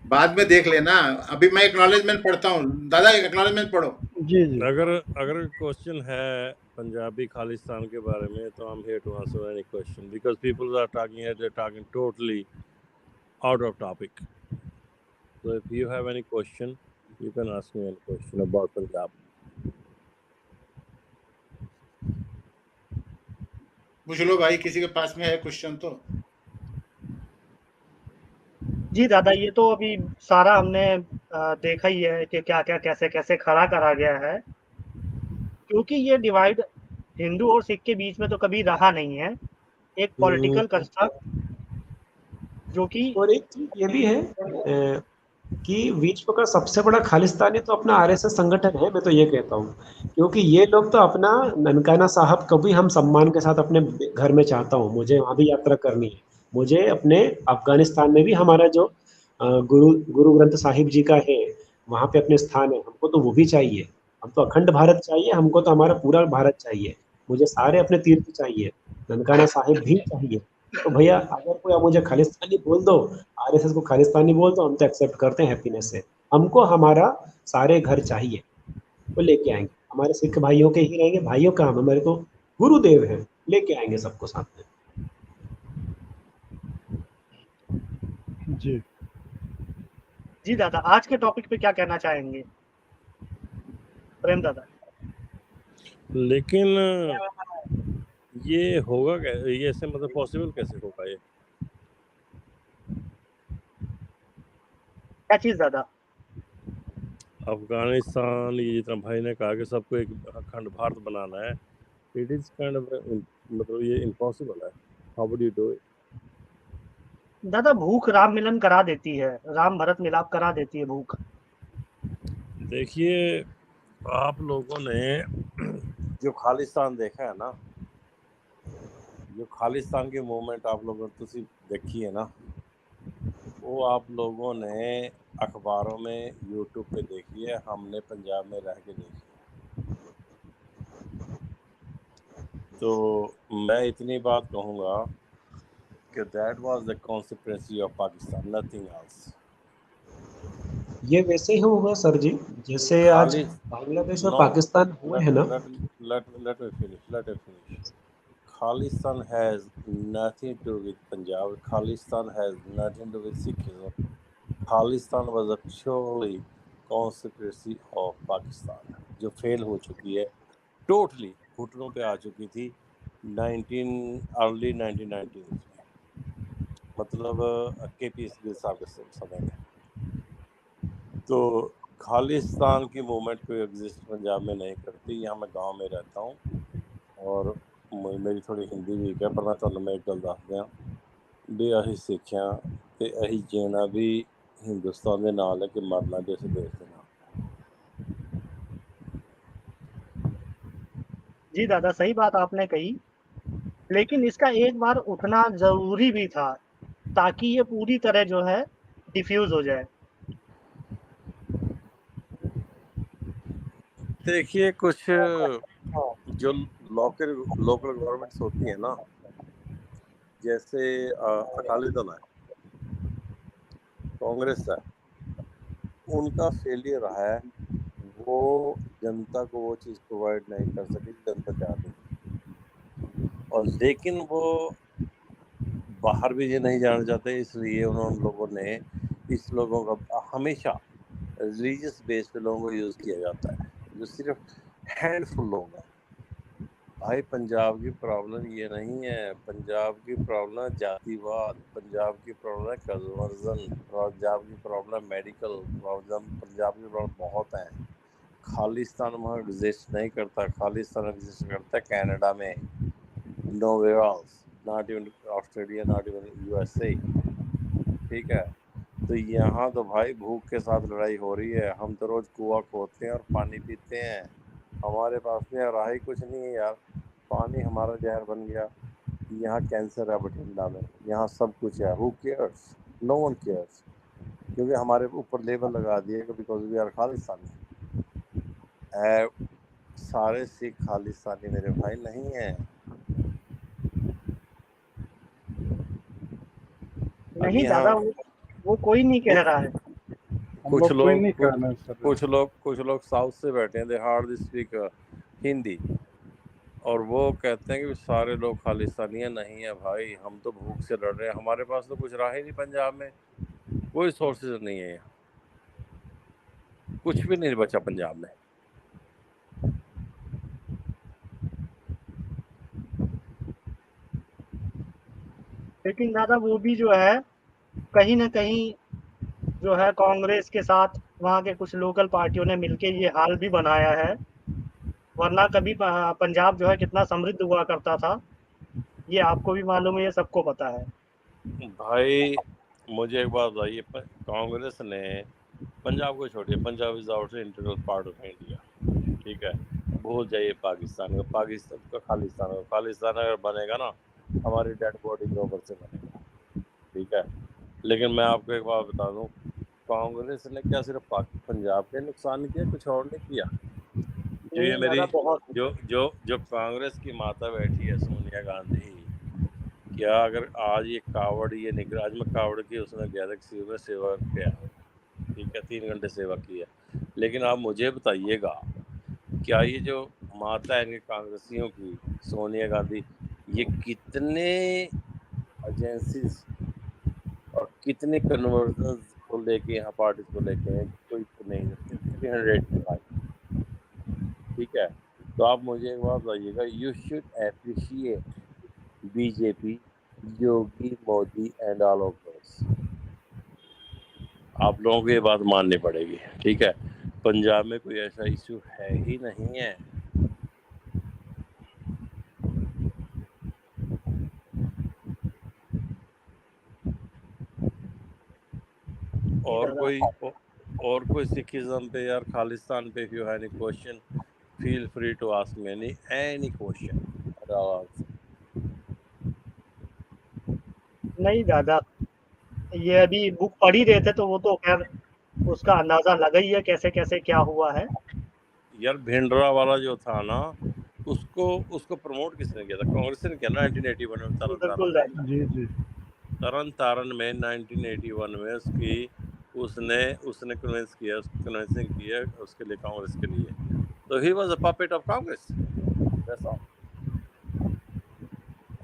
बाद में देख लेना, अभी मैं एक्नॉलेजमेंट पढ़ता हूँ। दादा एक्नॉलेजमेंट पढ़ो। जी जी अगर क्वेश्चन है पंजाबी खालिस्तान के बारे में, तो I am here to answer any question, because people are talking totally out of topic. So if you have any question, you can ask me any question about Punjab. पूछ लो भाई, किसी के पास में है क्वेश्चन तो। जी दादा, ये तो अभी सारा हमने देखा ही है कि क्या क्या कैसे कैसे खड़ा करा गया है, क्योंकि ये डिवाइड हिंदू और सिख के बीच में तो कभी रहा नहीं है, एक पॉलिटिकल कंस्ट्रक्ट जो कि और एक चीज ये भी है कि विश्व का सबसे बड़ा खालिस्तानी तो अपना आरएसएस संगठन है, मैं तो ये कहता हूँ, क्योंकि ये लोग तो अपना ननकाना साहब को भी हम सम्मान के साथ अपने घर में चाहता हूँ, मुझे वहां भी यात्रा करनी है, मुझे अपने अफगानिस्तान में भी हमारा जो गुरु ग्रंथ साहिब जी का है वहां पे अपने स्थान है, हमको तो वो भी चाहिए, हम तो अखंड भारत चाहिए, हमको तो हमारा पूरा भारत चाहिए, मुझे सारे अपने तीर्थ चाहिए, ननकाना साहिब भी चाहिए। तो भैया अगर कोई आप मुझे खालिस्तानी बोल दो, आरएसएस को खालिस्तानी बोल दो, हम तो एक्सेप्ट करते हैं हैप्पीनेस से, हमको हमारा सारे घर चाहिए, वो लेके आएंगे, हमारे सिख भाइयों के ही रहेंगे, भाइयों का हम, हमारे तो गुरुदेव हैं, लेके आएंगे सबको साथ में। जी जी दादा, आज के टॉपिक पे क्या कहना चाहेंगे प्रेम दादा? लेकिन ये होगा ये ऐसे मतलब पॉसिबल कैसे होगा ये? क्या चीज दादा? अफगानिस्तान, ये जितना भाई ने कहा कि सबको एक अखंड भारत बनाना है, इट इज काइंड ऑफ मतलब ये इम्पॉसिबल है। How would you do it? दादा भूख राम मिलन करा देती है, राम भरत मिलाप करा देती है भूख। देखिए, आप लोगों ने जो खालिस्तान देखा है ना, जो खालिस्तान की मूवमेंट आप लोगों ने तो देखी है ना, वो आप लोगों ने अखबारों में यूट्यूब पे देखी है, हमने पंजाब में रह के देखी है। तो मैं इतनी बात कहूँगा कि that was the conspiracy of Pakistan, nothing else. ये वैसे ही होगा सर जी, जैसे आज बांग्लादेश और पाकिस्तान हुए हैं ना। let me finish. Khalistan has nothing to do with Punjab. Khalistan has nothing to do with Sikhism. Khalistan was a purely conspiracy of Pakistan, जो फेल हो चुकी है, टोटली घुटनों पे आ चुकी थी अर्ली 1990s में, मतलब KPS गिल साहब के समय में। तो खालिस्तान की मूवमेंट कोई एग्जिस्ट पंजाब में नहीं करती। यहाँ मैं गांव में रहता हूँ और मेरी थोड़ी हिंदी वीक है, पर मैं तुहानू मैं एक गल दस दियां भी असीं सिक्खियां ते असीं जीना भी हिंदुस्तान दे नाल है कि मरना भी इस देश दे नाल। जी दादा, सही बात आपने कही, लेकिन इसका एक बार उठना जरूरी भी था ताकि ये पूरी तरह जो है डिफ्यूज हो जाए। देखिए, कुछ जो लोकल गवर्नमेंट्स होती है ना, जैसे अकाली दल है, कांग्रेस है, उनका फेलियर रहा है, वो जनता को वो चीज़ प्रोवाइड नहीं कर सकी जनता चाहती थी, और लेकिन वो बाहर भी ये नहीं जाना चाहते, इसलिए उन लोगों ने इस लोगों का हमेशा रिलीजियस बेस पे लोगों को यूज़ किया जाता है, जो सिर्फ हैंडफुल लोग हैं। भाई पंजाब की प्रॉब्लम ये नहीं है, पंजाब की प्रॉब्लम जातिवाद, पंजाब की प्रॉब्लम है कन्वर्जन, पंजाब की प्रॉब्लम मेडिकल प्रॉब्लम, पंजाब की प्रॉब्लम बहुत है। खालिस्तान वहाँ एग्जिस्ट नहीं करता, खालिस्तान एग्जिस्ट करता है कनाडा में, nowhere else, not even Australia, not even USA, ठीक है। तो यहाँ तो भाई भूख के साथ लड़ाई हो रही है, हम तो रोज़ कुआं खोदते हैं और पानी पीते हैं, हमारे पास में रहा ही कुछ नहीं है यार, पानी हमारा जहर बन गया। यहाँ कैंसर है बठिंडा में, यहाँ सब कुछ है, who cares? No one cares, क्योंकि हमारे ऊपर लेबल लगा दिए कि बिकॉज वी आर खालिस्तानी। सारे सिख खालिस्तानी मेरे भाई नहीं हैं। नहीं दादा, वो कोई नहीं कह रहा है। कुछ लोग साउथ से बैठे हैं, दे हार्डली स्पीक हिंदी, और वो कहते हैं कि सारे लोग खालिस्तानी हैं। नहीं है भाई, हम तो भूख से लड़ रहे हैं, हमारे पास तो कुछ रहा ही नहीं, पंजाब में कोई सोर्सेज नहीं है। कुछ भी नहीं बचा पंजाब में। लेकिन दादा वो भी जो है कहीं ना कहीं जो है कांग्रेस के साथ वहाँ के कुछ लोकल पार्टियों ने मिलके ये हाल भी बनाया है, वरना कभी पंजाब जो है कितना समृद्ध हुआ करता था, ये आपको भी मालूम है, ये सबको पता है। भाई मुझे एक बात बताइए, कांग्रेस ने पंजाब को छोड़िए, Punjab is out integral part of India, ठीक है, भूल जाइए पाकिस्तान का खालिस्तान अगर बनेगा ना हमारी डेड बॉडी के ऊपर से बनेगा, ठीक है। लेकिन मैं आपको एक बात बता दूं, कांग्रेस ने क्या सिर्फ पंजाब के नुकसान किया, कुछ और नहीं किया। जो ये मेरी जो कांग्रेस की माता बैठी है सोनिया गांधी, क्या अगर आज ये कावड़ ये निकल, आज मैं कावड़ की उसने गैलेक्सी में सेवा किया, ठीक है, 3 घंटे सेवा की है। लेकिन आप मुझे बताइएगा, क्या ये जो माता है इनके कांग्रेसियों की सोनिया गांधी, ये कितने एजेंसीज और कितने कन्वर्जन को लेके यहाँ पार्टीज को लेके हैं, कोई नहीं, 385, ठीक है। तो आप मुझे एक बात बताइएगा, you should appreciate BJP, Yogi, Modi and all of those. आप लोगों को ये बात माननी पड़ेगी, ठीक है। पंजाब में कोई ऐसा इशू है ही नहीं है। और कोई सिखिज्म पे यार खालिस्तान पे, if you have any question feel free to ask me any question. नहीं दादा, ये अभी बुक पढ़ ही रहे थे तो वो तो खैर उसका अंदाजा लगा ही है कैसे कैसे क्या हुआ है। यार भिंडरा वाला जो था ना, उसको प्रमोट किसने किया था? कांग्रेस ने किया ना 1981 में, तरन तारण में 1981 में उसने कन्विंसिंग किया उसके लिए, कांग्रेस के लिए। तो he was a puppet of Congress, that's all.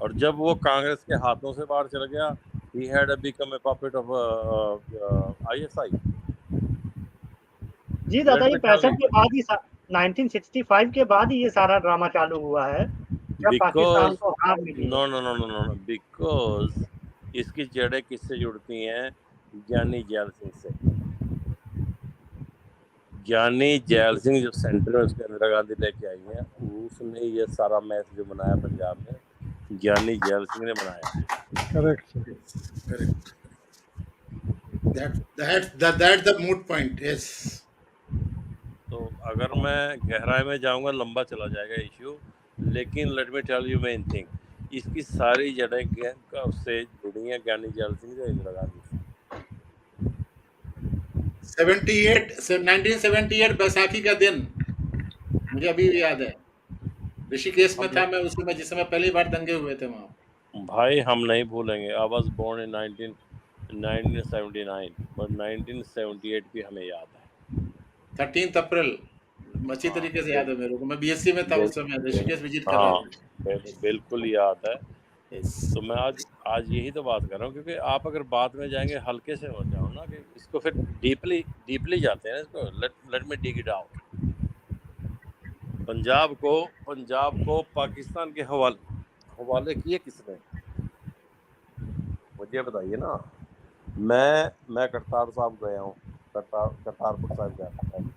और जब वो कांग्रेस के हाथों से बाहर चला गया, he had become a puppet of ISI। जी दादा, ये 65 के बाद ही 1965 के बाद ही ये सारा ड्रामा चालू हुआ है, जब पाकिस्तान को हार मिली। नो, बिकॉज इसकी जड़ें किससे जुड़ती हैं? ज्ञानी जैल सिंह से। ज्ञानी जैल सिंह जो सेंटर में उसके इंदिरा गांधी लेके आई है, उसने ये सारा मैच जो बनाया पंजाब में, ज्ञानी जैल सिंह ने बनाया। Correct. That's the moot point, yes। तो अगर मैं गहराई में जाऊंगा लंबा चला जाएगा इश्यू, लेकिन let me tell you main thing, इसकी सारी जड़ें उससे जुड़ी हैं ज्ञानी जैल सिंह से, इंदिरा गांधी से। 1978 बैसाखी का दिन मुझे अभी भी याद है, ऋषिकेश में था मैं उस समय, जिस समय पहली बार दंगे हुए थे वहाँ। भाई हम नहीं भूलेंगे। I was born in 1979, but 1978 भी हमें याद है। 13 अप्रैल अच्छी तरीके से याद है मेरे को, मैं बीएससी में था उस समय, ऋषिकेश विजिट कर रहा था। बिल्कुल याद है। तो मैं आज यही तो बात कर रहा हूँ, क्योंकि आप अगर बात में जाएंगे हल्के से मत जाओ ना, कि इसको फिर डीपली जाते हैं इसको। Let me dig it out. Punjab को पाकिस्तान के हवाले किए किसने? मुझे बताइए ना। मैं करतार साहब गया हूँ, करतारपुर साहब गया हूँ,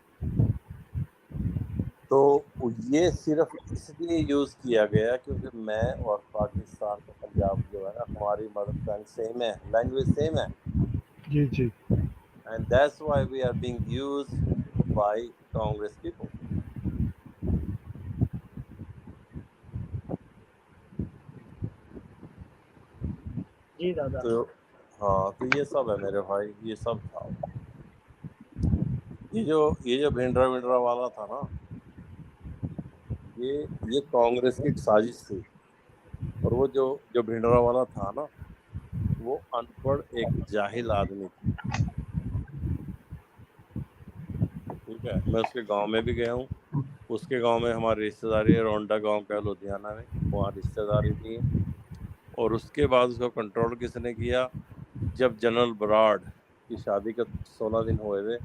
तो ये सिर्फ इसलिए यूज किया गया क्योंकि मैं और पाकिस्तान का पंजाब जो है ना, हमारी मदर टंग सेम है, लैंग्वेज सेम है। जी। And that's why we are being used by Congress people. जी दादा। तो हाँ, तो ये सब है मेरे भाई, ये सब था। ये जो भिंडरा वाला था ना, ये कांग्रेस की एक साजिश थी। और वो जो भिंडरा वाला था ना, वो अनपढ़ एक जाहिल आदमी था, ठीक है। मैं उसके गांव में भी गया हूँ। उसके गांव में हमारी रिश्तेदारी है, रोंडा गांव का लुधियाना में, वहाँ रिश्तेदारी थी। और उसके बाद उसको कंट्रोल किसने किया? जब जनरल बराड़ की शादी का 16 दिन हुए थे,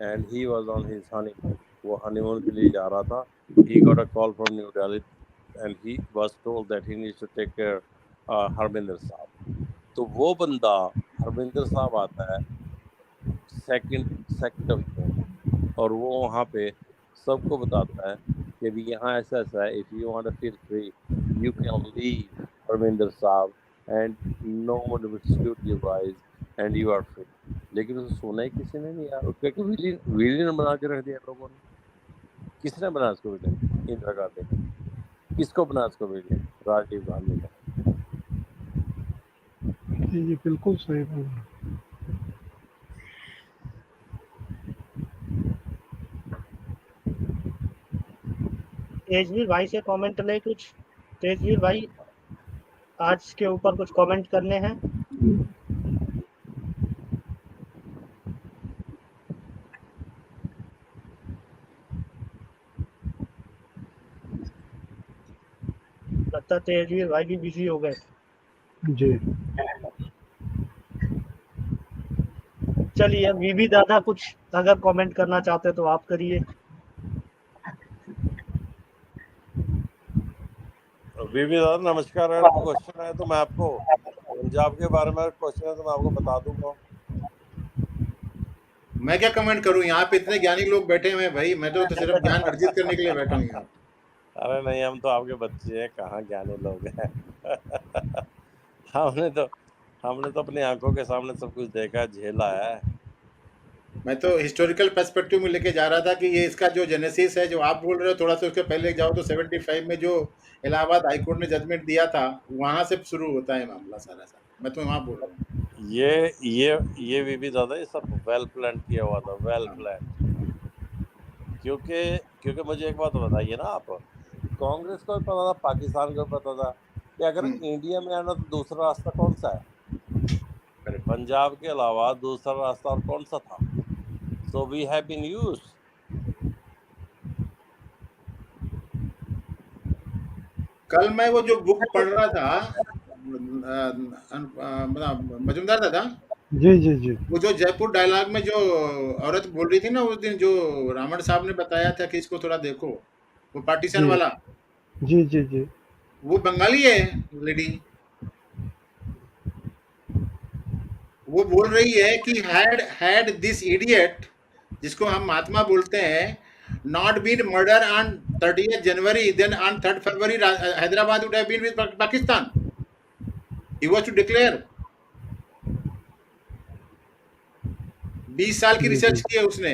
and he was on his honeymoon. वो हनीमून के लिए जा रहा था. He got a call from New Delhi and he was told that he needs to take care Harminder साहब. तो वो बंदा हरमिंदर साहब आता है सेकंड ऑफ और वो वहाँ पे सबको बताता है कि भी यहाँ ऐसा ऐसा है. If you want to feel free you can leave Harminder Sahib and no one will salute you guys and you are free. लेकिन उसे सुना ही किसी ने नहीं यार. उसके विलीन बना के रख दिया लोगों ने. किसने बनाया उसको विलीन? इंदिरा गांधी ने. किसको बनाया उसको विलीन? राजीव गांधी ने. जी बिल्कुल सही बोल रहे हैं। तेजवीर भाई से कमेंट ले कुछ. तेजवीर भाई आज के ऊपर कुछ कमेंट करने हैं. लगता है तेजवीर भाई भी बिजी हो गए. जी चलिए वीवी दादा कुछ अगर कमेंट करना चाहते तो आप करिए. बीबी दादा नमस्कार. अगर क्वेश्चन है तो मैं आपको पंजाब के बारे में क्वेश्चन है तो मैं आपको बता दूंगा. मैं क्या कमेंट करूं? यहाँ पे इतने ज्ञानी लोग बैठे हुए हैं भाई. मैं तो सिर्फ ज्ञान अर्जित करने के लिए बैठा हूँ यहाँ. अरे नहीं, हम तो आपके बच्चे हैं, कहाँ ज्ञानी लोग हैं. हमने तो अपनी आंखों के सामने सब कुछ देखा, झेला है. मैं तो हिस्टोरिकल पर्सपेक्टिव में लेके जा रहा था कि ये इसका जो जेनेसिस है, जो आप बोल रहे हो, थोड़ा सा उसके पहले जाओ तो 75 में जो इलाहाबाद हाईकोर्ट ने जजमेंट दिया था, वहां से शुरू होता है मामला सारा. मैं तो वहां बोल रहा हूँ. ये बीबी दादा ये सब वेल प्लान किया हुआ था. Well plan. क्योंकि मुझे एक बात बताइए ना आप. कांग्रेस को भी पता था, पाकिस्तान को भी पता था कि अगर इंडिया में आना तो दूसरा रास्ता कौन सा है. पंजाब के अलावा दूसरा रास्ता और कौन सा था. So we have been used. कल मैं वो जो बुक पढ़ रहा था मजूमदार दादा, जी जी जी वो जो जयपुर डायलॉग में जो औरत बोल रही थी ना उस दिन, जो रावण साहब ने बताया था कि इसको थोड़ा देखो, वो पार्टीशन जी वाला, जी जी जी वो बंगाली है लेडी. वो बोल रही है कि हैड दिस इडियट, जिसको हम महात्मा बोलते हैं, not been murder on 30th January, then on 3rd February Hyderabad would have been with Pakistan. He was to declare. 20 साल की रिसर्च की है उसने.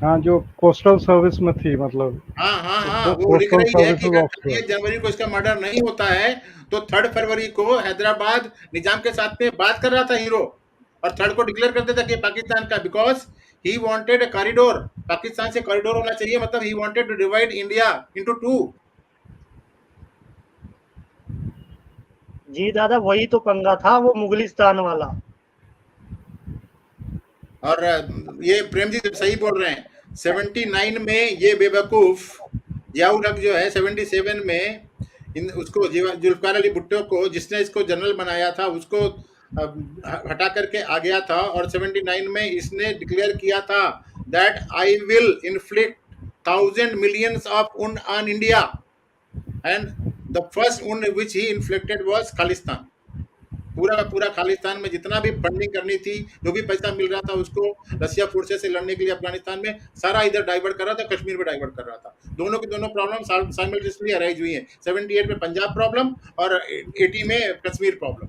हाँ, जो पोस्टल सर्विस में थी, मतलब हाँ वो लिख पोस्टल रही है कि सर्विसेज अगर ऑफिसर. 30th जनवरी को इसका मर्डर नहीं होता है तो 3rd फरवरी को हैदराबाद निजाम के साथ में बात कर रहा था हीरो, और 3rd को डिक्लेयर कर देता कि पाकिस्तान का, because he wanted a corridor. Pakistan से कॉरिडोर होना चाहिए, मतलब he wanted to divide India into 2. जी दादा वही तो पंगा था, वो मुगलिस्तान वाला. और ये प्रेम जी सही बोल रहे हैं. 79 में ये बेवकूफ जियाउल हक जो है 77 में उसको जुल्फकार अली भुट्टो को, जिसने इसको जनरल बनाया था, उसको हटा करके आ गया था. और 79 में इसने डिक्लेयर किया था that I will inflict 1000 millions of wound on India, and the first wound which he inflicted was Khalistan. पूरा का पूरा खालिस्तान में जितना भी फंडिंग करनी थी, जो भी पैसा मिल रहा था उसको रशिया फोर्सेस से लड़ने के लिए अफगानिस्तान में, सारा इधर डाइवर्ट कर रहा था, कश्मीर में डाइवर्ट कर रहा था. दोनों की दोनों प्रॉब्लम साइमल्टेनियसली अराइज हुई है. 78 में पंजाब प्रॉब्लम और 80 में कश्मीर प्रॉब्लम.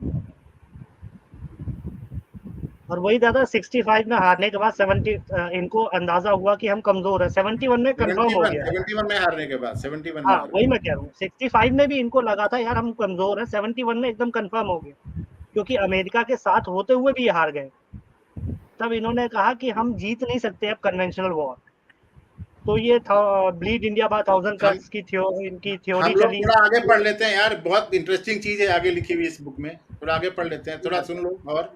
और वही दादा 65 में हारने के बाद 70 इनको अंदाजा हुआ कि हम कमजोर है. 71 में कंफर्म हो गया. 71 में हारने के बाद 71 में हाँ वही मैं कह रहा हूँ. 65 में भी इनको लगा था यार हम कमजोर है. 71 में एकदम कंफर्म हो गया, क्योंकि अमेरिका के साथ होते हुए भी हार गए. तब इन्होंने कहा कि हम जीत नहीं सकते अब कन्वेंशनल वॉर. तो ये ब्लीड इंडिया बाय 1000 कट्स की इनकी थ्योरी हम लोग चली. थोड़ा आगे पढ़ लेते हैं यार, बहुत इंटरेस्टिंग चीज है आगे लिखी हुई इस बुक में. थोड़ा आगे पढ़ लेते हैं, थोड़ा सुन लो और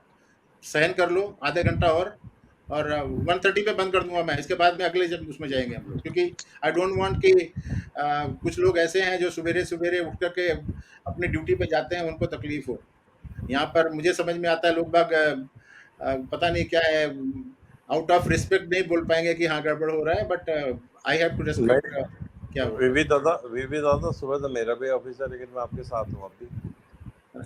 सहन कर लो आधे घंटा और 1:30 पे बंद कर दूंगा मैं. इसके बाद में अगले जब उसमें जाएंगे हम लोग, क्योंकि आई डोंट वांट कि कुछ लोग ऐसे हैं जो सवेरे सवेरे उठ करके अपनी ड्यूटी पे जाते हैं, उनको तकलीफ हो. यहाँ पर मुझे समझ में आता है लोग बाग पता नहीं क्या है, आउट ऑफ रिस्पेक्ट नहीं बोल पाएंगे कि हाँ गड़बड़ हो रहा है, but I have to respect क्या हुआ। वीवी दादा सुबह तो मेरा भी ऑफिस है, लेकिन मैं आपके साथ हूँ अभी।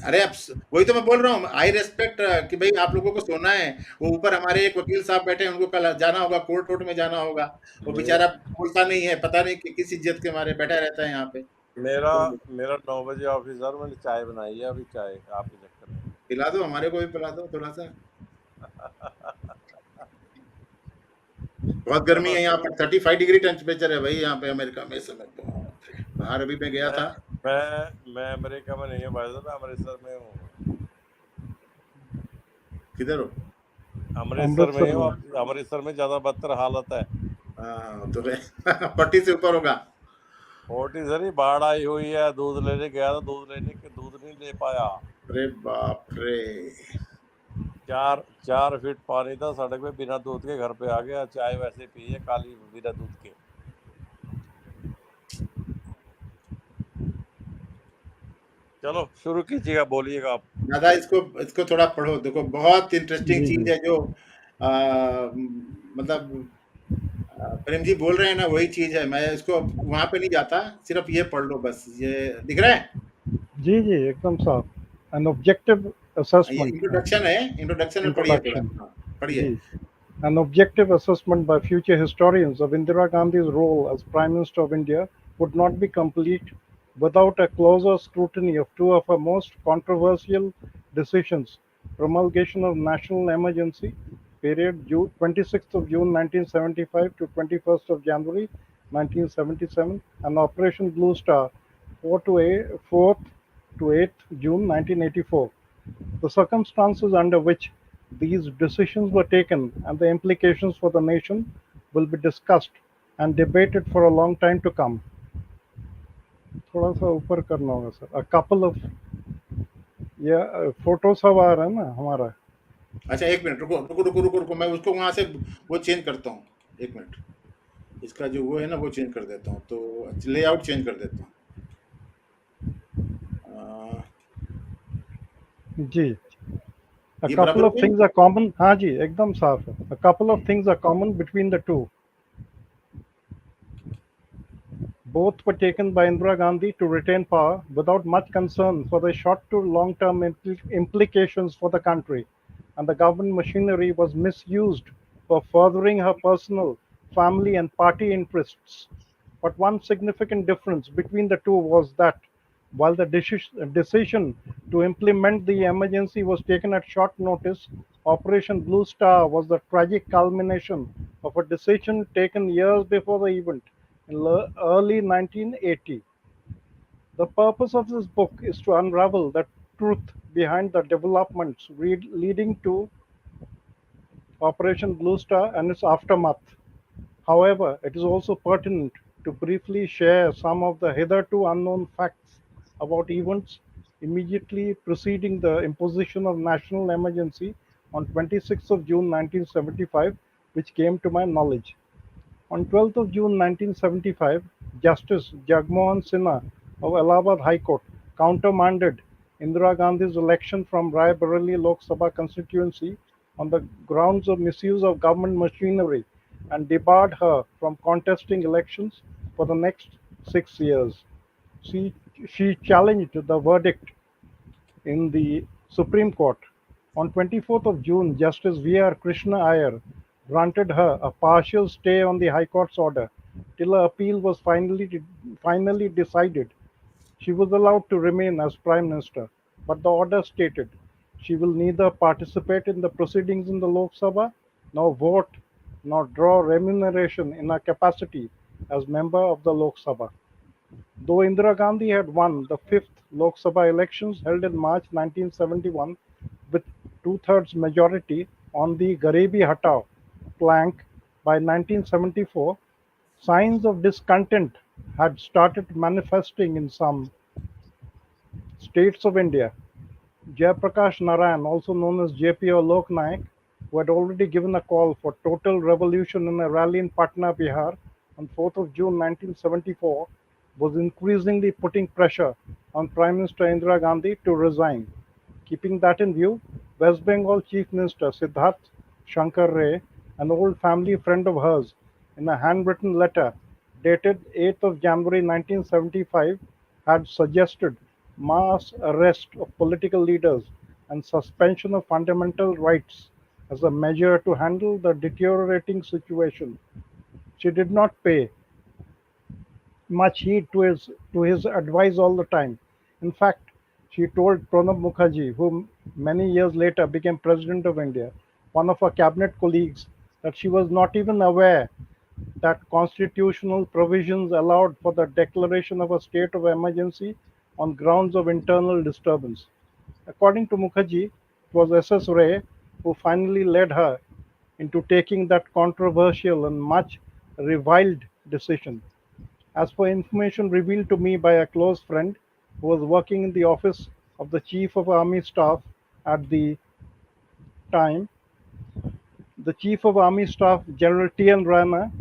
अरे अब वही तो मैं बोल रहा हूँ, आई रेस्पेक्ट कि भाई आप लोगों को सोना है। वो ऊपर हमारे एक वकील साहब बैठे हैं, उनको कल जाना होगा, कोर्ट वोर्ट में जाना होगा। वो बेचारा बोलता नहीं है, पता नहीं किस इज्जत के मारे बैठा रहता है यहाँ पे। मेरा तो 9 बजे ऑफिस है, मैंने चाय बनाई है अभी, चाय आपके चक्कर में। पिला दो, हमारे को भी पिला दो थोड़ा सा। बहुत गर्मी है यहाँ पर, 35 डिग्री टेम्परेचर है भाई यहाँ पे अमेरिका में इस समय। बाहर अभी मैं गया था। मैं अमेरिका में नहीं हूँ भाई साहब, मैं अमृतसर में हूँ। किधर हो? अमृतसर में हूँ। अमृतसर में ज्यादा बदतर हालत है। हाँ तो 40 से ऊपर होगा। 40 से नहीं, बाढ़ आई हुई है। दूध लेने गया था, दूध नहीं ले पाया। अरे बाप रे। 4 फीट पानी था सड़क पे, बिना दूध के घर पे आ गया। चाय वैसे पी है काली, बिना दूध के। चलो शुरू कीजिएगा, बोलिएगा आप। दादा इसको थोड़ा पढ़ो, देखो बहुत इंटरेस्टिंग जी, चीज जी। है जो मतलब प्रेम जी बोल रहे हैं ना, वही चीज है। मैं इसको वहां पे नहीं जाता, सिर्फ ये पढ़ लो बस। ये दिख रहा है, जी, जी, एकदम साफ। An objective ये assessment. इंट्रोडक्शन है। इंट्रोडक्शन में पढ़िए थोड़ा। Introduction. हाँ, पढ़िए। Ji. An objective assessment by future historians of Indira Gandhi's role as Prime Minister of India would not be complete without a closer scrutiny of two of her most controversial decisions: promulgation of national emergency period 26th of June 1975 to 21st of January 1977, and Operation Blue Star 4th to 8th June 1984. The circumstances under which these decisions were taken and the implications for the nation will be discussed and debated for a long time to come. थोड़ा सा ऊपर करना होगा sir. A couple of ये photo सब आ रहा है ना हमारा। अच्छा एक मिनट रुको रुको रुको रुको रुको, मैं उसको वहां से वो चेंज करता हूँ। एक मिनट, इसका जो वो है ना वो चेंज कर देता हूँ, तो लेआउट चेंज कर देता हूँ। जी। A ये couple बराबर हो of गया? things are common। हाँ जी एकदम साफ है। A couple of things are common between the two. Both were taken by Indira Gandhi to retain power without much concern for the short to long-term implications for the country, and the government machinery was misused for furthering her personal, family, and party interests. But one significant difference between the two was that while the decision to implement the emergency was taken at short notice, Operation Blue Star was the tragic culmination of a decision taken years before the event in early 1980. The purpose of this book is to unravel the truth behind the developments leading to Operation Blue Star and its aftermath. However, it is also pertinent to briefly share some of the hitherto unknown facts about events immediately preceding the imposition of national emergency on 26th of June 1975, which came to my knowledge. On 12th of June 1975, Justice Jagmohan Sinha of Allahabad High Court countermanded Indira Gandhi's election from Raebareli Lok Sabha constituency on the grounds of misuse of government machinery and debarred her from contesting elections for the next 6 years. She challenged the verdict in the Supreme Court. On 24th of June, Justice V.R. Krishna Iyer granted her a partial stay on the High Court's order till her appeal was finally decided. She was allowed to remain as Prime Minister, but the order stated she will neither participate in the proceedings in the Lok Sabha, nor vote, nor draw remuneration in her capacity as member of the Lok Sabha. Though Indira Gandhi had won the fifth Lok Sabha elections held in March 1971 with two-thirds majority on the Garebi Hatao plank by 1974, signs of discontent had started manifesting in some states of India. Jayaprakash Narayan, also known as JP or Lok Naik, who had already given a call for total revolution in a rally in Patna, Bihar on 4th of June 1974, was increasingly putting pressure on Prime Minister Indira Gandhi to resign. Keeping that in view, West Bengal Chief Minister Siddharth Shankar Ray an old family friend of hers, in a handwritten letter dated 8th of January 1975, had suggested mass arrest of political leaders and suspension of fundamental rights as a measure to handle the deteriorating situation. She did not pay much heed to his advice all the time. In fact, she told Pranab Mukherjee, who many years later became President of India, one of her cabinet colleagues, that she was not even aware that constitutional provisions allowed for the declaration of a state of emergency on grounds of internal disturbance. According to Mukherjee, it was SS Ray who finally led her into taking that controversial and much reviled decision. As per information revealed to me by a close friend who was working in the office of the Chief of Army Staff at the time, the Chief of Army Staff, General T.N. Rana,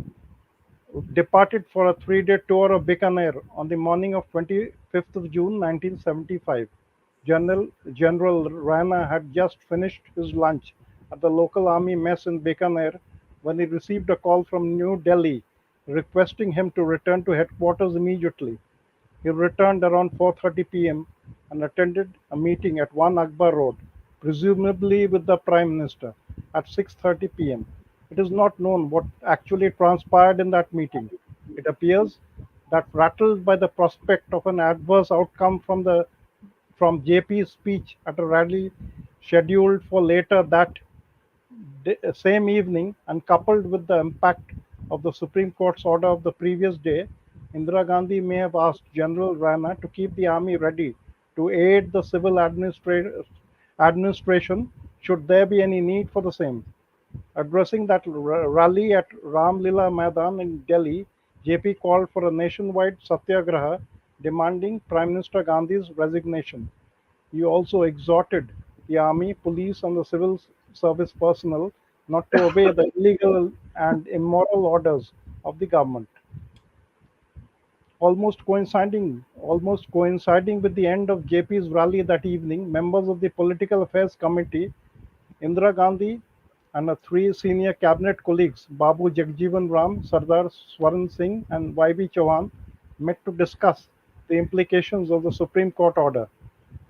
departed for a 3-day tour of Bikaner on the morning of 25th of June 1975. General Rana had just finished his lunch at the local army mess in Bikaner when he received a call from New Delhi requesting him to return to headquarters immediately. He returned around 4:30 p.m. and attended a meeting at 1 Akbar Road, presumably with the Prime Minister, at 6:30 p.m. It is not known what actually transpired in that meeting. It appears that, rattled by the prospect of an adverse outcome from JP's speech at a rally scheduled for later that same evening, and coupled with the impact of the Supreme Court's order of the previous day, Indira Gandhi may have asked General Rana to keep the army ready to aid the civil administration should there be any need for the same. Addressing that rally at Ram Lila Maidan in Delhi, JP called for a nationwide satyagraha demanding Prime Minister Gandhi's resignation. He also exhorted the army, police, and the civil service personnel not to obey the illegal and immoral orders of the government. Almost coinciding with the end of JP's rally that evening, members of the Political Affairs Committee, Indira Gandhi, and her three senior cabinet colleagues, Babu Jagjeevan Ram, Sardar Swaran Singh, and YB Chauhan, met to discuss the implications of the Supreme Court order.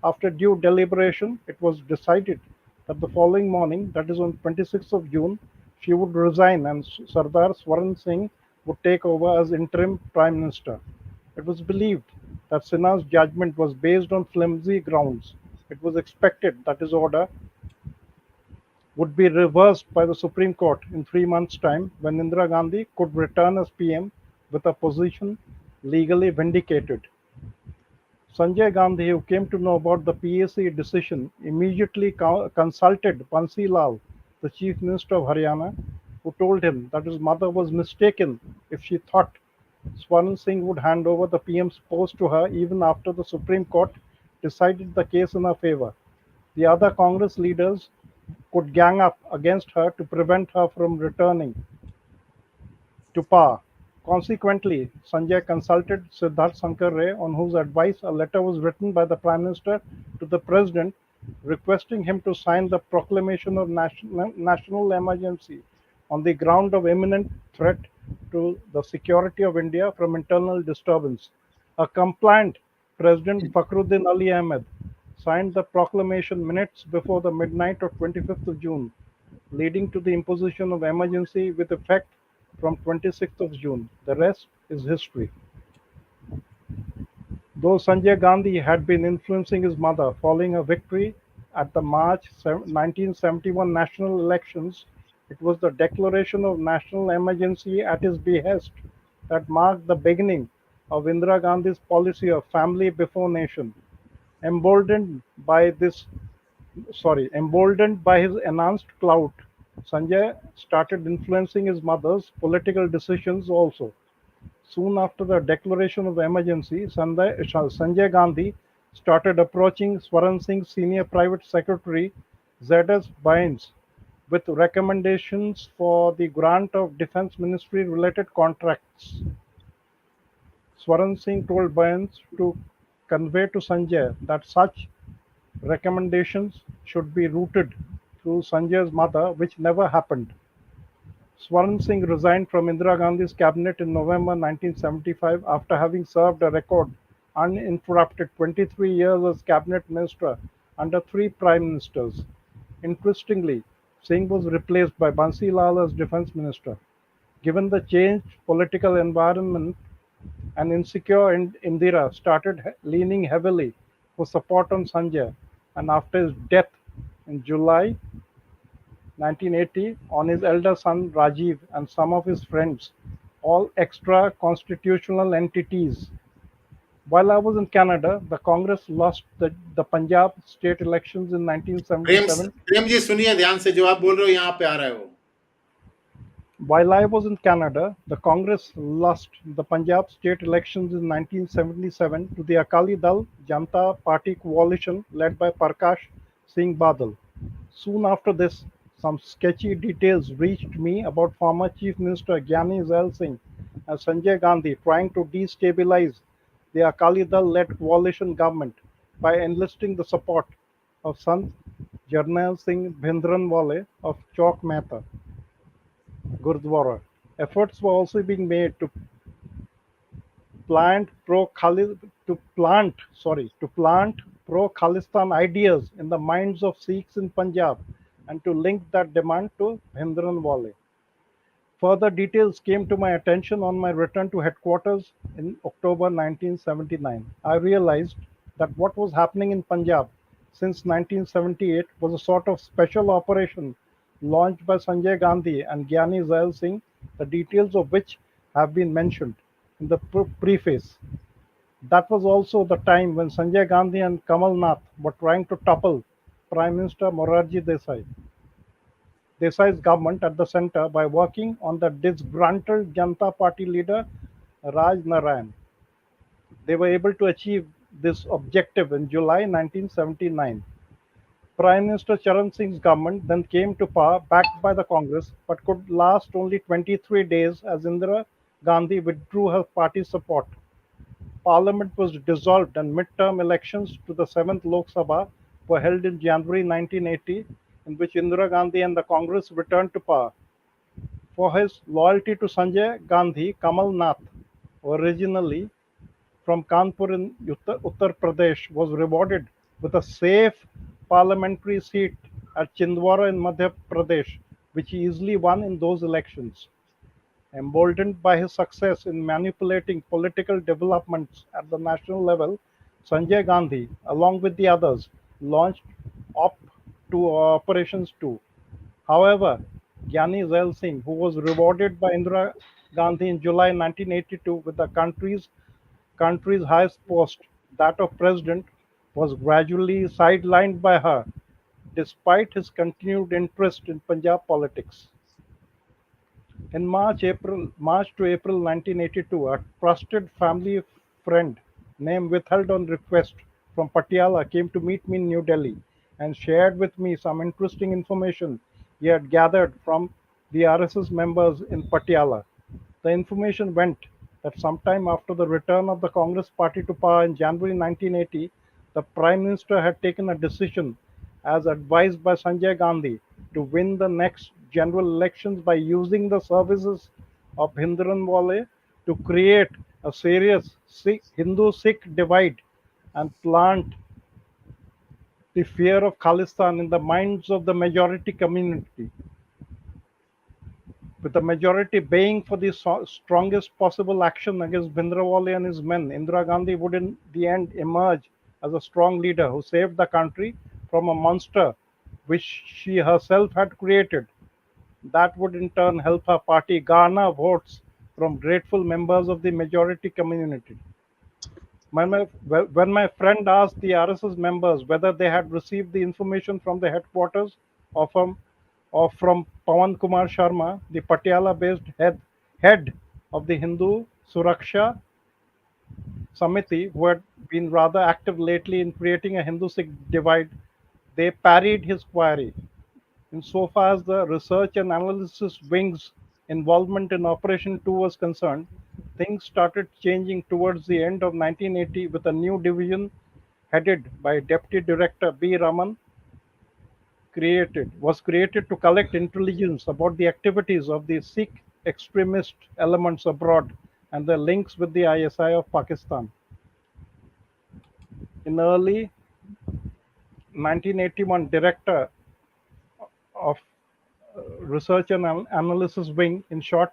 After due deliberation, it was decided that the following morning, that is on 26th of June, she would resign and Sardar Swaran Singh would take over as interim Prime Minister. It was believed that Sinha's judgment was based on flimsy grounds. It was expected that his order would be reversed by the Supreme Court in 3 months' time, when Indira Gandhi could return as PM with a position legally vindicated. Sanjay Gandhi, who came to know about the PAC decision, immediately consulted Bansi Lal, the Chief Minister of Haryana, who told him that his mother was mistaken if she thought Swaran Singh would hand over the PM's post to her even after the Supreme Court decided the case in her favor. The other Congress leaders could gang up against her to prevent her from returning to power. Consequently, Sanjay consulted Siddharth Sankar Ray, on whose advice a letter was written by the Prime Minister to the President requesting him to sign the proclamation of national emergency on the ground of imminent threat to the security of India from internal disturbance. A compliant President Fakhruddin Ali Ahmed signed the proclamation minutes before the midnight of 25th of June, leading to the imposition of emergency with effect from 26th of June. The rest is history. Though Sanjay Gandhi had been influencing his mother following her victory at the March 1971 national elections, it was the declaration of national emergency at his behest that marked the beginning of Indira Gandhi's policy of family before nation. Emboldened by his enhanced clout, Sanjay started influencing his mother's political decisions also. Soon after the declaration of emergency, Sanjay Gandhi started approaching Swaran Singh's senior private secretary, Z.S. Bains, with recommendations for the grant of Defence Ministry related contracts. Swaran Singh told Bains to convey to Sanjay that such recommendations should be routed through Sanjay's mother, which never happened. Swaran Singh resigned from Indira Gandhi's cabinet in November 1975 after having served a record uninterrupted 23 years as cabinet minister under three prime ministers. Interestingly, Singh was replaced by Bansi Lal as defense minister. Given the changed political environment, and insecure Indira started leaning heavily for support on Sanjay, and after his death in July 1980 on his elder son Rajiv and some of his friends, all extra constitutional entities. While I was in Canada, the Congress lost the Punjab state elections in प्रेम 1977. प्रेम जी सुनिए ध्यान से, जो आप बोल रहे हो यहाँ पे आ रहा है वो। While I was in Canada, the Congress lost the Punjab state elections in 1977 to the Akali Dal Janata Party coalition led by Prakash Singh Badal. Soon after this, some sketchy details reached me about former Chief Minister Gyani Zail Singh and Sanjay Gandhi trying to destabilize the Akali Dal-led coalition government by enlisting the support of Sant Jarnail Singh Bhindranwale of Chowk Mehta Gurdwara. Efforts were also being made to plant pro-Khalistan ideas in the minds of Sikhs in Punjab and to link that demand to Bhindranwale. Further details came to my attention on my return to headquarters in October 1979. I realized that what was happening in Punjab since 1978 was a sort of special operation launched by Sanjay Gandhi and Gyani Zail Singh, the details of which have been mentioned in the preface. That was also the time when Sanjay Gandhi and Kamal Nath were trying to topple Prime Minister Morarji Desai's government at the center by working on the disgruntled Janata Party leader Raj Narayan. They were able to achieve this objective in July 1979. Prime Minister Charan Singh's government then came to power backed by the Congress but could last only 23 days as Indira Gandhi withdrew her party's support. Parliament was dissolved and mid-term elections to the 7th Lok Sabha were held in January 1980, in which Indira Gandhi and the Congress returned to power. For his loyalty to Sanjay Gandhi, Kamal Nath, originally from Kanpur in Uttar Pradesh, was rewarded with a safe parliamentary seat at Chindwara in Madhya Pradesh, which he easily won in those elections. Emboldened by his success in manipulating political developments at the national level, Sanjay Gandhi, along with the others, launched Operations 2. However, Gyani Zail Singh, who was rewarded by Indira Gandhi in July 1982 with the country's highest post, that of president, was gradually sidelined by her, despite his continued interest in Punjab politics. In March to April 1982, a trusted family friend named Withheld on request from Patiala came to meet me in New Delhi and shared with me some interesting information he had gathered from the RSS members in Patiala. The information went that sometime after the return of the Congress party to power in January 1980, the Prime Minister had taken a decision, as advised by Sanjay Gandhi, to win the next general elections by using the services of Bhindranwale to create a serious Hindu-Sikh divide and plant the fear of Khalistan in the minds of the majority community. With the majority baying for the strongest possible action against Bhindranwale and his men, Indira Gandhi would in the end emerge as a strong leader who saved the country from a monster which she herself had created. That would in turn help her party garner votes from grateful members of the majority community. When my friend asked the RSS members whether they had received the information from the headquarters or from Pawan Kumar Sharma, the Patiala-based head of the Hindu Suraksha Samiti, who had been rather active lately in creating a Hindu-Sikh divide, they parried his query. Insofar as the research and analysis wing's involvement in Operation 2 was concerned, things started changing towards the end of 1980 with a new division headed by Deputy Director B. Raman was created to collect intelligence about the activities of the Sikh extremist elements abroad and their links with the ISI of Pakistan. In early 1981, director of Research and Analysis Wing, in short,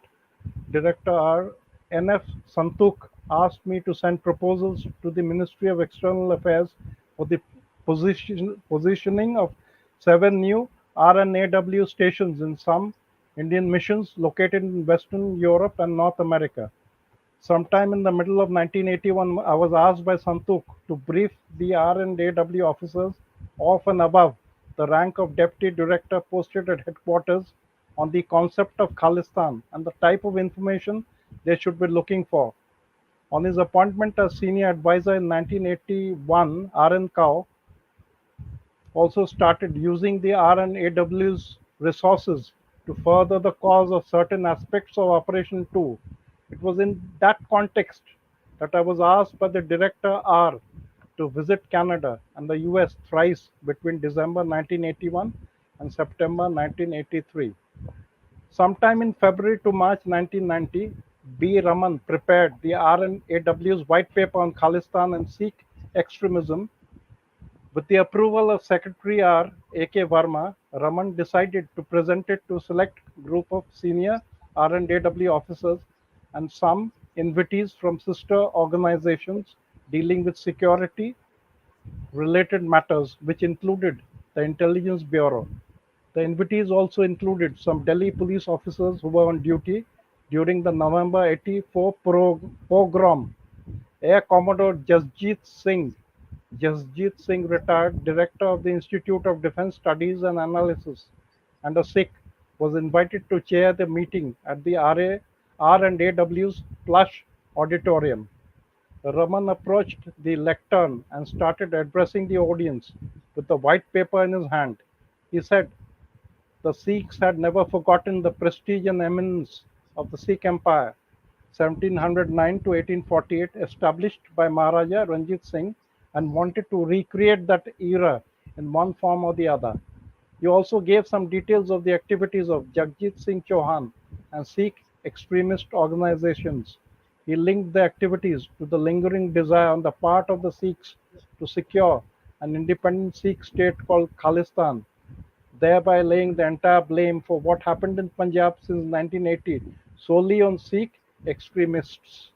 Director R. N.F. Santuk, asked me to send proposals to the Ministry of External Affairs for the positioning of 7 new RNAW stations in some Indian missions located in Western Europe and North America. Sometime in the middle of 1981, I was asked by Santuk to brief the RNAW officers of and above the rank of Deputy Director posted at headquarters on the concept of Khalistan and the type of information they should be looking for. On his appointment as senior advisor in 1981, RN Kao also started using the RNAW's resources to further the cause of certain aspects of Operation 2. It was in that context that I was asked by the Director R to visit Canada and the US thrice between December 1981 and September 1983. Sometime in February to March 1990, B. Raman prepared the RNAW's white paper on Khalistan and Sikh extremism. With the approval of Secretary R. A.K. Verma, Raman decided to present it to a select group of senior RNAW officers and some invitees from sister organizations dealing with security related matters, which included the Intelligence Bureau. The invitees also included some Delhi police officers who were on duty during the November 84 pogrom. Air Commodore Jasjit Singh, retired director of the Institute of Defence Studies and Analysis, and a Sikh, was invited to chair the meeting at the R&AW's plush auditorium. Raman approached the lectern and started addressing the audience with the white paper in his hand. He said, the Sikhs had never forgotten the prestige and eminence of the Sikh Empire, 1709 to 1848, established by Maharaja Ranjit Singh, and wanted to recreate that era in one form or the other. He also gave some details of the activities of Jagjit Singh Chauhan and Sikh extremist organizations. He linked the activities to the lingering desire on the part of the Sikhs to secure an independent Sikh state called Khalistan, thereby laying the entire blame for what happened in Punjab since 1980 solely on Sikh extremists.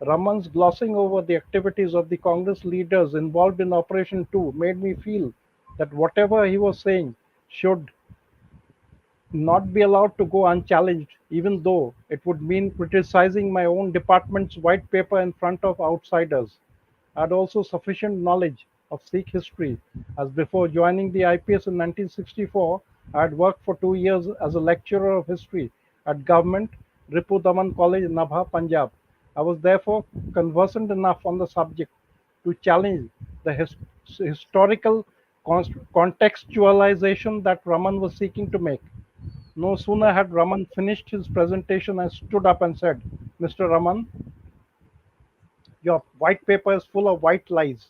Raman's glossing over the activities of the Congress leaders involved in Operation 2 made me feel that whatever he was saying should not be allowed to go unchallenged, even though it would mean criticizing my own department's white paper in front of outsiders. I had also sufficient knowledge of Sikh history, as before joining the IPS in 1964, I had worked for 2 years as a lecturer of history at Government Ripu Daman College, Nabha, Punjab. I was therefore conversant enough on the subject to challenge the historical contextualization that Raman was seeking to make. No sooner had Raman finished his presentation, I stood up and said, Mr. Raman, your white paper is full of white lies.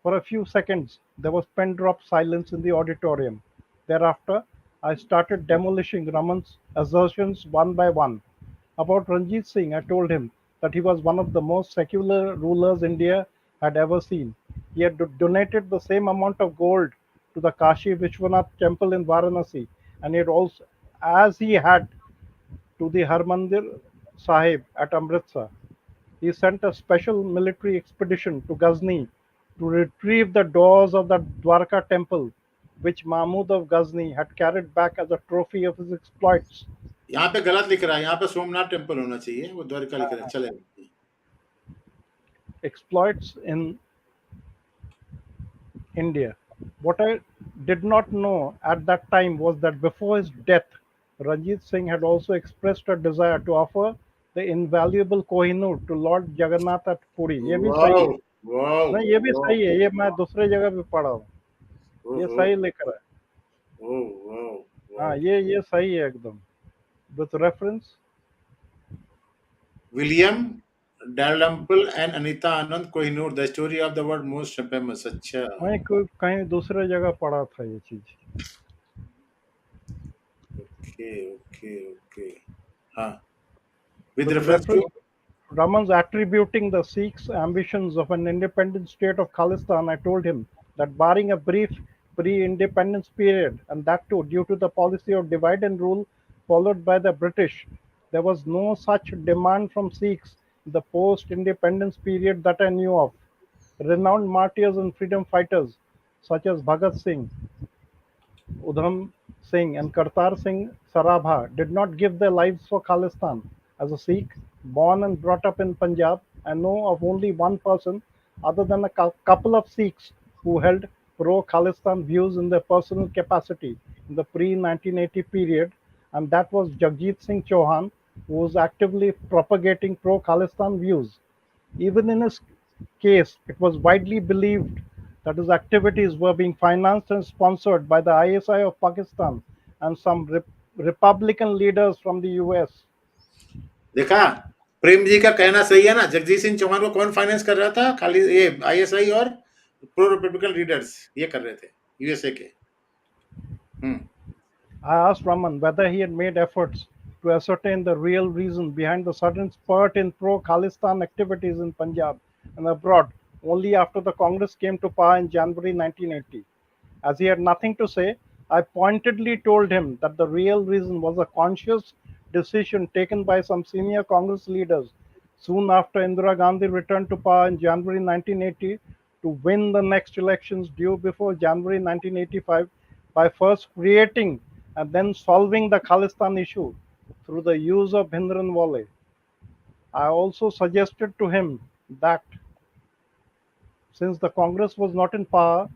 For a few seconds, there was pen-drop silence in the auditorium. Thereafter, I started demolishing Raman's assertions one by one. About Ranjit Singh, I told him that he was one of the most secular rulers India had ever seen. He had donated the same amount of gold to the Kashi Vishwanath temple in Varanasi, and he had also, as he had to the Harmandir Sahib at Amritsar. He sent a special military expedition to Ghazni to retrieve the doors of the Dwarka temple, which Mahmud of Ghazni had carried back as a trophy of his exploits. यहाँ पे गलत लिख रहा है, यहाँ पे Somnath temple होना चाहिए, वो द्वारका लिख रहा है, चलेगा. Exploits in India. What I did not know at that time was that before his death, Ranjit Singh had also expressed a desire to offer the invaluable Kohinoor to Lord Jagannath at Puri. ये भी सही है. Wow, नहीं, ये भी सही है. ये मैं दूसरे जगह पे पढ़ा हूँ. ये सही लिख रहा है. हाँ, ये सही है एकदम. With reference, William Dalrymple and Anita Anand Kohinoor, the story of the world most famous. अच्छा. मैं कहीं दूसरे जगह पढ़ा था ये चीज. Okay. हाँ. With With reference to Raman's attributing the Sikhs' ambitions of an independent state of Khalistan, I told him that barring a brief pre-independence period, and that too due to the policy of divide and rule followed by the British, there was no such demand from Sikhs in the post-independence period that I knew of. Renowned martyrs and freedom fighters such as Bhagat Singh, Udham Singh and Kartar Singh Sarabha did not give their lives for Khalistan. As a Sikh, born and brought up in Punjab, I know of only one person other than a couple of Sikhs who held pro-Khalistan views in their personal capacity in the pre-1980 period, and that was Jagjit Singh Chauhan, who was actively propagating pro-Khalistan views. Even in his case, it was widely believed that his activities were being financed and sponsored by the ISI of Pakistan and some Republican leaders from the US. देखा, प्रेम जी का कहना सही है ना. जगजीत सिंह चौहान को कौन finance कर रहा था? खाली ये आईएसआई और प्रो रिपब्लिकन लीडर्स ये कर रहे थे यूएसए के. I asked Raman whether he had made efforts to ascertain the real reason behind the sudden spurt in pro-Khalistan activities in Punjab and abroad only after the Congress came to power in January 1980. As he had nothing to say, I pointedly told him that the real reason was a conscious decision taken by some senior Congress leaders soon after Indira Gandhi returned to power in January 1980 to win the next elections due before January 1985 by first creating and then solving the Khalistan issue through the use of Bhindranwale. I also suggested to him that since the Congress was not in power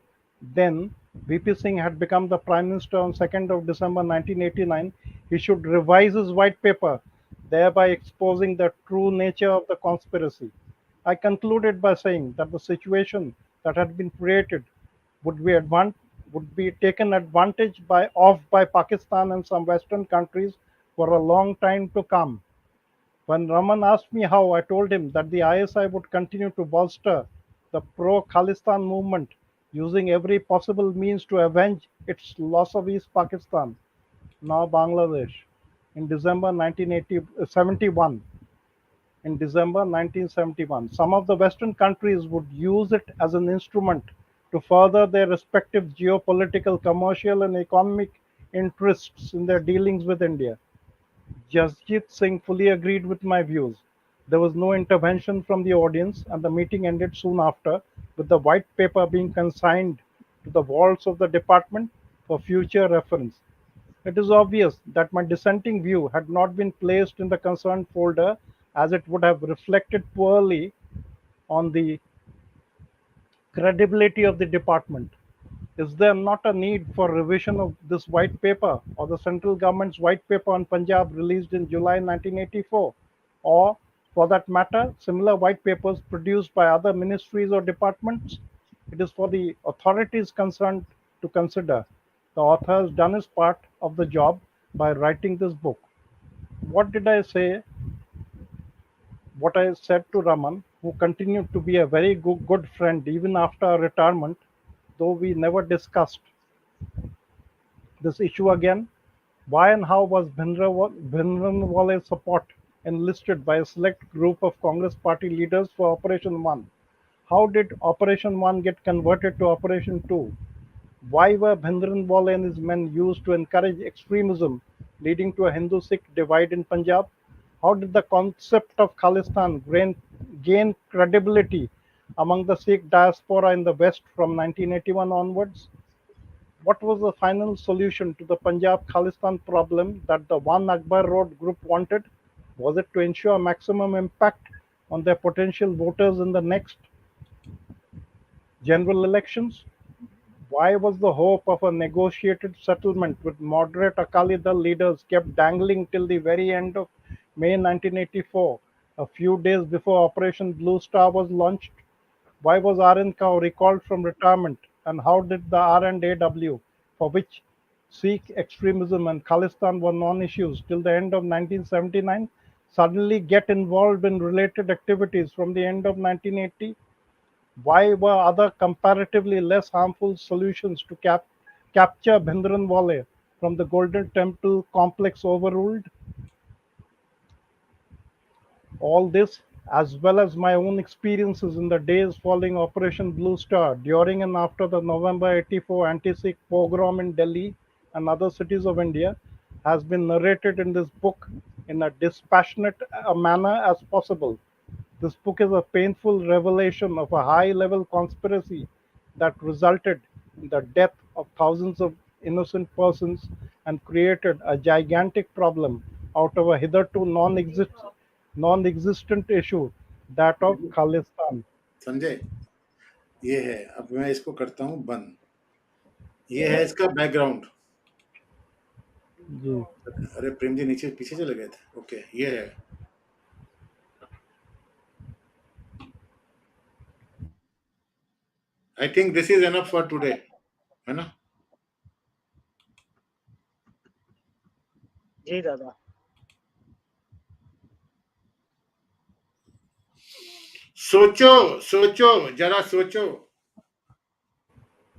then, VP Singh had become the Prime Minister on 2nd of December 1989, he should revise his white paper, thereby exposing the true nature of the conspiracy. I concluded by saying that the situation that had been created would be taken advantage of by Pakistan and some Western countries for a long time to come. When Raman asked me how, I told him that the ISI would continue to bolster the pro-Khalistan movement using every possible means to avenge its loss of East Pakistan, now Bangladesh, in December 1971. In December 1971, some of the Western countries would use it as an instrument to further their respective geopolitical, commercial, and economic interests in their dealings with India. Jasjit Singh fully agreed with my views. There was no intervention from the audience, and the meeting ended soon after, with the white paper being consigned to the walls of the department for future reference. It is obvious that my dissenting view had not been placed in the concerned folder, as it would have reflected poorly on the credibility of the department. Is there not a need for revision of this white paper or the central government's white paper on Punjab released in July 1984? Or, for that matter, similar white papers produced by other ministries or departments? It is for the authorities concerned to consider. The author has done his part of the job by writing this book. What did I say? What I said to Raman, who continued to be a very good friend even after our retirement, though we never discussed this issue again. Why and how was Bhindranwale's support enlisted by a select group of Congress party leaders for Operation 1? How did Operation 1 get converted to Operation 2? Why were Bhindranwale and his men used to encourage extremism, leading to a Hindu-Sikh divide in Punjab? How did the concept of Khalistan gain credibility among the Sikh diaspora in the West from 1981 onwards? What was the final solution to the Punjab Khalistan problem that the One Akbar Road group wanted? Was it to ensure maximum impact on their potential voters in the next general elections? Why was the hope of a negotiated settlement with moderate Akali Dal leaders kept dangling till the very end of May 1984, a few days before Operation Blue Star was launched? Why was RN Kao recalled from retirement, and how did the R&AW, for which Sikh extremism and Khalistan were non-issues till the end of 1979, suddenly get involved in related activities from the end of 1980? Why were other comparatively less harmful solutions to capture Bhindranwale from the Golden Temple complex overruled. All this, as well as my own experiences in the days following Operation Blue Star, during and after the November 84 anti-Sikh pogrom in Delhi and other cities of India, has been narrated in this book in a dispassionate manner as possible. This book is a painful revelation of a high-level conspiracy that resulted in the death of thousands of innocent persons and created a gigantic problem out of a hitherto non-existent issue, that of Khalistan. समझे? ये है, अब मैं इसको करता हूँ बंद। ये है इसका बैकग्राउंड। जी अरे प्रेम जी नीचे पीछे चले गए थे। ओके, ये है। I think this is enough for today, है ना? जी दादा। सोचो, सोचो, जरा सोचो।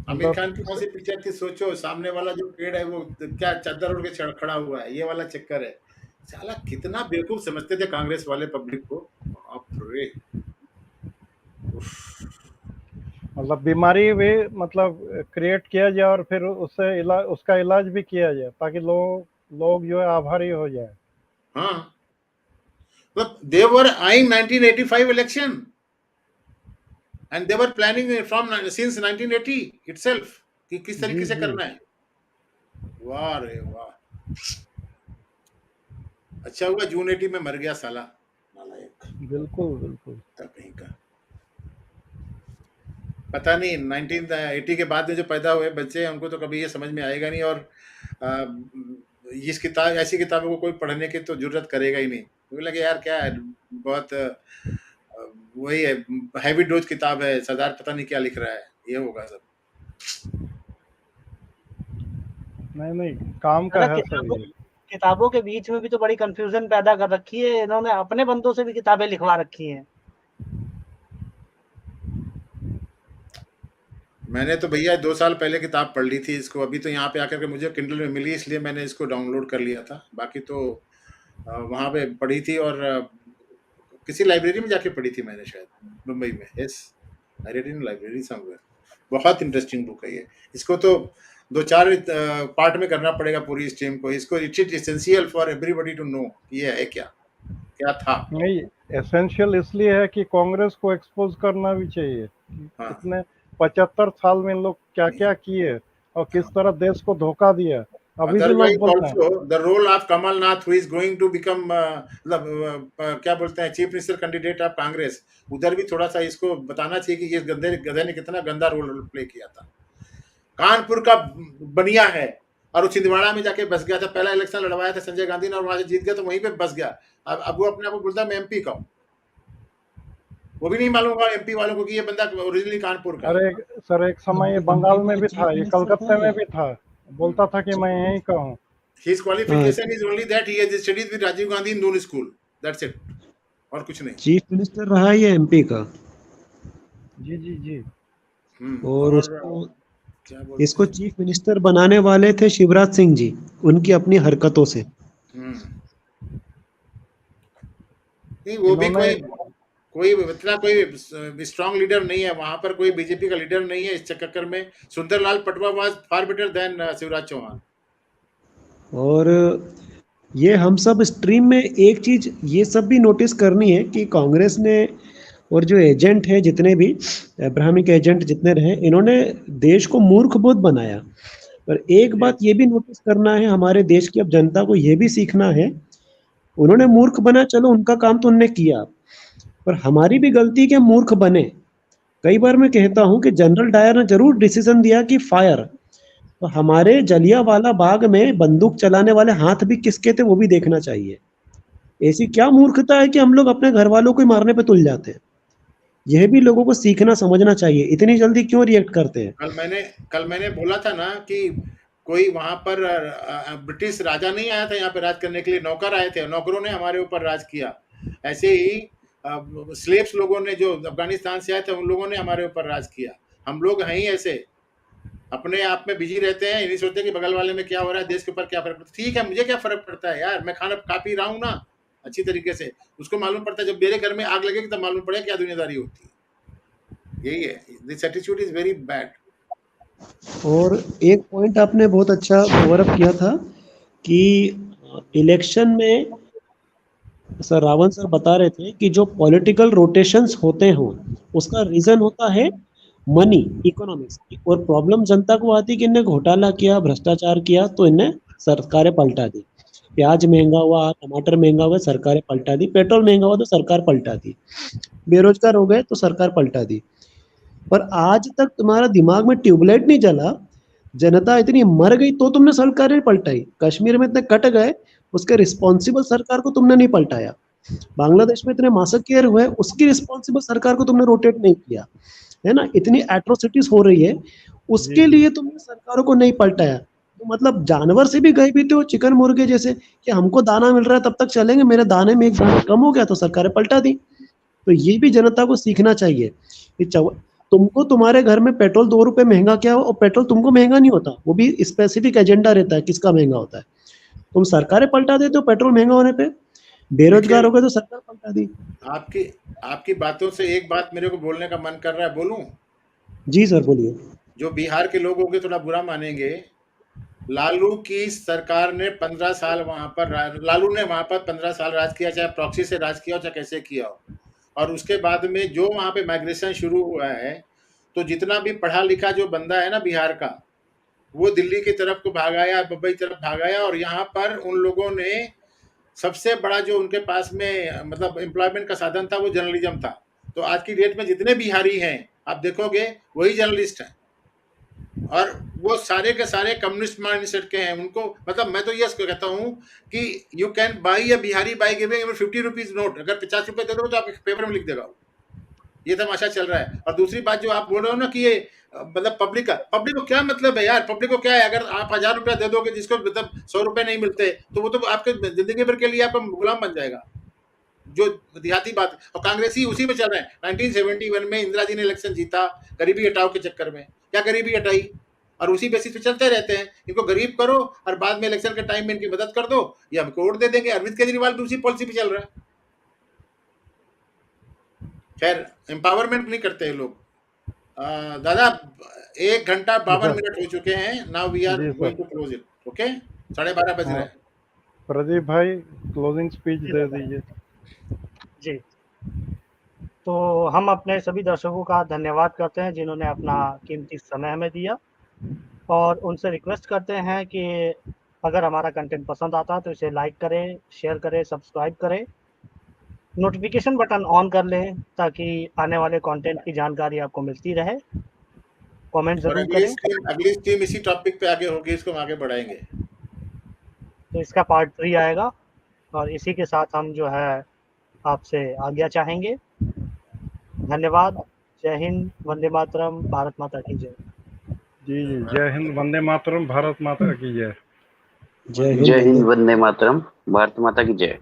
आमिर मतलब खान की कौन सी पिक्चर थी? सोचो, सामने वाला जो पेड़ है वो क्या चादर ओढ़ के खड़ा हुआ है, ये वाला चक्कर है। साला कितना बेवकूफ समझते थे कांग्रेस वाले पब्लिक को, बाप रे। उफ। मतलब बीमारी भी मतलब क्रिएट किया जाए और फिर उसका इलाज भी किया जाए ताकि लोग जो है आभारी हो जाए। हाँ, मतलब they were eyeing 1985 election and they were planning from since 1980 itself कि किस तरीके से करना है। वाह रे वाह। अच्छा हुआ जून 80 में मर गया साला, नालायक। बिल्कुल बिल्कुल। कहीं का पता नहीं, 1980 के बाद में जो पैदा हुए बच्चे हैं उनको तो कभी ये समझ में आएगा नहीं, और ऐसी किताबों को कोई पढ़ने की तो जरूरत करेगा ही नहीं। मुझे लगे यार क्या है, बहुत वही है, हैवी डोज किताब है, सरदार पता नहीं क्या लिख रहा है, ये होगा सब। नहीं काम का है सब। किताबों के बीच में भी तो बड़ी कंफ्यूजन पैदा कर रखी है इन्होंने, अपने बंदों से भी किताबें लिखवा रखी हैं। मैंने तो भैया 2 साल पहले किताब पढ़ ली थी इसको, अभी तो यहाँ पे आकर के मुझे किंडल में मिली इसलिए मैंने इसको डाउनलोड कर लिया था। बाकी तो वहाँ पे पढ़ी थी और किसी लाइब्रेरी में जाके पढ़ी थी मैंने, शायद मुंबई में। Yes, I read in library somewhere. बहुत इंटरेस्टिंग बुक है ये। इसको तो 2-4 पार्ट में करना पड़ेगा पूरी स्ट्रीम को। इसको it is essential for everybody to know ये है क्या था। नहीं, एसेंशियल इसलिए है कि कांग्रेस को एक्सपोज करना भी चाहिए। हाँ। इतने 75 साल में लोग क्या क्या किए और किस तरह देश को धोखा दिया, अभी भी लोग बोलते हैं। Also, the role of Kamal Nath, who is going to become क्या बोलते हैं, chief minister candidate of Congress, उधर भी थोड़ा सा इसको बताना चाहिए कि ये गधे ने कितना गंदा रोल प्ले किया था। कानपुर का बनिया है और वो छिंदवाड़ा में जाके बस गया था। पहला इलेक्शन लड़वाया था संजय गांधी ने और वहां से जीत गया तो वहीं पे बस गया। अब वो अपने आप को बोलता है मैं एमपी का हूँ। वो भी नहीं मालूम होगा एमपी वालों को कि ये बंदा ओरिजिनली कानपुर का। अरे सर, एक समय ये बंगाल में भी था, ये कलकत्ता में भी था, बोलता था कि मैं यहीं का हूँ। His qualification is only that he has studied with Rajiv Gandhi in Noon School. That's it. और कुछ नहीं। चीफ मिनिस्टर रहा ये एमपी का। जी जी जी। और इसको चीफ मिनिस्टर बनाने वाले थे शिवराज सिंह जी, उनकी अपनी हरकतों से। नहीं, वो भी कोई इतना कोई स्ट्रांग लीडर नहीं है वहां पर, कोई बीजेपी का लीडर नहीं है। इस चक्कर में Sundarlal Patwa was far better than Shivraj Chouhan. और ये हम सब स्ट्रीम में एक चीज ये सब भी नोटिस करनी है कि कांग्रेस ने और जो एजेंट है, जितने भी अब्राहमिक एजेंट जितने रहे, इन्होंने देश को मूर्ख बहुत बनाया। पर एक बात ये भी नोटिस करना है, हमारे देश की अब जनता को ये भी सीखना है, उन्होंने मूर्ख बना, चलो उनका काम तो उन्होंने किया, पर हमारी भी गलती कि मूर्ख बने। कई बार मैं कहता हूं कि जनरल डायर ने जरूर डिसीजन दिया कि फायर, तो हमारे जलियांवाला बाग में बंदूक चलाने वाले हाथ भी किसके थे वो भी देखना चाहिए। ऐसी क्या मूर्खता है कि हम लोग अपने घर वालों को मारने पे तुल जाते हैं। यह भी लोगों को सीखना समझना चाहिए, इतनी जल्दी क्यों रिएक्ट करते हैं। कल मैंने बोला था ना कि कोई वहां पर ब्रिटिश राजा नहीं आया था यहाँ पे राज करने के लिए, नौकर आए थे, नौकरों ने हमारे ऊपर राज किया। ऐसे ही स्लेव्स लोगों ने जो अफगानिस्तान से आए थे उन लोगों ने हमारे ऊपर राज किया। हम लोग हैं ही ऐसे, अपने आप में बिजी रहते हैं, ये नहीं सोचते कि बगल वाले में क्या हो रहा है, देश के ऊपर क्या फर्क पड़ता है। ठीक है, मुझे क्या फर्क पड़ता है यार, मैं खाना खा पी रहा हूँ ना अच्छी तरीके से, उसको मालूम पड़ता है। जब मेरे घर में आग लगेगी तब मालूम पड़ेगा क्या दुनियादारी होती है। यही है, this attitude is very bad. और एक पॉइंट आपने बहुत अच्छा कवर अप किया था कि इलेक्शन में सर रावण सर बता रहे थे कि जो पॉलिटिकल रोटेशंस होते हैं उसका रीजन होता है मनी, इकोनॉमिक्स की। और प्रॉब्लम जनता को आती है कि इनने घोटाला किया, भ्रष्टाचार किया, तो इनने सरकारें पलटा दी। प्याज महंगा हुआ, टमाटर महंगा हुआ, सरकारें पलटा दी। पेट्रोल महंगा हुआ तो सरकार पलटा दी। बेरोजगार हो गए तो सरकार पलटा दी। पर आज तक तुम्हारा दिमाग में ट्यूबलाइट नहीं जला, जनता इतनी मर गई तो तुमने सरकारें पलटाई। कश्मीर में इतने कट गए, उसके रिस्पॉन्सिबल सरकार को तुमने नहीं पलटाया। बांग्लादेश में इतने मासकेर हुए, उसकी रिस्पॉन्सिबल सरकार को तुमने रोटेट नहीं किया, है ना। इतनी एट्रोसिटीज हो रही है, उसके लिए तुमने सरकारों को नहीं पलटाया। तो मतलब जानवर से भी गए भी थे, चिकन मुर्गे जैसे, कि हमको दाना मिल रहा है तब तक चलेंगे, मेरे दाने में एक दाना कम हो गया तो सरकारें पलटा दी। तो ये भी जनता को सीखना चाहिए कि तुमको तुम्हारे घर में पेट्रोल 2 रुपए महंगा क्या हो, और पेट्रोल तुमको महंगा नहीं होता, वो भी स्पेसिफिक एजेंडा रहता है किसका महंगा होता है। तुम सरकारें पलटा देते हो पेट्रोल महंगा होने पे, बेरोजगार हो गए तो सरकार पलटा दी। आपकी आपकी बातों से एक बात मेरे को बोलने का मन कर रहा है, बोलूं? जी सर बोलिए। जो बिहार के लोग होंगे थोड़ा बुरा मानेंगे, लालू की सरकार ने 15 साल वहां पर लालू ने वहां पर 15 साल राज किया, चाहे प्रॉक्सी से राज किया हो चाहे कैसे किया हो। और उसके बाद में जो वहां पे माइग्रेशन शुरू हुआ है, तो जितना भी पढ़ा लिखा जो बंदा है ना बिहार का, वो दिल्ली की तरफ को भागाया, मुंबई की तरफ भागाया। और यहाँ पर उन लोगों ने सबसे बड़ा जो उनके पास में मतलब एम्प्लॉयमेंट का साधन था वो जर्नलिज्म था। तो आज की डेट में जितने बिहारी हैं आप देखोगे वही जर्नलिस्ट हैं, और वो सारे के सारे कम्युनिस्ट माइंडसेट के हैं। उनको मतलब मैं तो ये कहता हूँ कि you can buy a Bihari by giving 50 rupees note. अगर 50 रुपए दे दो तो आप पेपर में लिख देगा। ये तमाशा चल रहा है। और दूसरी बात जो आप बोल रहे हो ना कि ये मतलब पब्लिक को क्या मतलब है यार? पब्लिक को क्या है? अगर आप 1000 रुपया दे दोगे जिसको मतलब 100 रुपए नहीं मिलते, तो वो तो आपके जिंदगी भर के लिए आपका गुलाम बन जाएगा। जो देहाती बात, और कांग्रेसी उसी में चल रहे हैं। 1971 में इंदिरा जी ने इलेक्शन जीता गरीबी हटाओ के चक्कर में। क्या गरीबी हटाई? और उसी बेसिस पे चलते रहते हैं। इनको गरीब करो और बाद में इलेक्शन के टाइम में इनकी मदद कर दो, ये हमको वोट दे देंगे। अरविंद केजरीवाल दूसरी पॉलिसी पे चल रहा है। खैर, एम्पावरमेंट नहीं करते हैं लोग। दादा 1 घंटा 52 मिनट हो चुके हैं। Now we are going to close it. Okay, 12:30 बज रहे हैं। प्रदीप भाई क्लोजिंग स्पीच दे दीजिए। जी, तो हम अपने सभी दर्शकों का धन्यवाद करते हैं जिन्होंने अपना कीमती समय हमें दिया, और उनसे रिक्वेस्ट करते हैं कि अगर हमारा कंटेंट पसंद आता है तो इसे लाइक करें, शेयर करें, सब्सक्राइब करें, नोटिफिकेशन बटन ऑन कर लें ताकि आने वाले कंटेंट की जानकारी आपको मिलती रहे। कमेंट और जरूर करें। अगली स्ट्रीम इसी टॉपिक पे आगे होगी, इसको हम आगे बढ़ाएंगे। तो इसका पार्ट 3 आएगा, और इसी के साथ हम जो है आपसे आज्ञा चाहेंगे। धन्यवाद। जय हिंद, वंदे मातरम, भारत माता की जय। जी जी, जय हिंद, वंदे मातरम, भारत माता की जय। जय हिंद, वंदे मातरम, भारत माता की जय।